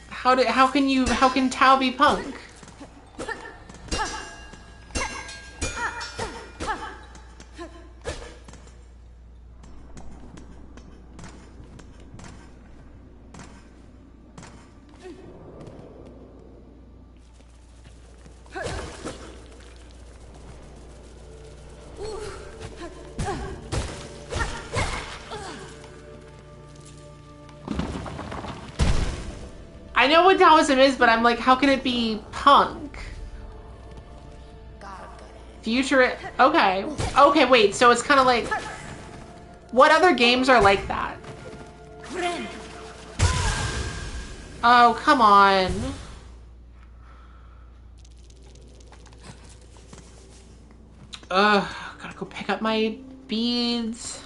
How can Tao be punk? I know what Taoism is, but I'm like, how can it be punk? Future. Okay. Okay, wait. So it's kind of like, what other games are like that? Oh, come on. Ugh, gotta go pick up my beads.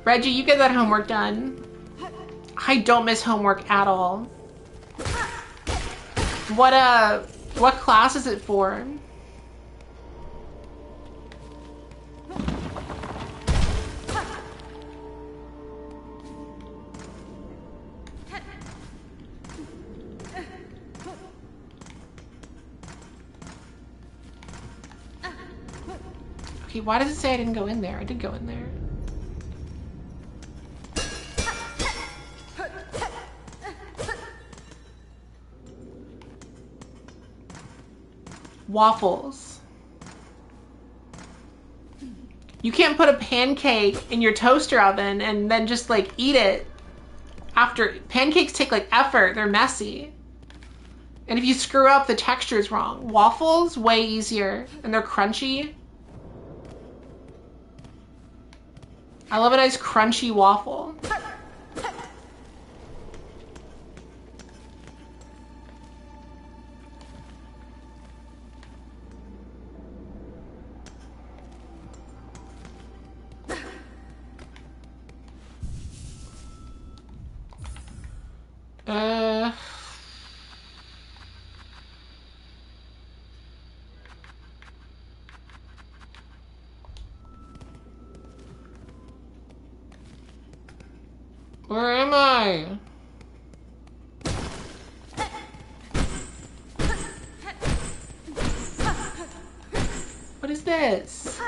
Reggie, you get that homework done. I don't miss homework at all. What class is it for? Okay, why does it say I didn't go in there? I did go in there. Waffles. You can't put a pancake in your toaster oven and then just like eat it after. Pancakes take like effort. They're messy. And if you screw up, the texture is wrong. Waffles, way easier. And they're crunchy. I love a nice crunchy waffle. Where am I? What is this?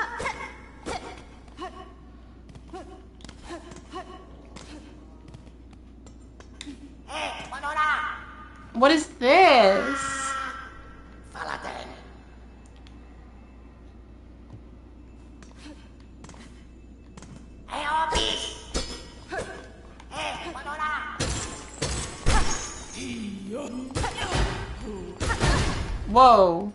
What is this? Whoa.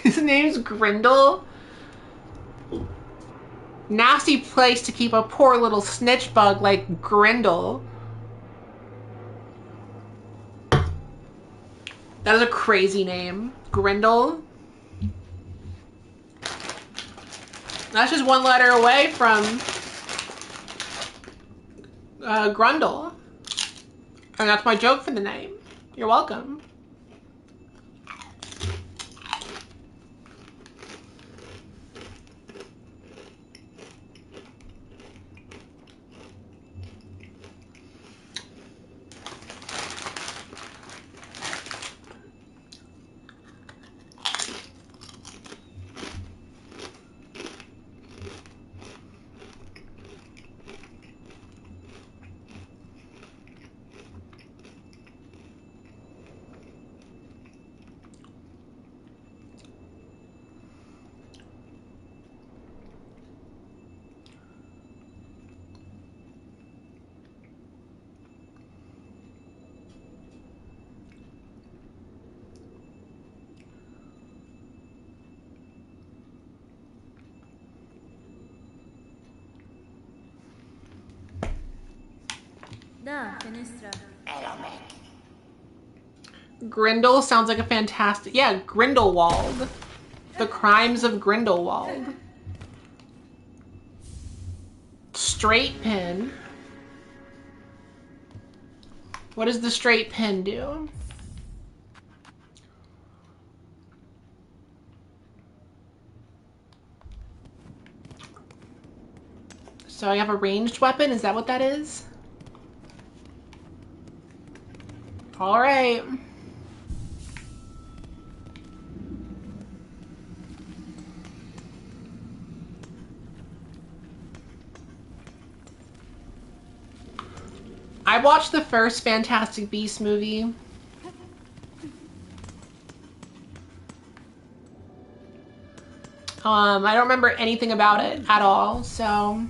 His name's Grindle. Nasty place to keep a poor little snitch bug like Grindle. That is a crazy name. Grindle. That's just one letter away from Grundle. And that's my joke for the name. You're welcome. Grindle sounds like a fantastic... Yeah, Grindelwald. The Crimes of Grindelwald. Straight pin. What does the straight pin do? So I have a ranged weapon? Is that what that is? All right. I watched the first Fantastic Beasts movie. I don't remember anything about it at all, so...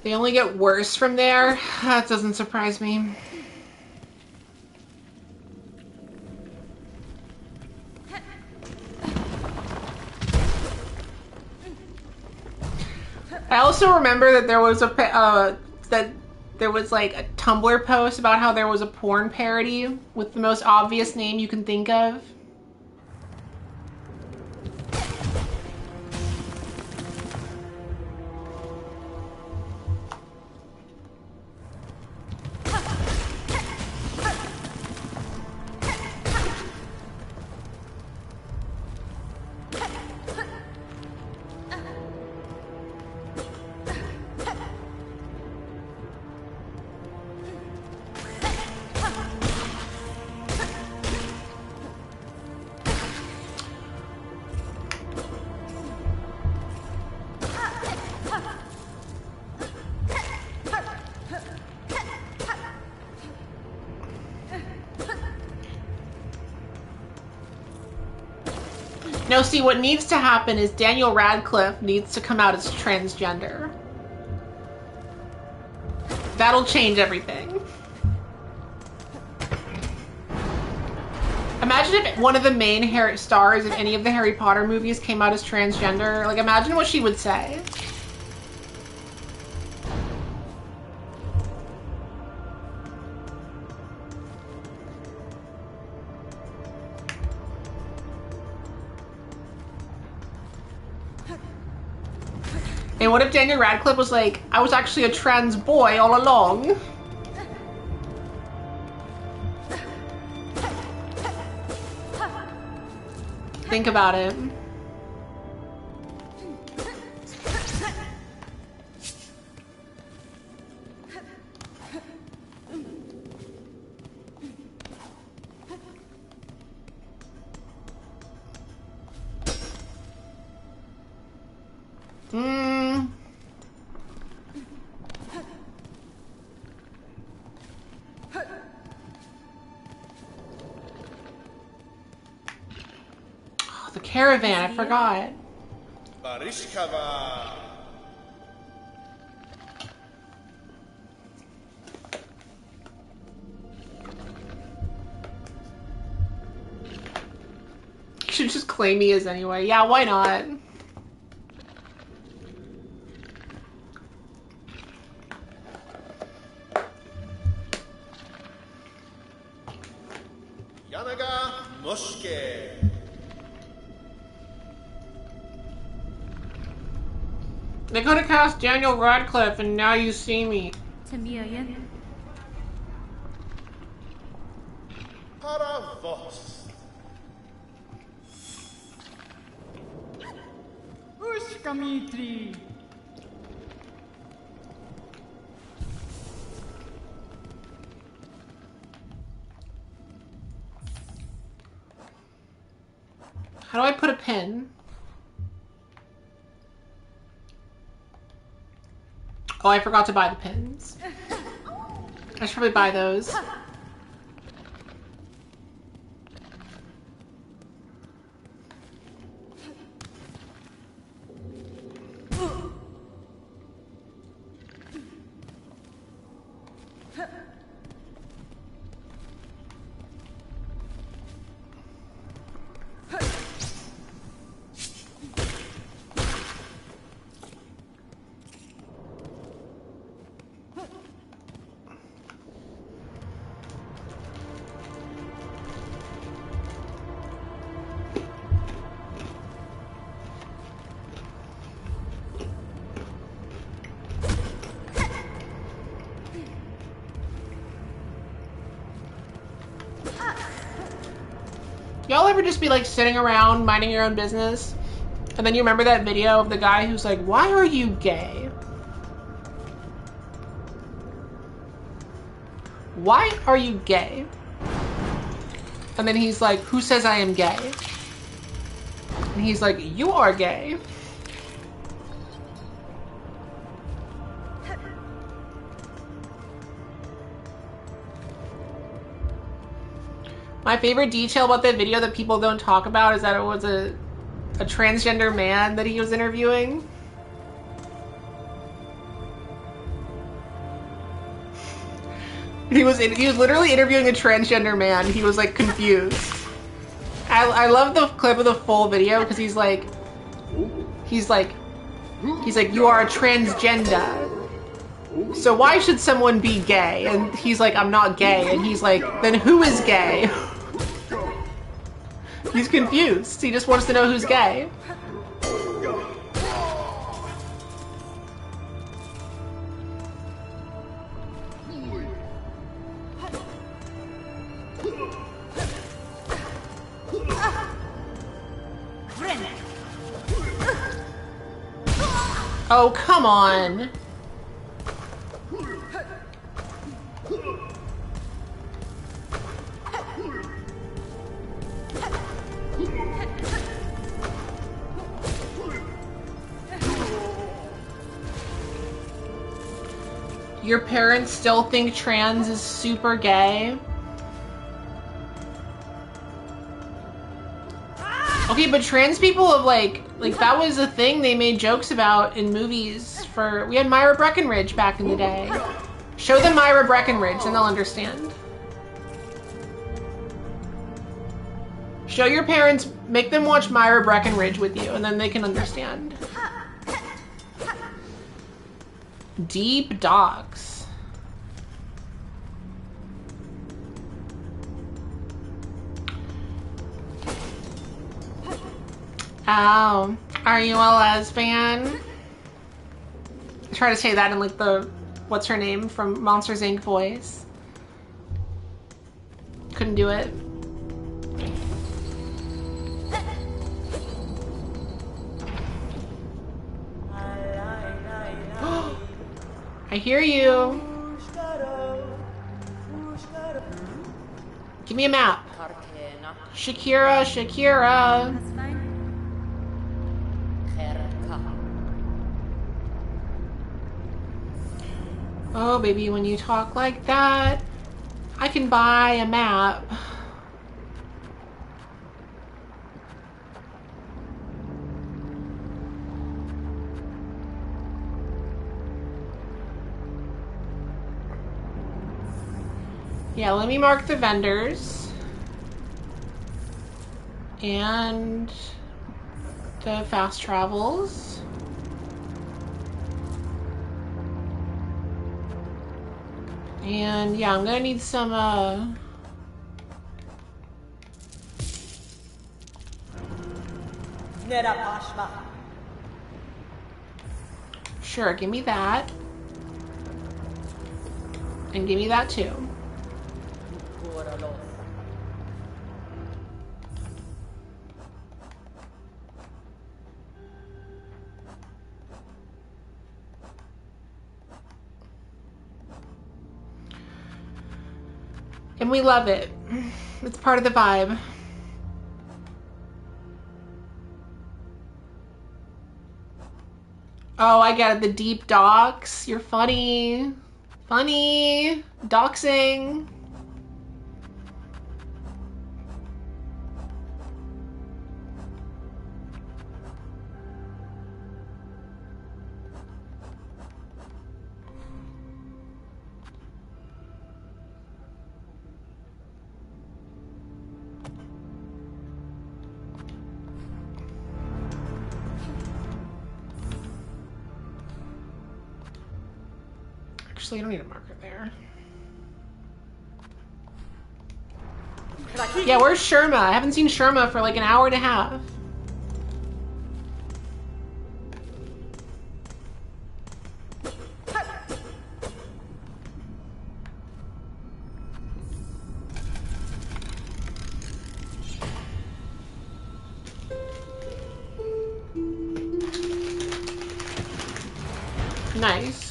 They only get worse from there. That doesn't surprise me. I also remember that there was like a Tumblr post about how there was a porn parody with the most obvious name you can think of. No, see, what needs to happen is Daniel Radcliffe needs to come out as transgender. That'll change everything. Imagine if one of the main stars in any of the Harry Potter movies came out as transgender. Like, imagine what she would say. And what if Daniel Radcliffe was like, I was actually a trans boy all along? Think about it. Oh, the caravan, I forgot. You should just claim he is anyway. Yeah, why not? They could have cast Daniel Radcliffe and Now You See Me. How do I put a pin? Oh, I forgot to buy the pins. I should probably buy those. Y'all ever just be like sitting around minding your own business and then you remember that video of the guy who's like, why are you gay? Why are you gay? And then he's like, who says I am gay? And he's like, you are gay. My favorite detail about that video that people don't talk about is that it was a transgender man that he was interviewing. He was literally interviewing a transgender man. He was like confused. I love the clip of the full video because he's like, you are a transgender. So why should someone be gay? And he's like, I'm not gay. And he's like, then who is gay? He's confused. He just wants to know who's gay. Oh, come on. Your parents still think trans is super gay? Okay, but trans people have like that was a thing they made jokes about in movies for, we had Myra Breckinridge back in the day. Show them Myra Breckinridge and they'll understand. Show your parents, make them watch Myra Breckinridge with you and then they can understand. Deep docks. Oh, are you a lesbian? Try to say that in like the, what's her name from Monsters Inc. voice. Couldn't do it. I hear you. Give me a map. Shakira, Shakira. That's fine. Oh, baby, when you talk like that, I can buy a map. Yeah, let me mark the vendors. And the fast travels. And yeah, I'm gonna need some, sure, give me that. And give me that too. And we love it. It's part of the vibe. Oh, I get it. The deep docks. You're funny. Funny. Doxing. Actually, I don't need a marker there. Yeah, where's Sherma? I haven't seen Sherma for like an hour and a half. Nice.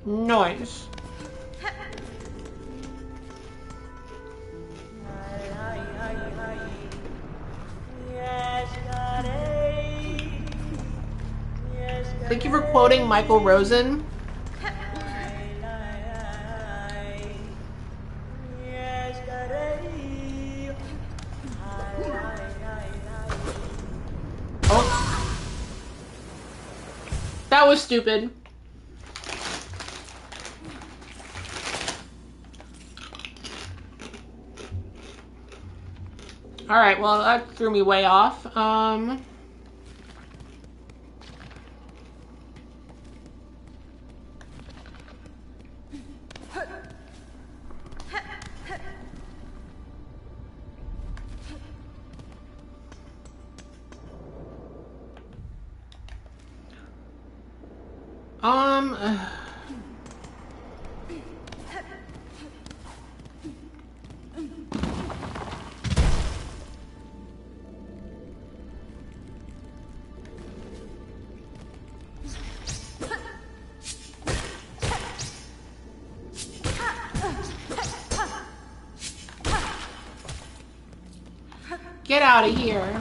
Nice. Thank you for quoting Michael Rosen. Oh. That was stupid. Alright, well, that threw me way off. Get out of here.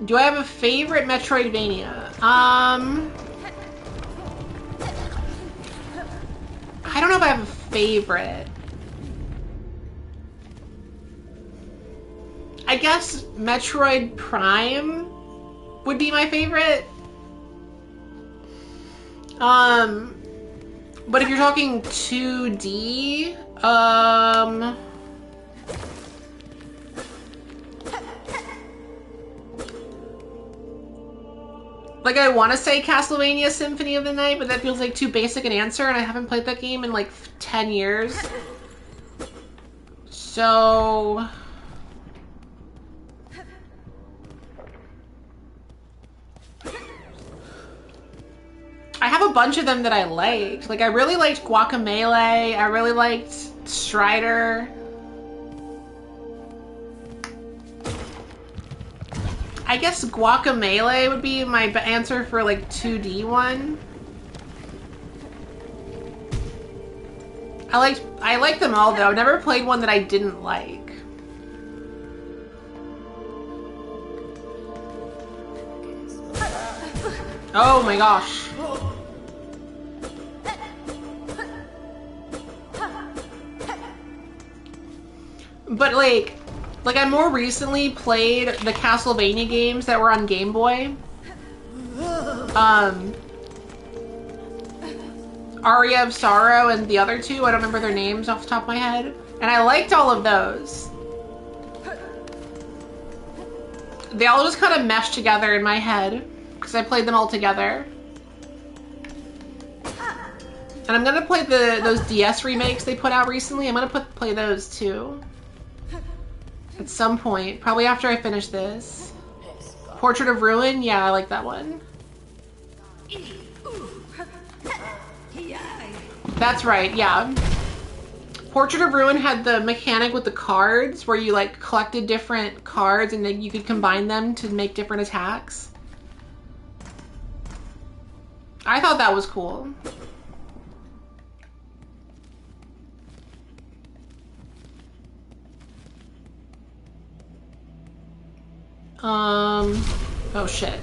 Do I have a favorite Metroidvania? I don't know if I have a favorite. I guess Metroid Prime would be my favorite. But if you're talking 2D, like I want to say Castlevania Symphony of the Night, but that feels like too basic an answer, and I haven't played that game in like 10 years. So... I have a bunch of them that I liked. Like, I really liked Guacamelee. I really liked Strider. I guess Guacamelee would be my answer for, like, 2D one. I liked them all, though. I've never played one that I didn't like. Oh my gosh. But like I more recently played the Castlevania games that were on Game Boy. Aria of Sorrow and the other two, I don't remember their names off the top of my head. And I liked all of those. They all just kind of meshed together in my head because I played them all together. And I'm gonna play those DS remakes they put out recently. I'm gonna play those too. At some point, probably after I finish this. Portrait of Ruin, yeah, I like that one. That's right, yeah. Portrait of Ruin had the mechanic with the cards where you like collected different cards and then you could combine them to make different attacks. I thought that was cool. Oh shit.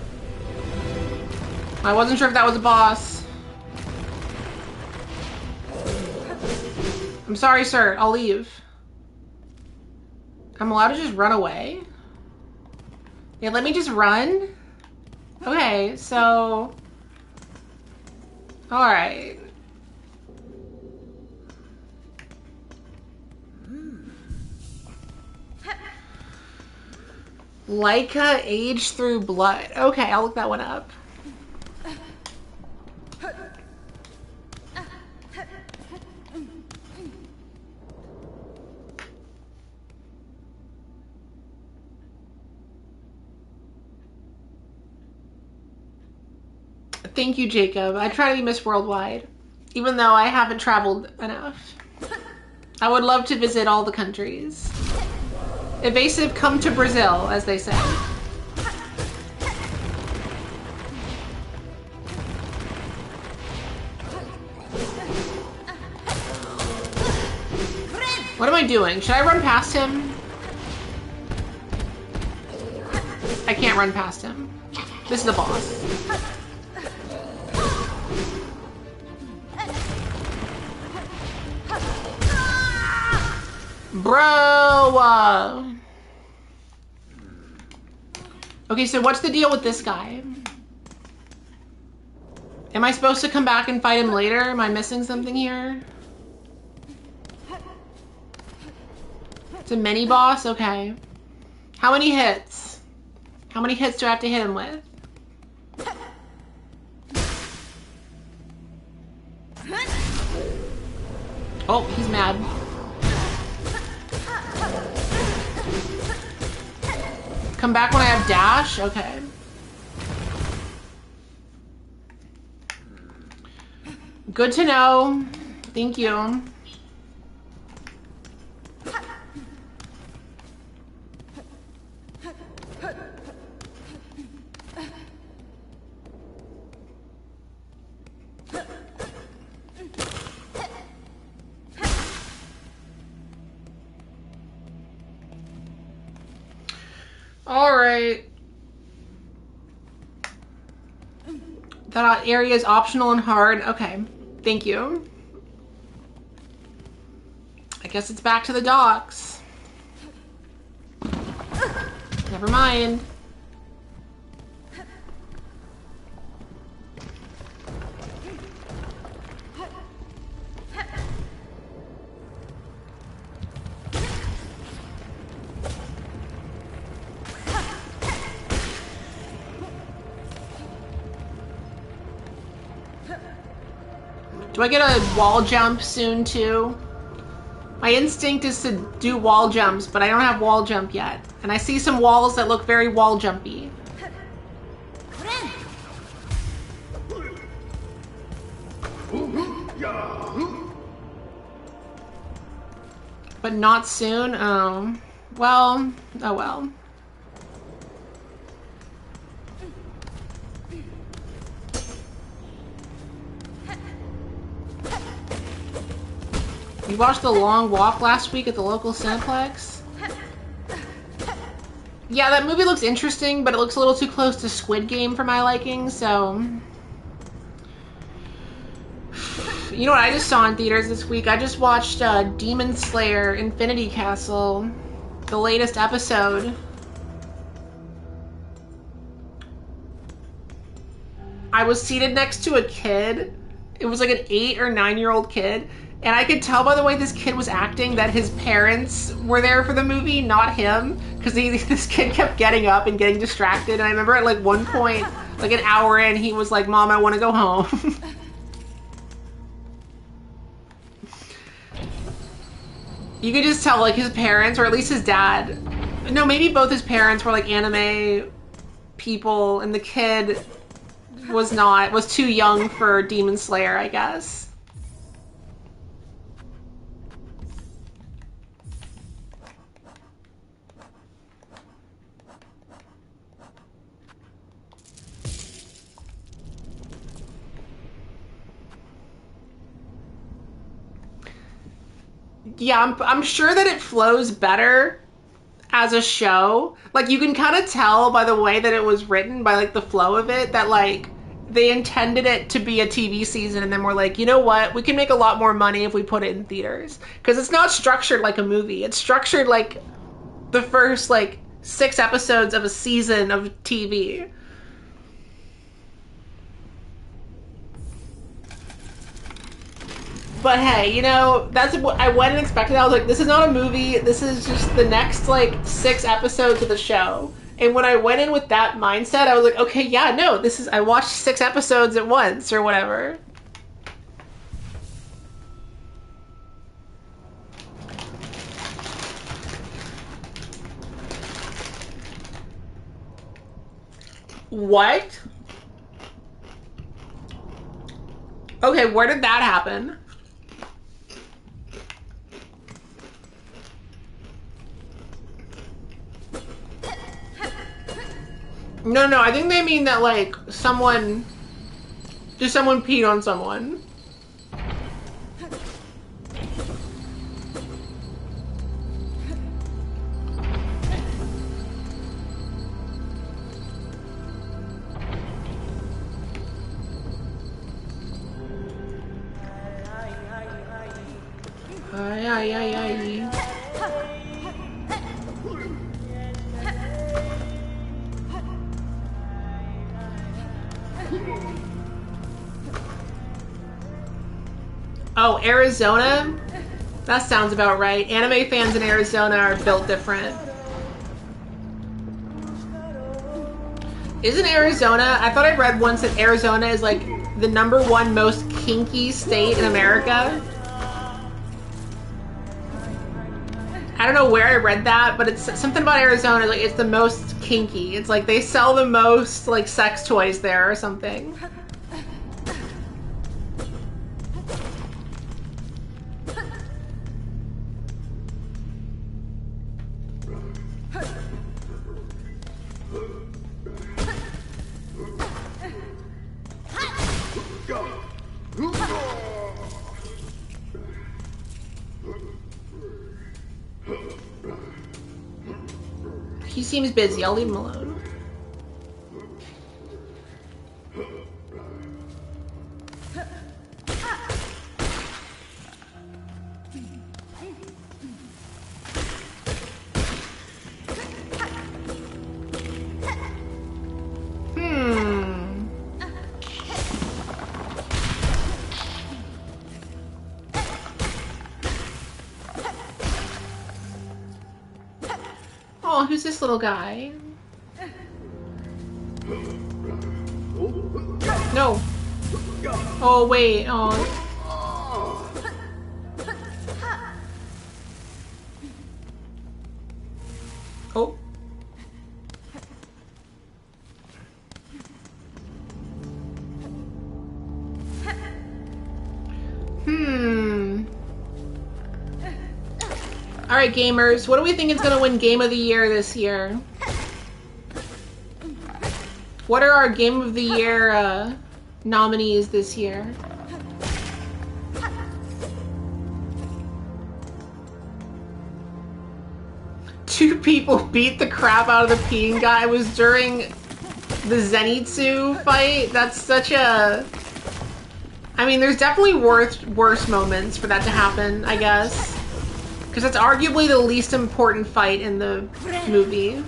I wasn't sure if that was a boss. I'm sorry, sir. I'll leave. I'm allowed to just run away? Yeah, let me just run? Okay, so... Alright. Leica Age Through Blood. Okay, I'll look that one up. Thank you, Jacob. I try to be Miss Worldwide, even though I haven't traveled enough. I would love to visit all the countries. Evasive, come to Brazil, as they say. What am I doing? Should I run past him? I can't run past him. This is the boss. Bro! Okay, so what's the deal with this guy? Am I supposed to come back and fight him later? Am I missing something here? It's a mini boss? Okay. How many hits? How many hits do I have to hit him with? Oh, he's mad. Come back when I have dash? Okay. Good to know. Thank you. All right. That area is optional and hard. Okay. Thank you. I guess it's back to the docks. Never mind. Do I get a wall jump soon too? My instinct is to do wall jumps, but I don't have wall jump yet. And I see some walls that look very wall jumpy. But not soon? Oh. Well, oh well. You watched The Long Walk last week at the local Cineplex? Yeah, that movie looks interesting, but it looks a little too close to Squid Game for my liking, so... You know what I just saw in theaters this week? I just watched Demon Slayer Infinity Castle, the latest episode. I was seated next to a kid. It was like an 8 or 9-year-old kid. And I could tell by the way this kid was acting that his parents were there for the movie, not him. Because this kid kept getting up and getting distracted. And I remember at like one point, like an hour in, he was like, "Mom, I want to go home." You could just tell like his parents, or at least his dad. No, maybe both his parents were like anime people. And the kid was too young for Demon Slayer, I guess. Yeah, I'm sure that it flows better as a show. Like, you can kind of tell by the way that it was written, by, like, the flow of it, that, like, they intended it to be a TV season, and then we're like, you know what? We can make a lot more money if we put it in theaters. Because it's not structured like a movie. It's structured like the first, like, 6 episodes of a season of TV. But hey, you know, that's what I went and expected. I was like, this is not a movie. This is just the next, like, 6 episodes of the show. And when I went in with that mindset, I was like, okay, yeah, no, this is, I watched 6 episodes at once or whatever. What? Okay, where did that happen? No, no, I think they mean that, like, someone peed on someone. Ay, ay, ay, ay. Oh, Arizona? That sounds about right. Anime fans in Arizona are built different. Isn't Arizona? I thought I read once that Arizona is like the #1 most kinky state in America. I don't know where I read that, but it's something about Arizona. Like it's the most kinky. It's like they sell the most like sex toys there or something. He seems busy. I'll leave him alone. Oh, who's this little guy? No. Oh, wait. Oh. Oh. All right, gamers. What do we think is going to win Game of the Year this year? What are our Game of the Year nominees this year? Two people beat the crap out of the peeing guy. It was during the Zenitsu fight. That's such a... I mean, there's definitely worse moments for that to happen, I guess. Because that's arguably the least important fight in the movie.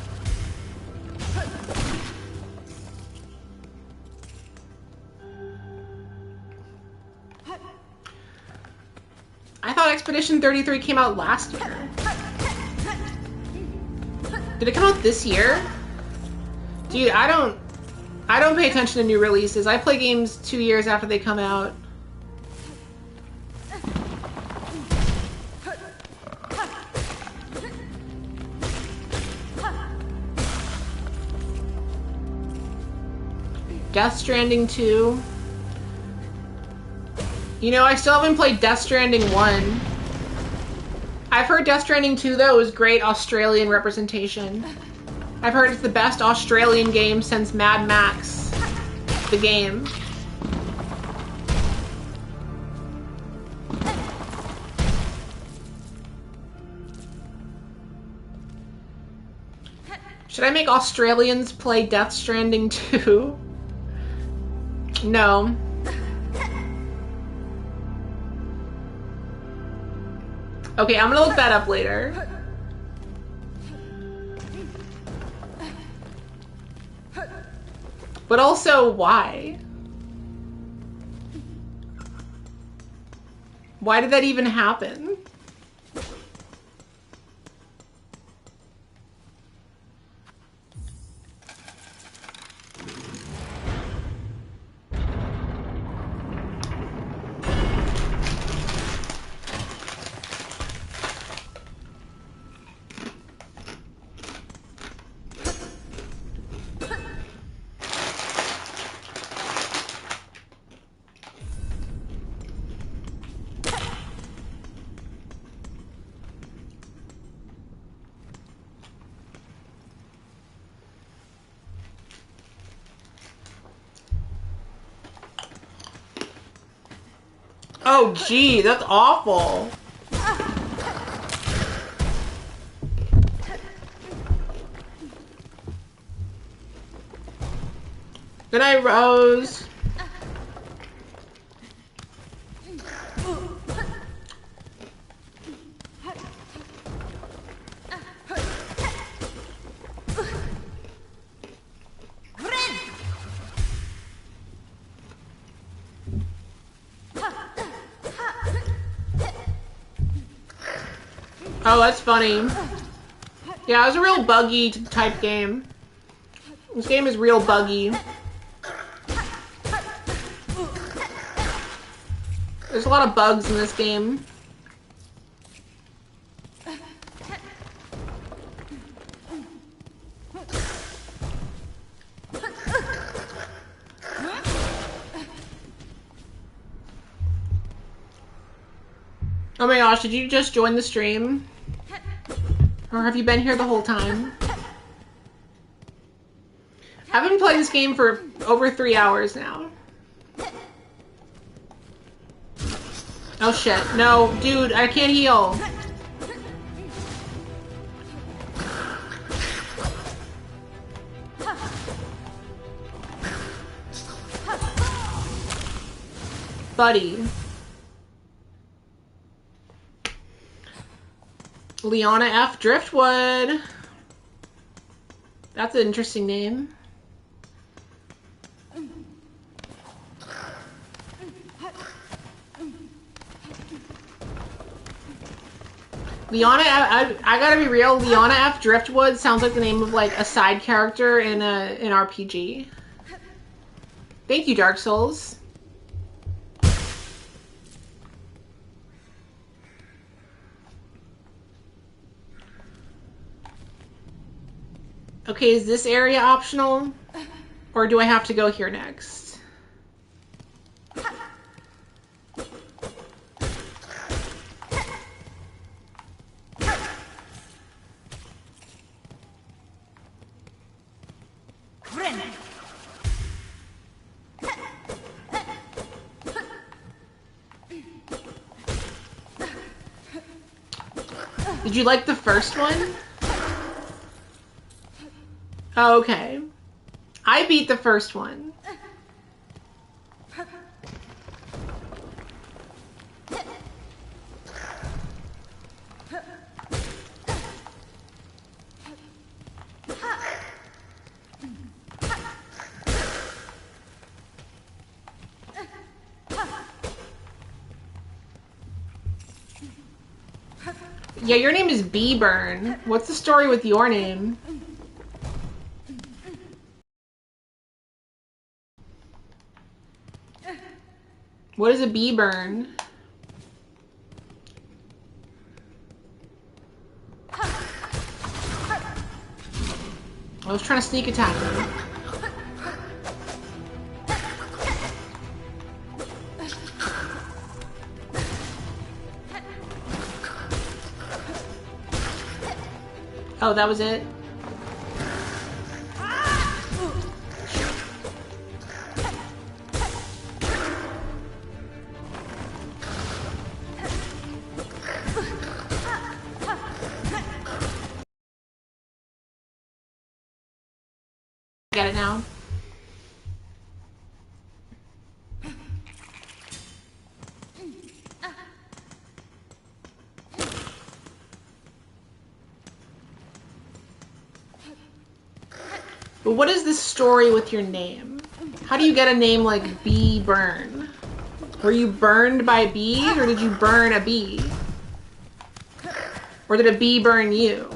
I thought Expedition 33 came out last year. Did it come out this year? Dude, I don't pay attention to new releases. I play games 2 years after they come out. Death Stranding 2. You know, I still haven't played Death Stranding 1. I've heard Death Stranding 2, though, is great Australian representation. I've heard it's the best Australian game since Mad Max, the game. Should I make Australians play Death Stranding 2? No. Okay, I'm gonna look that up later. But also, why? Why did that even happen? Oh, gee, that's awful. Good night, Rose. Oh, that's funny. Yeah, it was a real buggy type game. This game is real buggy. There's a lot of bugs in this game. Oh my gosh, did you just join the stream? Or have you been here the whole time? I've been playing this game for over 3 hours now. Oh shit. No, dude, I can't heal. Buddy. Leona F. Driftwood. That's an interesting name. Leona, I gotta be real. Leona F. Driftwood sounds like the name of like a side character in an RPG. Thank you, Dark Souls. Okay, is this area optional? Or do I have to go here next? Did you like the first one? Oh, okay. I beat the first one. Yeah, your name is B-Burn. What's the story with your name? What is a B-Burn? I was trying to sneak attack him. Oh, that was it? Get it now. But what is the story with your name? How do you get a name like Bee Burn? Were you burned by bees, or did you burn a bee? Or did a bee burn you?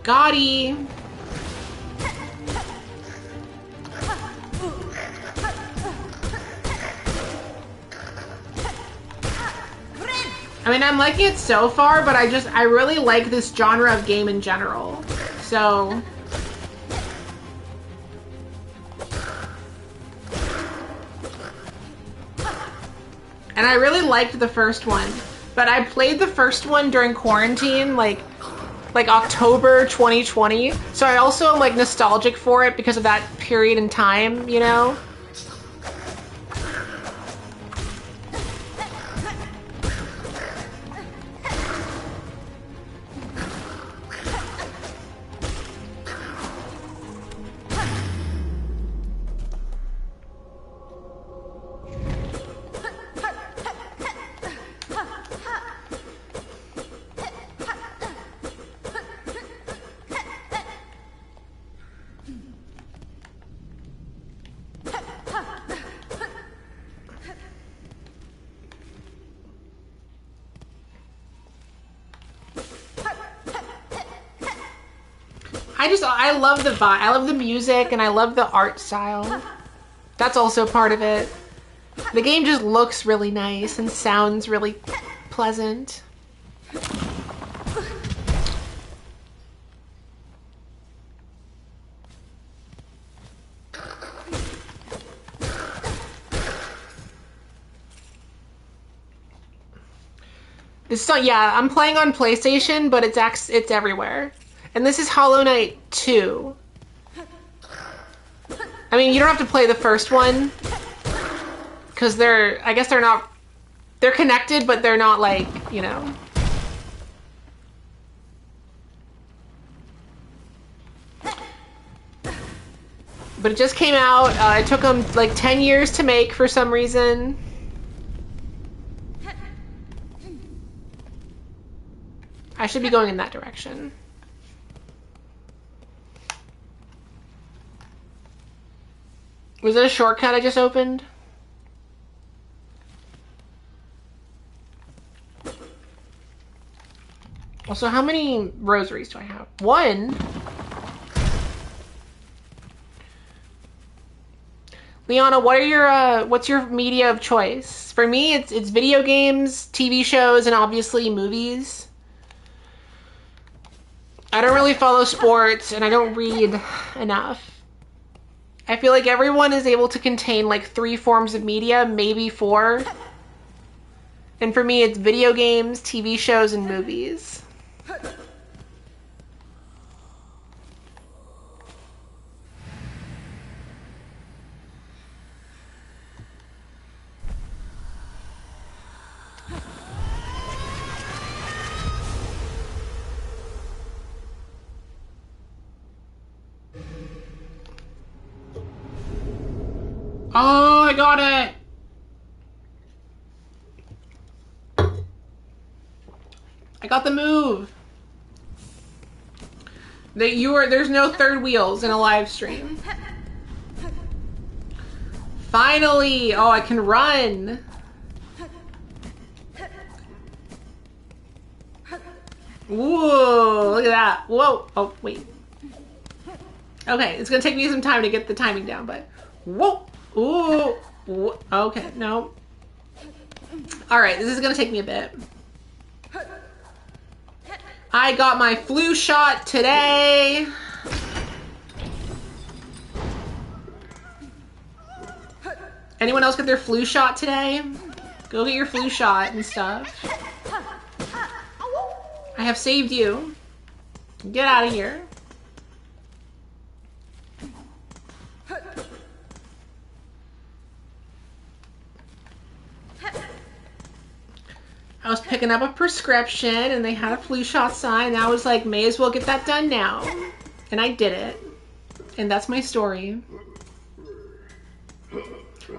Gotti. I mean, I'm liking it so far, but I really like this genre of game in general. So... And I really liked the first one, but I played the first one during quarantine, like October 2020. So I also am like nostalgic for it because of that period in time, you know? I love the vibe. I love the music and I love the art style. That's also part of it. The game just looks really nice and sounds really pleasant. So yeah, I'm playing on PlayStation, but it's everywhere. And this is Hollow Knight 2. I mean, you don't have to play the first one because I guess they're connected, but they're not like, you know. But it just came out. It took them like 10 years to make for some reason. I should be going in that direction. Was it a shortcut I just opened? Also, how many rosaries do I have? 1? Liana, what's your media of choice? For me, it's video games, TV shows, and obviously movies. I don't really follow sports, and I don't read enough. I feel like everyone is able to contain like 3 forms of media, maybe 4. And for me, it's video games, TV shows, and movies. Oh, I got it! I got the move. There's no third wheels in a live stream. Finally! Oh, I can run. Whoa, look at that. Whoa. Oh, wait. Okay, it's gonna take me some time to get the timing down, but whoa. Ooh. Whoa. Okay, no. Alright, this is gonna take me a bit. I got my flu shot today. Anyone else get their flu shot today? Go get your flu shot and stuff. I have saved you. Get out of here. I was picking up a prescription and they had a flu shot sign and I was like, may as well get that done now. And I did it. And that's my story.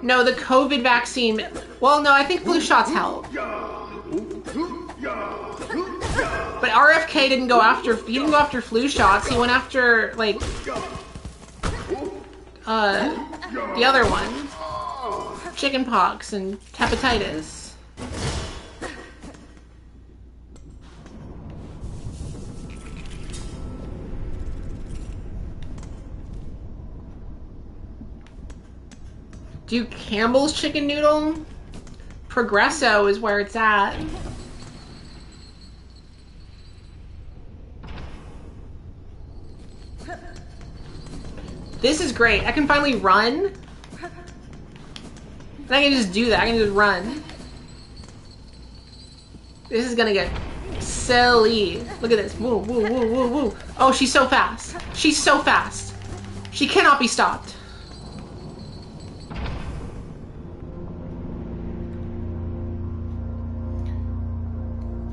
No, the COVID vaccine. Well, no, I think flu shots help. But RFK didn't go after flu shots. He went after like the other one. Chickenpox and hepatitis. Do Campbell's chicken noodle? Progresso is where it's at. This is great. I can finally run. And I can just do that. I can just run. This is gonna get silly. Look at this. Woo, woo, woo, woo, woo. Oh, she's so fast. She's so fast. She cannot be stopped.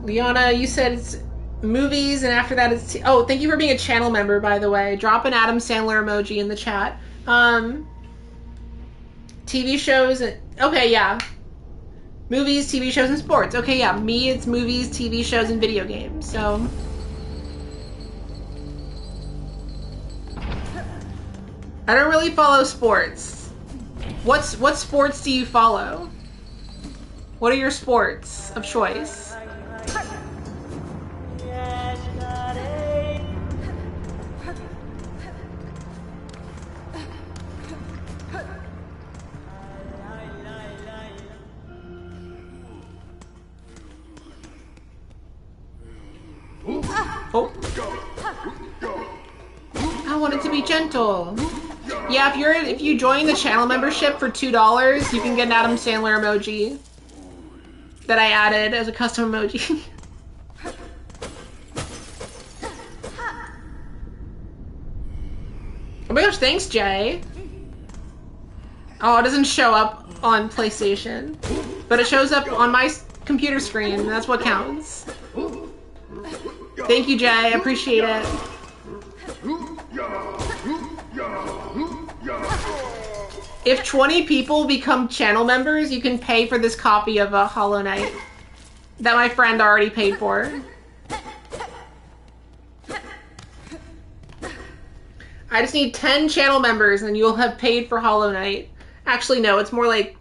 Liana, you said it's movies, and after that it's... Oh, thank you for being a channel member, by the way. Drop an Adam Sandler emoji in the chat. TV shows... Okay, yeah. Movies, TV shows, and sports. Okay, yeah. Me, it's movies, TV shows, and video games. So... I don't really follow sports. What sports do you follow? What are your sports of choice? Oh. I wanted to be gentle. Yeah, if you join the channel membership for $2, you can get an Adam Sandler emoji that I added as a custom emoji. Oh my gosh, thanks, Jay. Oh, it doesn't show up on PlayStation, but it shows up on my computer screen, and that's what counts. Thank you, Jay. I appreciate it. If 20 people become channel members, you can pay for this copy of Hollow Knight that my friend already paid for. I just need 10 channel members and you'll have paid for Hollow Knight. Actually, no, it's more like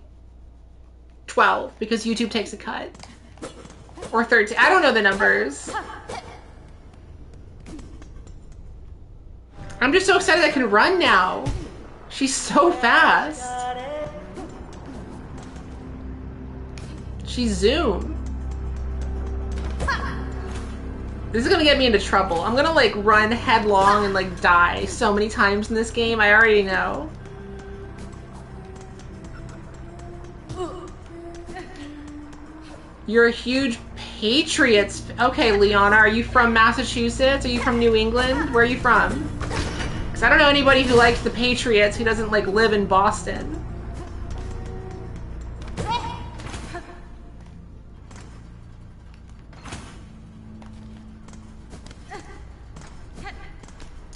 12 because YouTube takes a cut. Or 13. I don't know the numbers. I'm just so excited I can run now. She's so fast. She's Zoom. This is gonna get me into trouble. I'm gonna like run headlong and like die so many times in this game. I already know. You're a huge Patriots. Okay, Liana, are you from Massachusetts? Are you from New England? Where are you from? Because I don't know anybody who likes the Patriots who doesn't like live in Boston.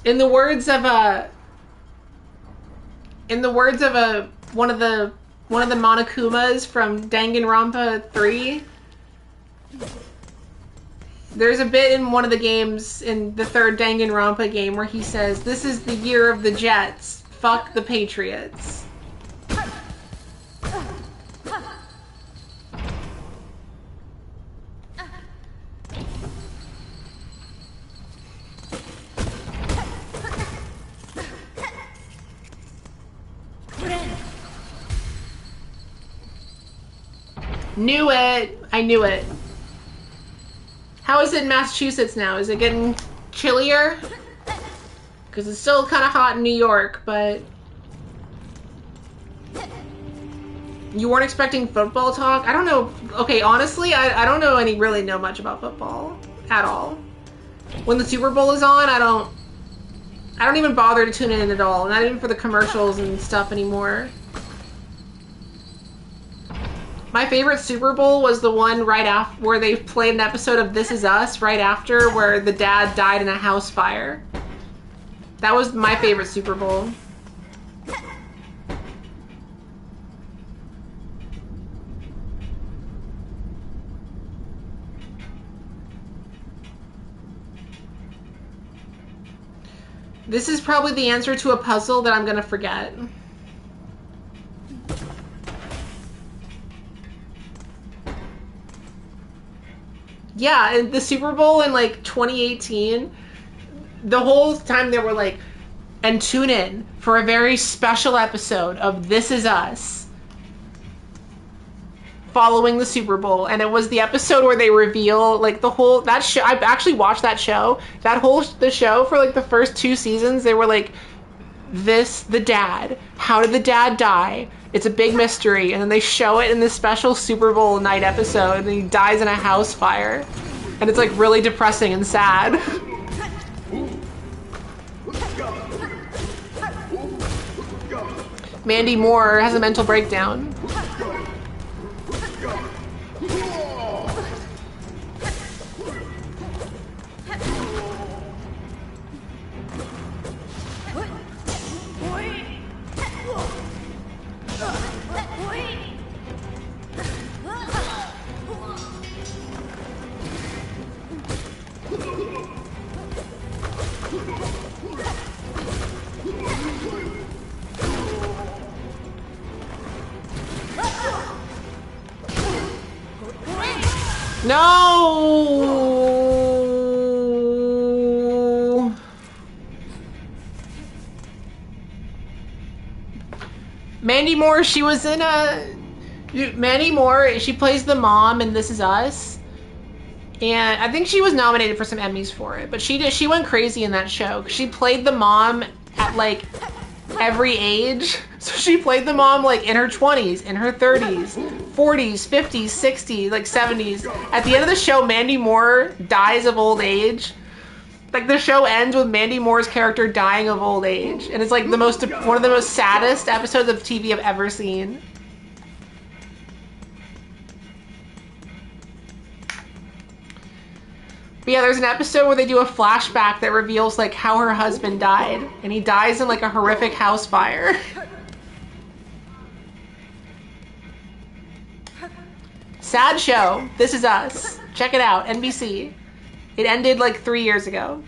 In the words of one of the Monokumas from Danganronpa 3, there's a bit in one of the games in the third Danganronpa game where he says, "This is the year of the Jets. Fuck the Patriots." Knew it! I knew it. How is it in Massachusetts now? Is it getting chillier? Because it's still kind of hot in New York, but... You weren't expecting football talk? I don't know. Okay, honestly, I don't really know much about football. At all. When the Super Bowl is on, I don't even bother to tune in at all. Not even for the commercials and stuff anymore. My favorite Super Bowl was the one right after where they played an episode of This Is Us right after where the dad died in a house fire. That was my favorite Super Bowl. This is probably the answer to a puzzle that I'm gonna forget. Yeah, in the Super Bowl in like 2018, the whole time they were like, and tune in for a very special episode of This Is Us. following the Super Bowl, and it was the episode where they reveal like that show. I've actually watched that show. The show for like the first 2 seasons. They were like, the dad. How did the dad die? It's a big mystery, and then they show it in this special Super Bowl night episode, and he dies in a house fire, and it's like really depressing and sad. Mandy Moore has a mental breakdown. No! Mandy Moore, she was in Mandy Moore, she plays the mom in This Is Us. And I think she was nominated for some Emmys for it. But she went crazy in that show. She played the mom at like every age. So she played the mom like in her 20s, in her 30s, 40s, 50s, 60s, like 70s. At the end of the show, Mandy Moore dies of old age. Like the show ends with Mandy Moore's character dying of old age. And it's like one of the most saddest episodes of TV I've ever seen. But yeah, there's an episode where they do a flashback that reveals like how her husband died, and he dies in like a horrific house fire. Sad show. This Is Us. Check it out. NBC. It ended like 3 years ago.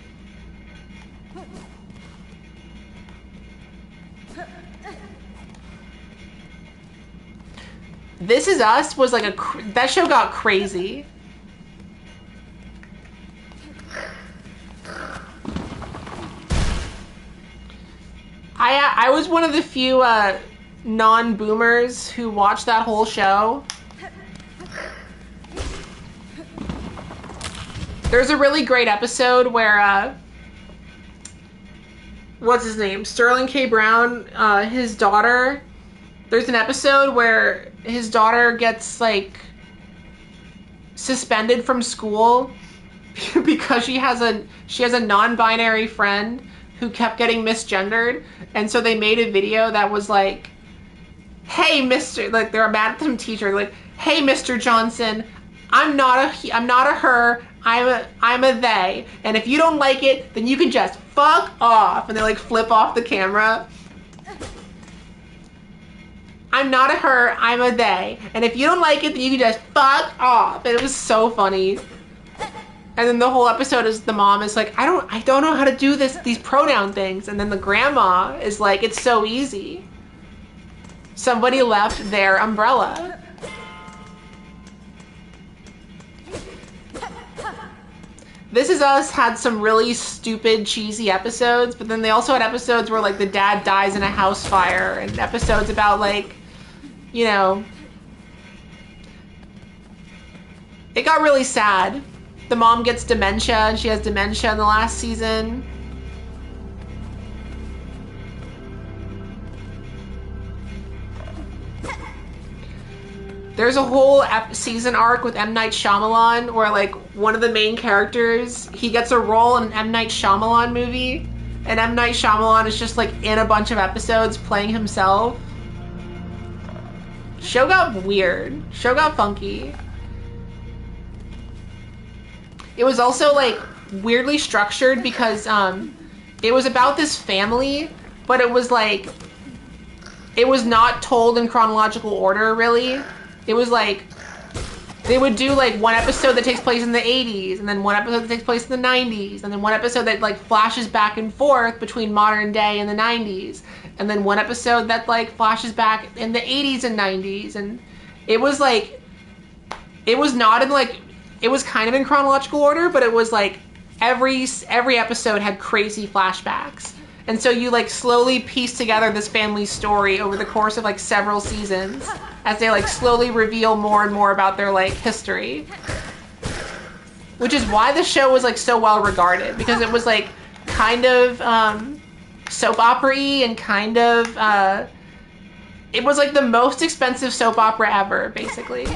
This Is Us was like that show got crazy. I was one of the few non-boomers who watched that whole show. There's a really great episode where what's his name? Sterling K. Brown, his daughter. There's an episode where his daughter gets like suspended from school because she has a non-binary friend who kept getting misgendered, and so they made a video that was like, "Hey, Mr." Like they're mad at some teacher, like, "Hey, Mr. Johnson, I'm not a her, I'm a they, and if you don't like it, then you can just fuck off." And they like flip off the camera. "I'm not a her, I'm a they, and if you don't like it, then you can just fuck off." And it was so funny. And then the whole episode is the mom is like, I don't know how to do these pronoun things. And then the grandma is like, it's so easy. Somebody left their umbrella. This Is Us had some really stupid, cheesy episodes, but then they also had episodes where like the dad dies in a house fire, and episodes about like, you know, it got really sad. The mom gets dementia, and she has dementia in the last season. There's a whole season arc with M. Night Shyamalan where like one of the main characters, he gets a role in an M. Night Shyamalan movie, and M. Night Shyamalan is just like in a bunch of episodes playing himself. Show got weird. Show got funky. It was also like weirdly structured because it was about this family, but it was like, it was not told in chronological order really. It was like, they would do like one episode that takes place in the 80s, and then one episode that takes place in the 90s, and then one episode that like flashes back and forth between modern day and the 90s, and then one episode that like flashes back in the 80s and 90s, and it was like, it was not in like, it was kind of in chronological order, but it was like every episode had crazy flashbacks. And so you like slowly piece together this family's story over the course of like several seasons as they like slowly reveal more and more about their like history. Which is why the show was like so well regarded, because it was like kind of soap opera-y and kind of it was like the most expensive soap opera ever, basically.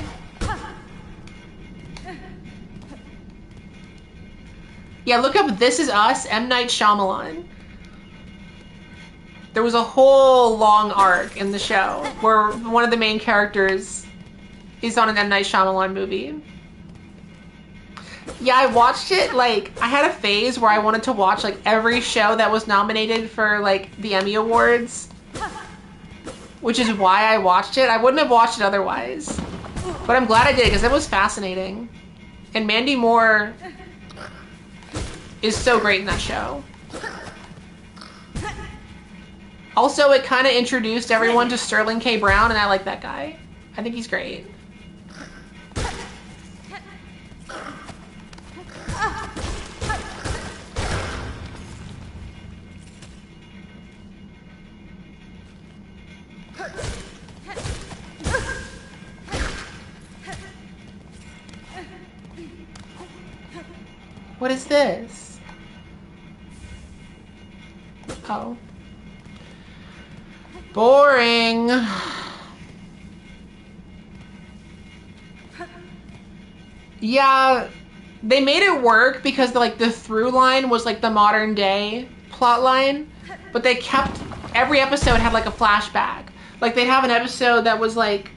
Yeah, look up This Is Us, M. Night Shyamalan. There was a whole long arc in the show where one of the main characters is on an M. Night Shyamalan movie. Yeah, I watched it, like, I had a phase where I wanted to watch, like, every show that was nominated for, like, the Emmy Awards. Which is why I watched it. I wouldn't have watched it otherwise. But I'm glad I did, because it was fascinating. And Mandy Moore is so great in that show. Also, it kind of introduced everyone to Sterling K. Brown, and I like that guy. I think he's great. What is this? Oh. Boring. Yeah, they made it work because like the through line was like the modern day plot line, but they kept, every episode had like a flashback. Like they'd have an episode that was like,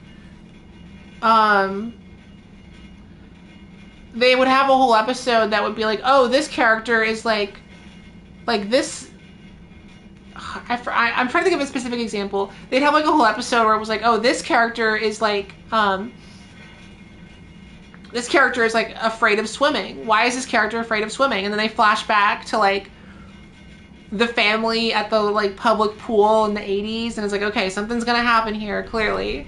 they would have a whole episode that would be like, oh, this character is like this. I'm trying to think of a specific example. They'd have like a whole episode where it was like, oh, this character is like afraid of swimming. Why is this character afraid of swimming? And then they flash back to like the family at the like public pool in the 80s, and it's like, okay, something's gonna happen here, clearly.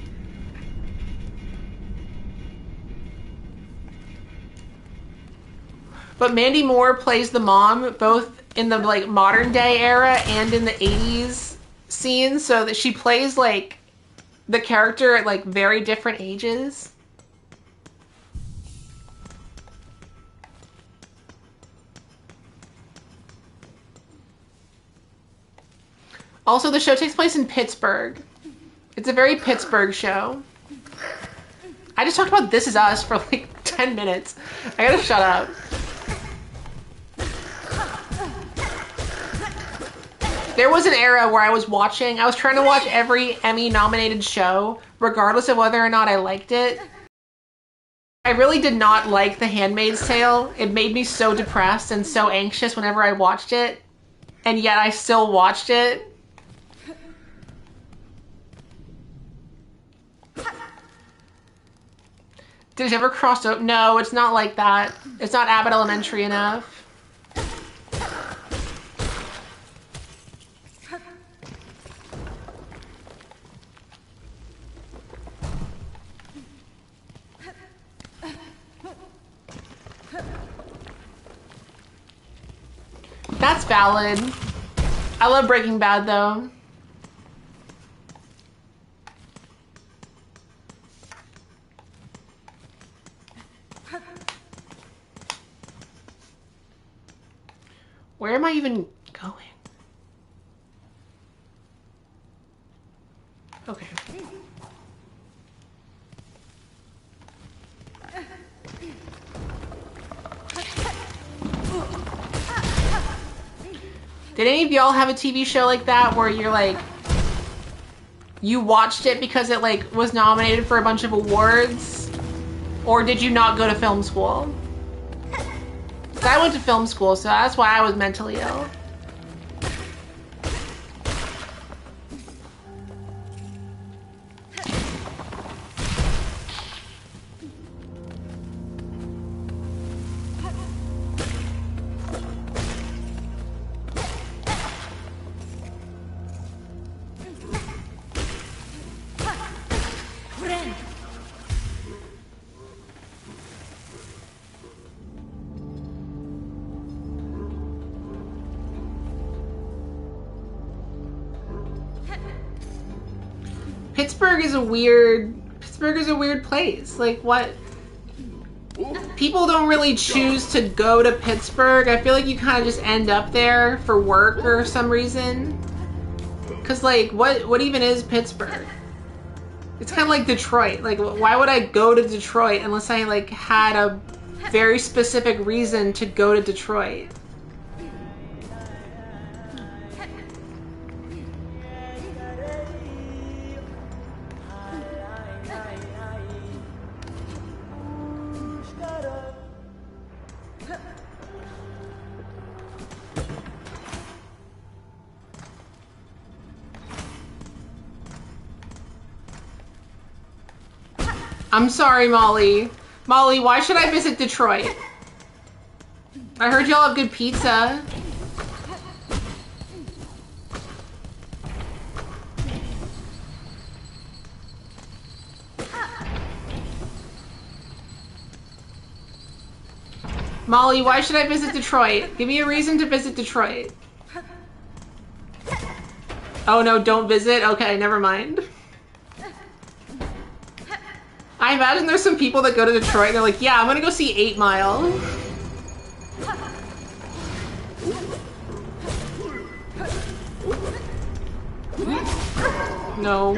But Mandy Moore plays the mom both in the like modern day era and in the 80s scenes, so that she plays like the character at like very different ages. Also, the show takes place in Pittsburgh. It's a very Pittsburgh show. I just talked about This Is Us for like 10 minutes. I gotta shut up. There was an era where I was trying to watch every Emmy-nominated show, regardless of whether or not I liked it. I really did not like The Handmaid's Tale. It made me so depressed and so anxious whenever I watched it, and yet I still watched it. Did it ever cross over? No, it's not like that. It's not Abbott Elementary enough. That's valid. I love Breaking Bad, though. Where am I even going? Okay. Did any of y'all have a TV show like that where you're like, you watched it because it like was nominated for a bunch of awards? Or did you not go to film school? I went to film school, so that's why I was mentally ill. Pittsburgh is a weird place. Like, what? People don't really choose to go to Pittsburgh. I feel like you kind of just end up there for work or some reason. Cause like, what even is Pittsburgh? It's kind of like Detroit. Like, why would I go to Detroit unless I like had a very specific reason to go to Detroit? I'm sorry, Molly. Molly, why should I visit Detroit? I heard y'all have good pizza. Molly, why should I visit Detroit? Give me a reason to visit Detroit. Oh no, don't visit? Okay, never mind. I imagine there's some people that go to Detroit and they're like, yeah, I'm gonna go see 8 Mile. No.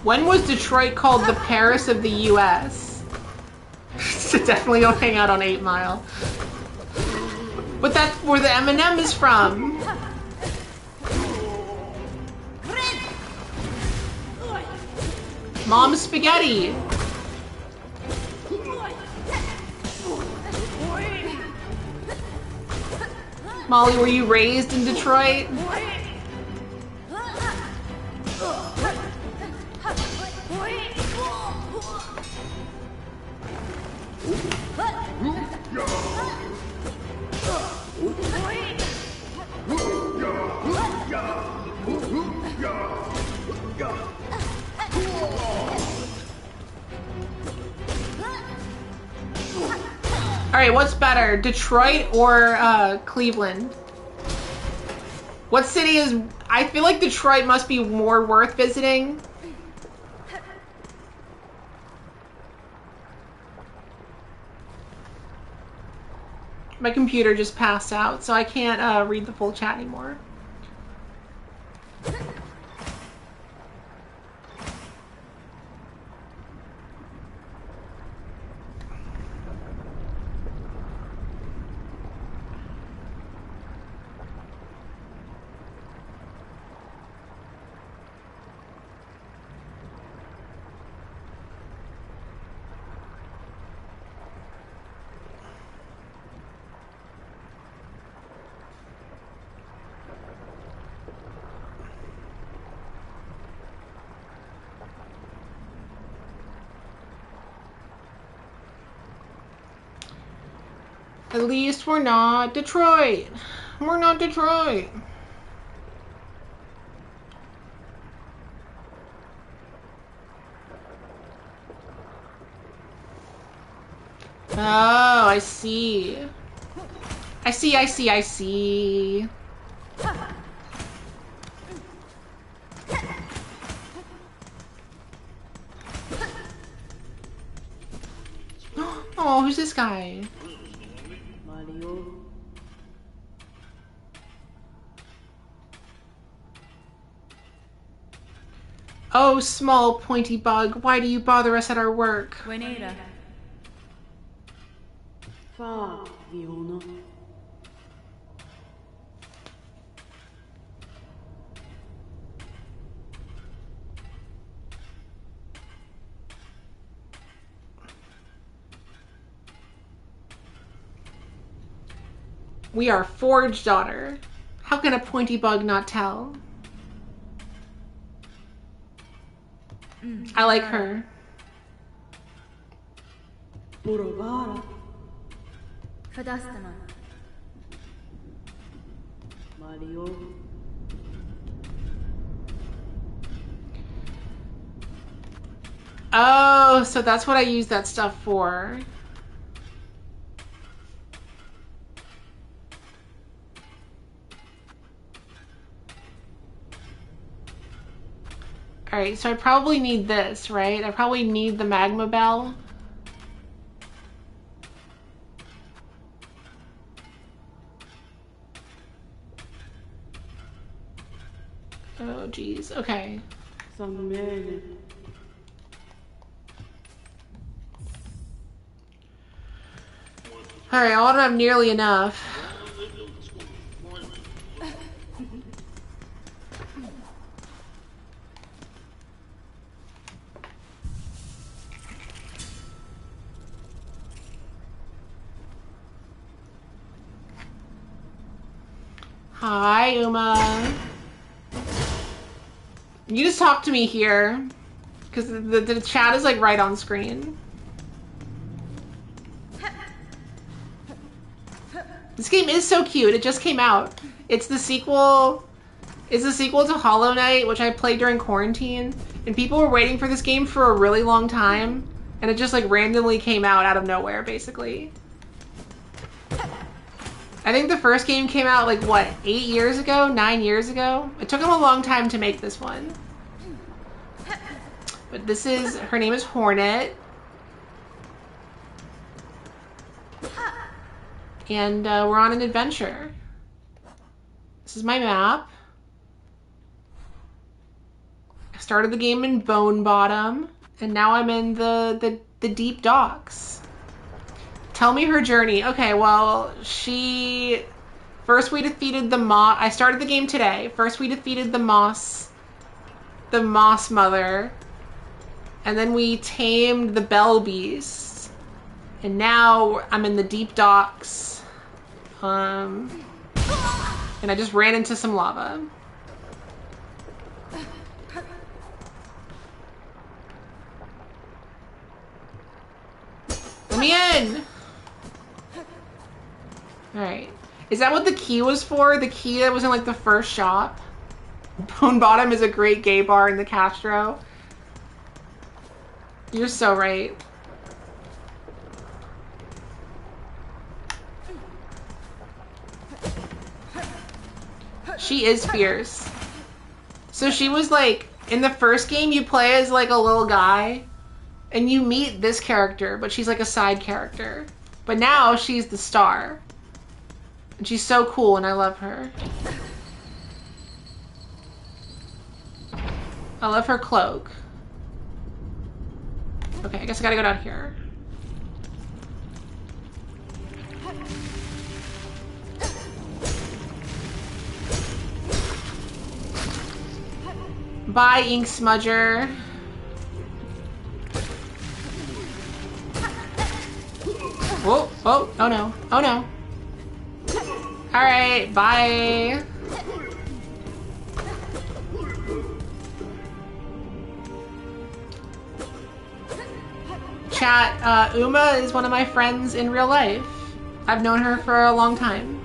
When was Detroit called the Paris of the U.S.? Definitely don't hang out on 8 Mile. But that's where the M&M is from. Mom's spaghetti. Molly, were you raised in Detroit? Alright, what's better, Detroit or Cleveland? What city is... I feel like Detroit must be more worth visiting. My computer just passed out, so I can't read the full chat anymore. At least we're not Detroit. We're not Detroit. Oh, I see. I see. Oh, who's this guy? Oh, small, pointy bug, why do you bother us at our work? Buenera. We are Forge daughter. How can a pointy bug not tell? I like her. Fadastama. Oh, so that's what I use that stuff for. Alright, so I probably need this, right? I probably need the magma bell. Oh, geez. Okay. Alright, I don't have nearly enough. Hi, Uma. You just talk to me here, because the chat is like right on screen. This game is so cute. It just came out. It's the sequel. It's the sequel to Hollow Knight, which I played during quarantine, and people were waiting for this game for a really long time, and it just like randomly came out of nowhere, basically. I think the first game came out like, what, 8 years ago? 9 years ago? It took them a long time to make this one. But this is, her name is Hornet. And we're on an adventure. This is my map. I started the game in Bone Bottom, and now I'm in the deep docks. Tell me her journey. Okay, well, first we defeated the moss. I started the game today. First we defeated the moss mother. And then we tamed the Bellbeast. And now I'm in the deep docks. And I just ran into some lava. Let me in! Alright. Is that what the key was for? The key that was in like the first shop? Bone Bottom is a great gay bar in the Castro. You're so right. She is fierce. So she was like, in the first game you play as like a little guy, and you meet this character, but she's like a side character. But now she's the star. And she's so cool, and I love her. I love her cloak. Okay, I guess I gotta go down here. Bye, Ink Smudger. Whoa, oh, oh no, oh no. Alright, bye. Chat, Uma is one of my friends in real life. I've known her for a long time.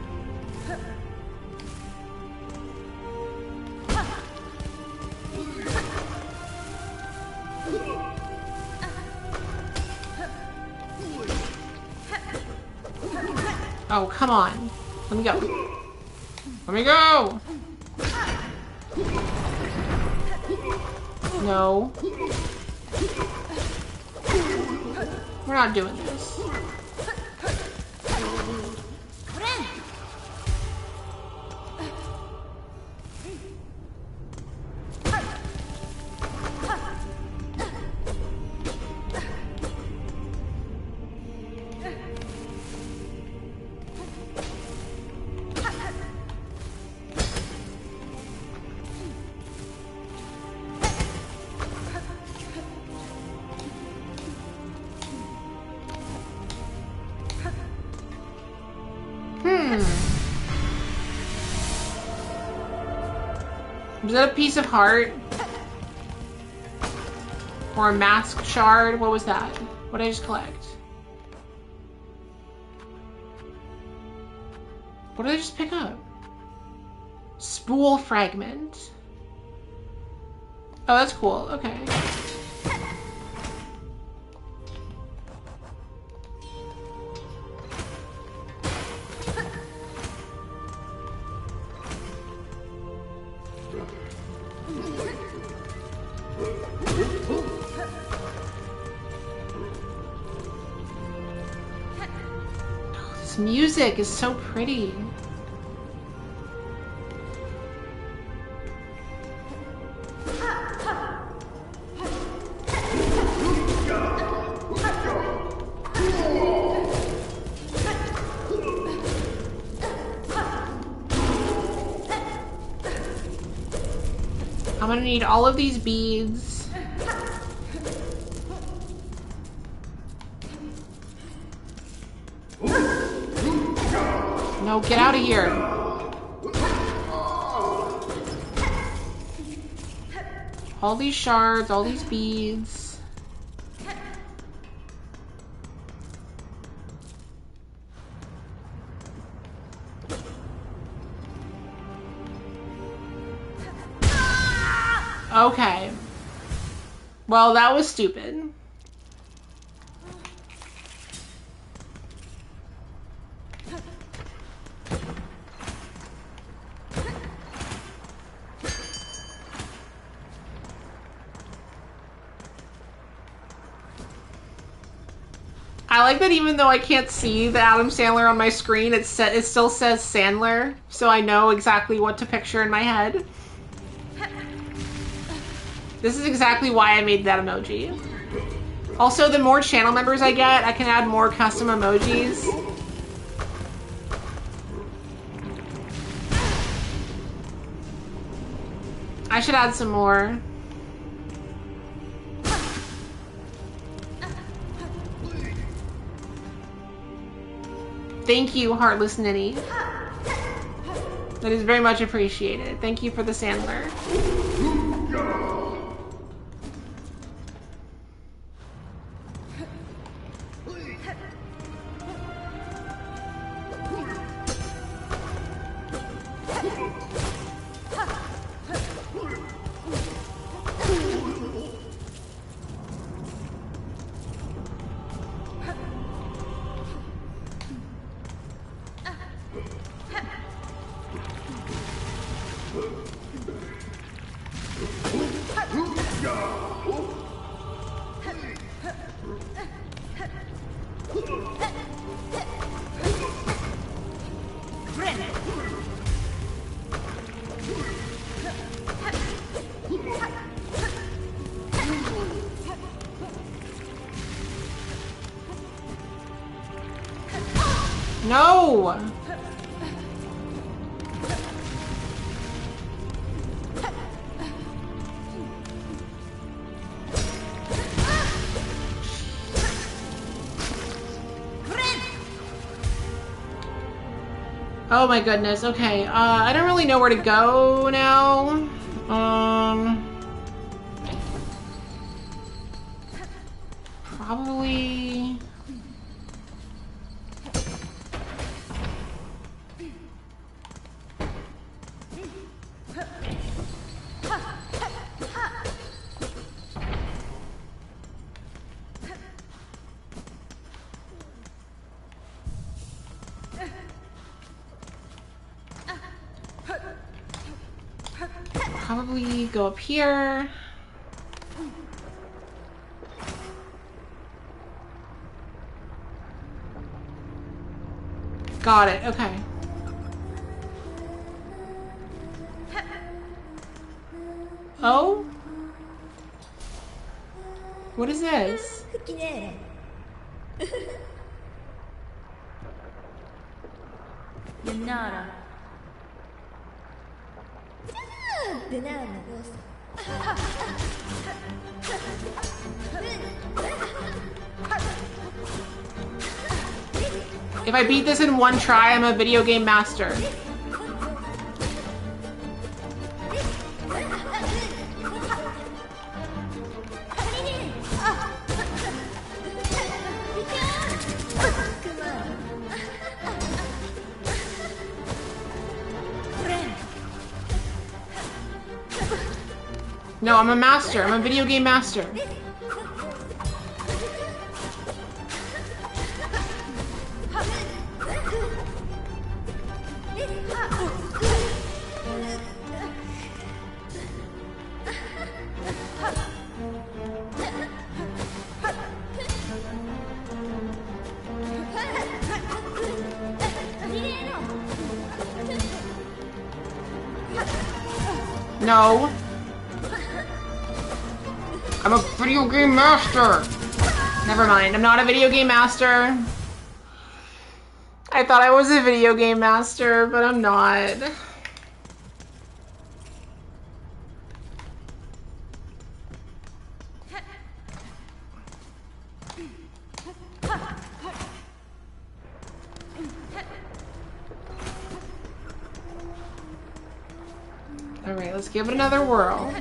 Oh, come on. Let me go. Let me go! No. We're not doing this. Was that a piece of heart? Or a mask shard? What was that? What did I just collect? What did I just pick up? Spool fragment. Oh, that's cool. Okay. This music is so pretty. I'm gonna need all of these beads. No, get out of here. All these shards, all these beads. Okay. Well, that was stupid. I like that even though I can't see the Adam Sandler on my screen, it still says Sandler, so I know exactly what to picture in my head. This is exactly why I made that emoji. Also, the more channel members I get, I can add more custom emojis. I should add some more. Thank you, Heartless Ninny. That is very much appreciated. Thank you for the Sandler. No! Oh my goodness, okay. I don't really know where to go now. Probably... Probably go up here. Got it, okay. Oh? What is this? Yunara. If I beat this in one try, I'm a video game master. No, I'm a master. I'm a video game master. No. I'm a video game master. Never mind, I'm not a video game master. I thought I was a video game master, but I'm not. Alright, let's give it another whirl.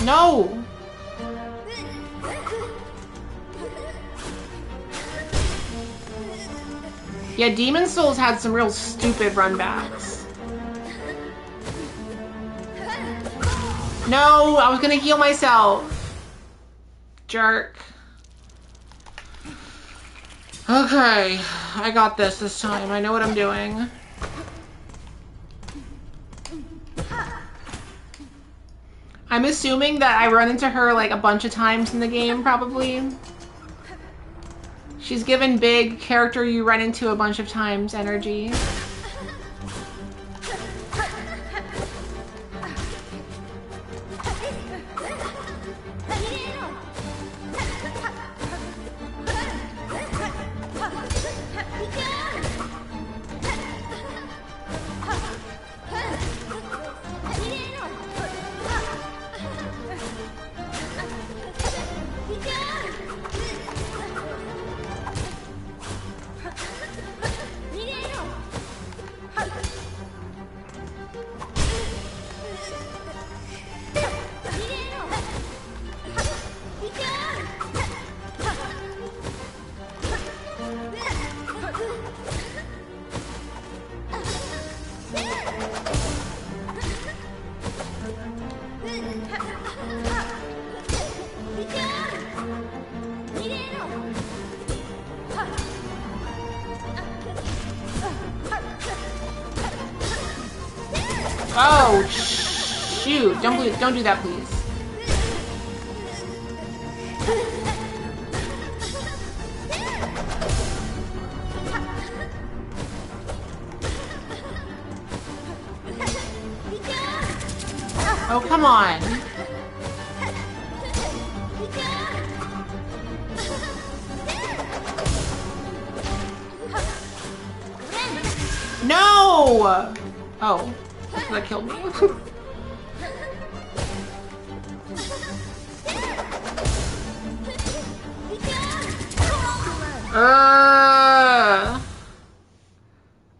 No! Yeah, Demon Souls had some real stupid runbacks. No, I was gonna heal myself. Jerk. Okay, I got this time. I know what I'm doing. I'm assuming that I run into her like a bunch of times in the game, probably. She's given big character you run into a bunch of times energy. Oh, shoot. Don't do that, please. Oh, come on. No! Oh. That killed me.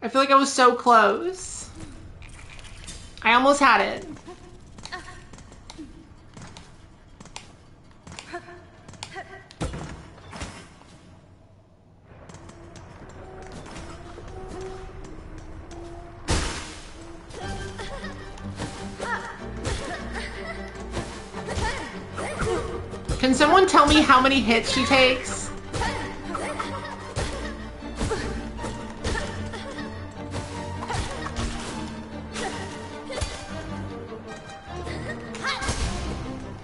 I feel like I was so close. I almost had it. Can someone tell me how many hits she takes?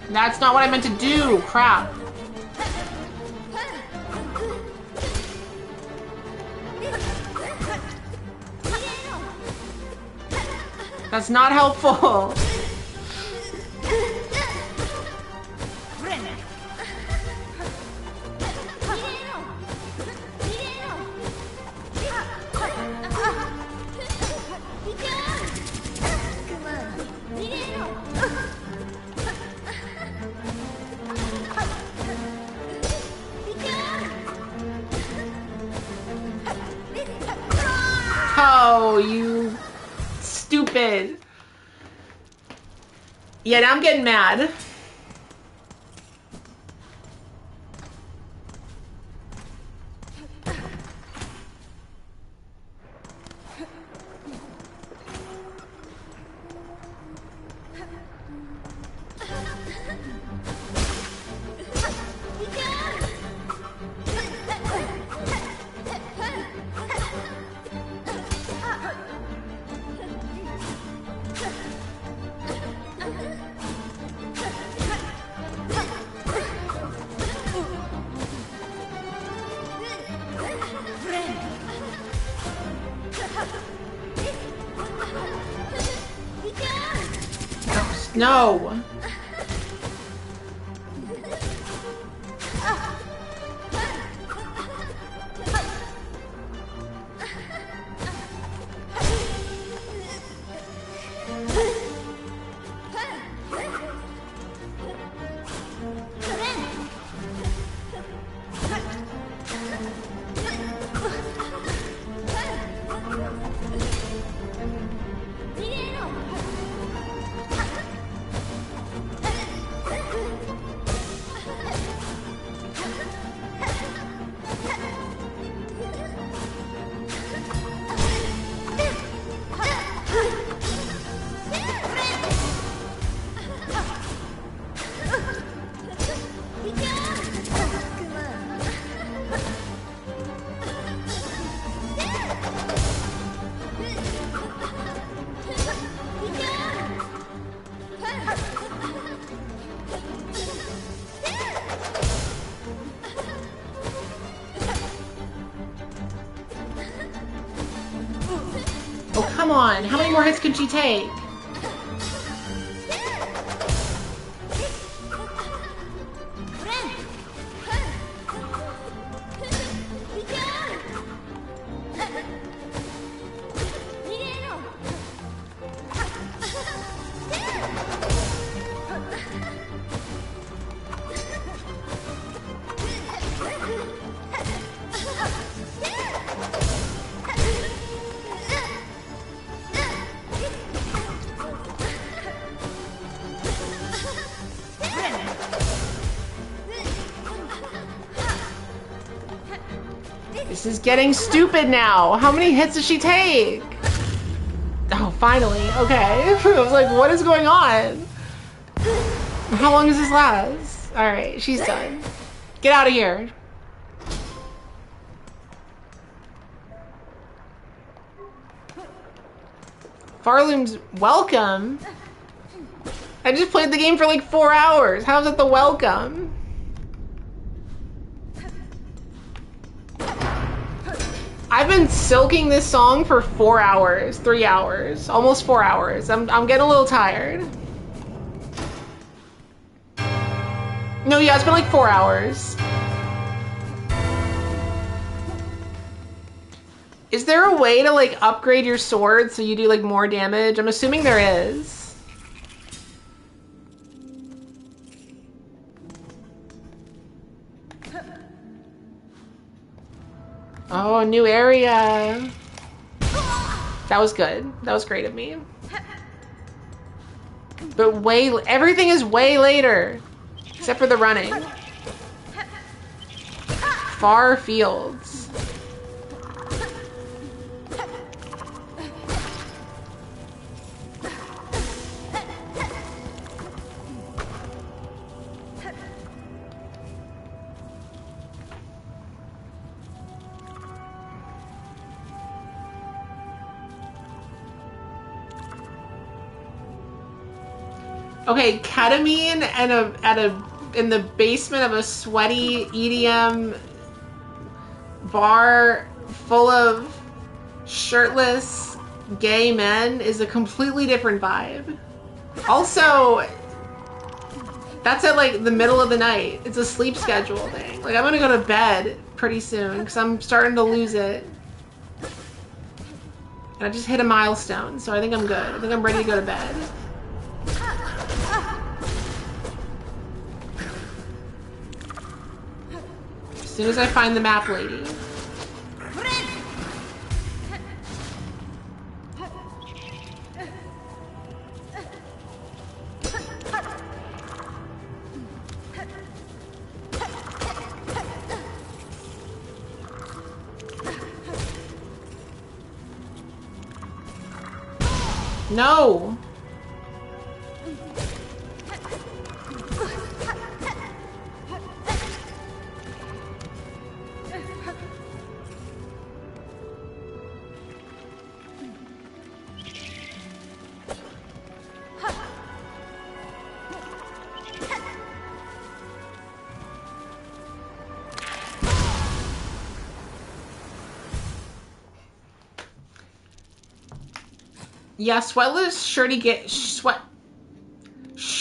That's not what I meant to do. Crap. That's not helpful. Oh, you stupid. Yeah, now I'm getting mad. No. Oh, come on. How many more hits can she take? This is getting stupid now. How many hits does she take? Oh, finally. Okay. I was like, what is going on? How long does this last? Alright, she's done. Get out of here. Farloom's welcome? I just played the game for like 4 hours. How's it the welcome? I've been silking this song for 4 hours, 3 hours, almost 4 hours. I'm getting a little tired. No, yeah, it's been like 4 hours. Is there a way to like upgrade your sword so you do like more damage? I'm assuming there is. Oh, new area. That was good. That was great of me. But everything is way later. Except for the running. Far fields. Okay, ketamine in the basement of a sweaty EDM bar full of shirtless gay men is a completely different vibe. Also, that's at like the middle of the night. It's a sleep schedule thing. Like I'm gonna go to bed pretty soon because I'm starting to lose it. And I just hit a milestone, so I think I'm good. I think I'm ready to go to bed. As soon as I find the map lady. No! Yeah, sweatless shirty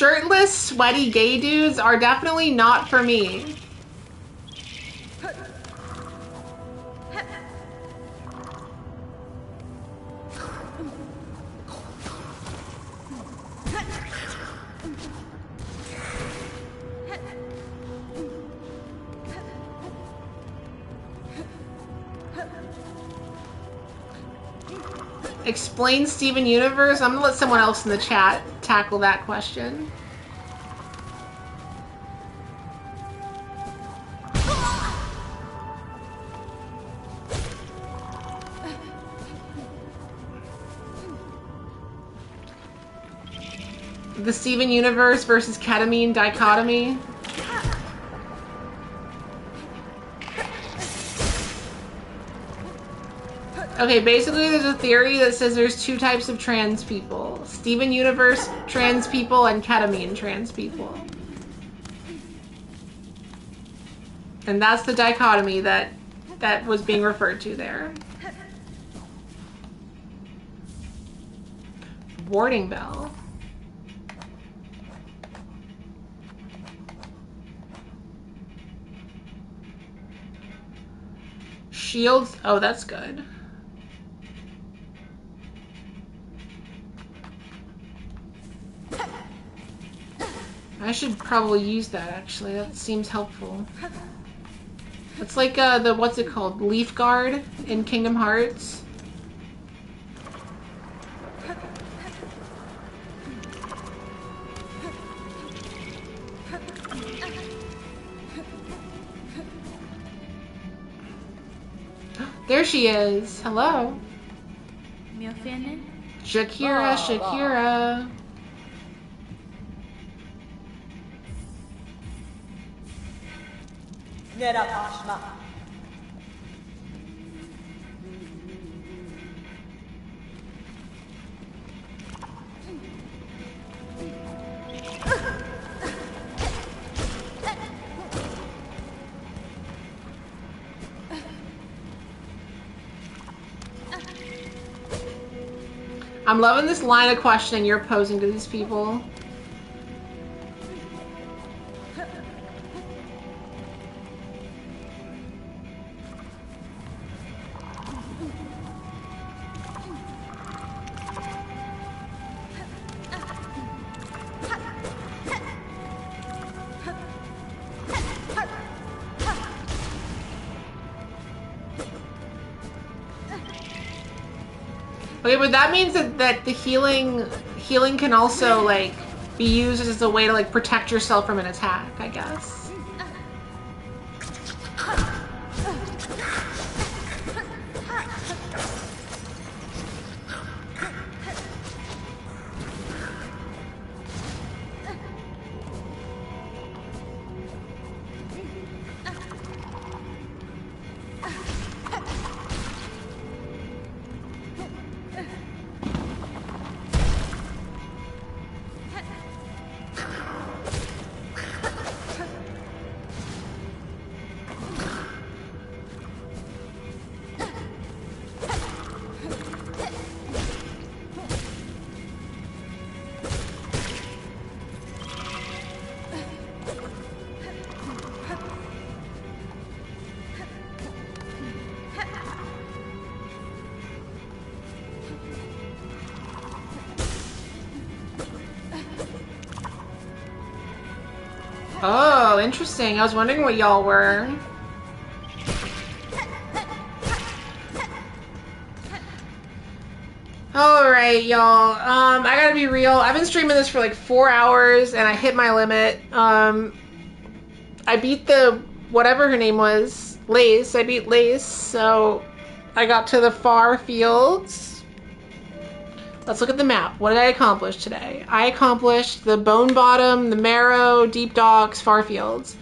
shirtless, sweaty gay dudes are definitely not for me. Explain Steven Universe? I'm gonna let someone else in the chat tackle that question. The Steven Universe versus ketamine dichotomy. Okay, basically there's a theory that says there's two types of trans people. Steven Universe trans people and ketamine trans people. And that's the dichotomy that was being referred to there. Warning bell. Shields. Oh, that's good. I should probably use that, actually. That seems helpful. It's like the, what's it called? Leaf Guard in Kingdom Hearts. There she is. Hello. Shakira, Shakira. I'm loving this line of questioning you're posing to these people. Okay, but that means that the healing can also, like, be used as a way to, like, protect yourself from an attack, I guess. Oh, interesting. I was wondering what y'all were. Alright, y'all. I gotta be real. I've been streaming this for like 4 hours and I hit my limit. I beat the, whatever her name was, Lace. I beat Lace, so I got to the far fields. Let's look at the map. What did I accomplish today? I accomplished the Bone Bottom, the Marrow, Deep Docks, Farfields.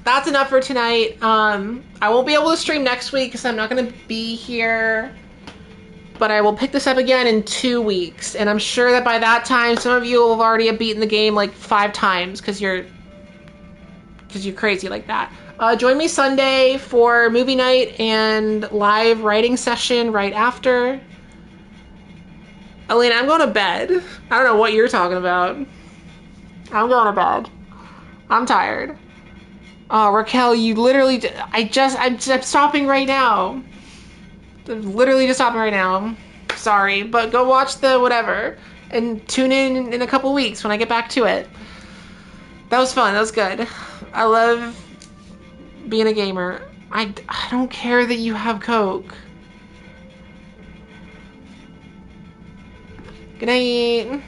That's enough for tonight. I won't be able to stream next week because I'm not going to be here. But I will pick this up again in 2 weeks. And I'm sure that by that time, some of you will have already beaten the game like 5 times because you're crazy like that. Join me Sunday for movie night and live writing session right after. Elena, I'm going to bed. I don't know what you're talking about. I'm going to bed. I'm tired. Oh, Raquel, you literally... I'm stopping right now. I'm literally just stopping right now. Sorry, but go watch the whatever. And tune in a couple weeks when I get back to it. That was fun. That was good. I love being a gamer. I don't care that you have Coke. Good night.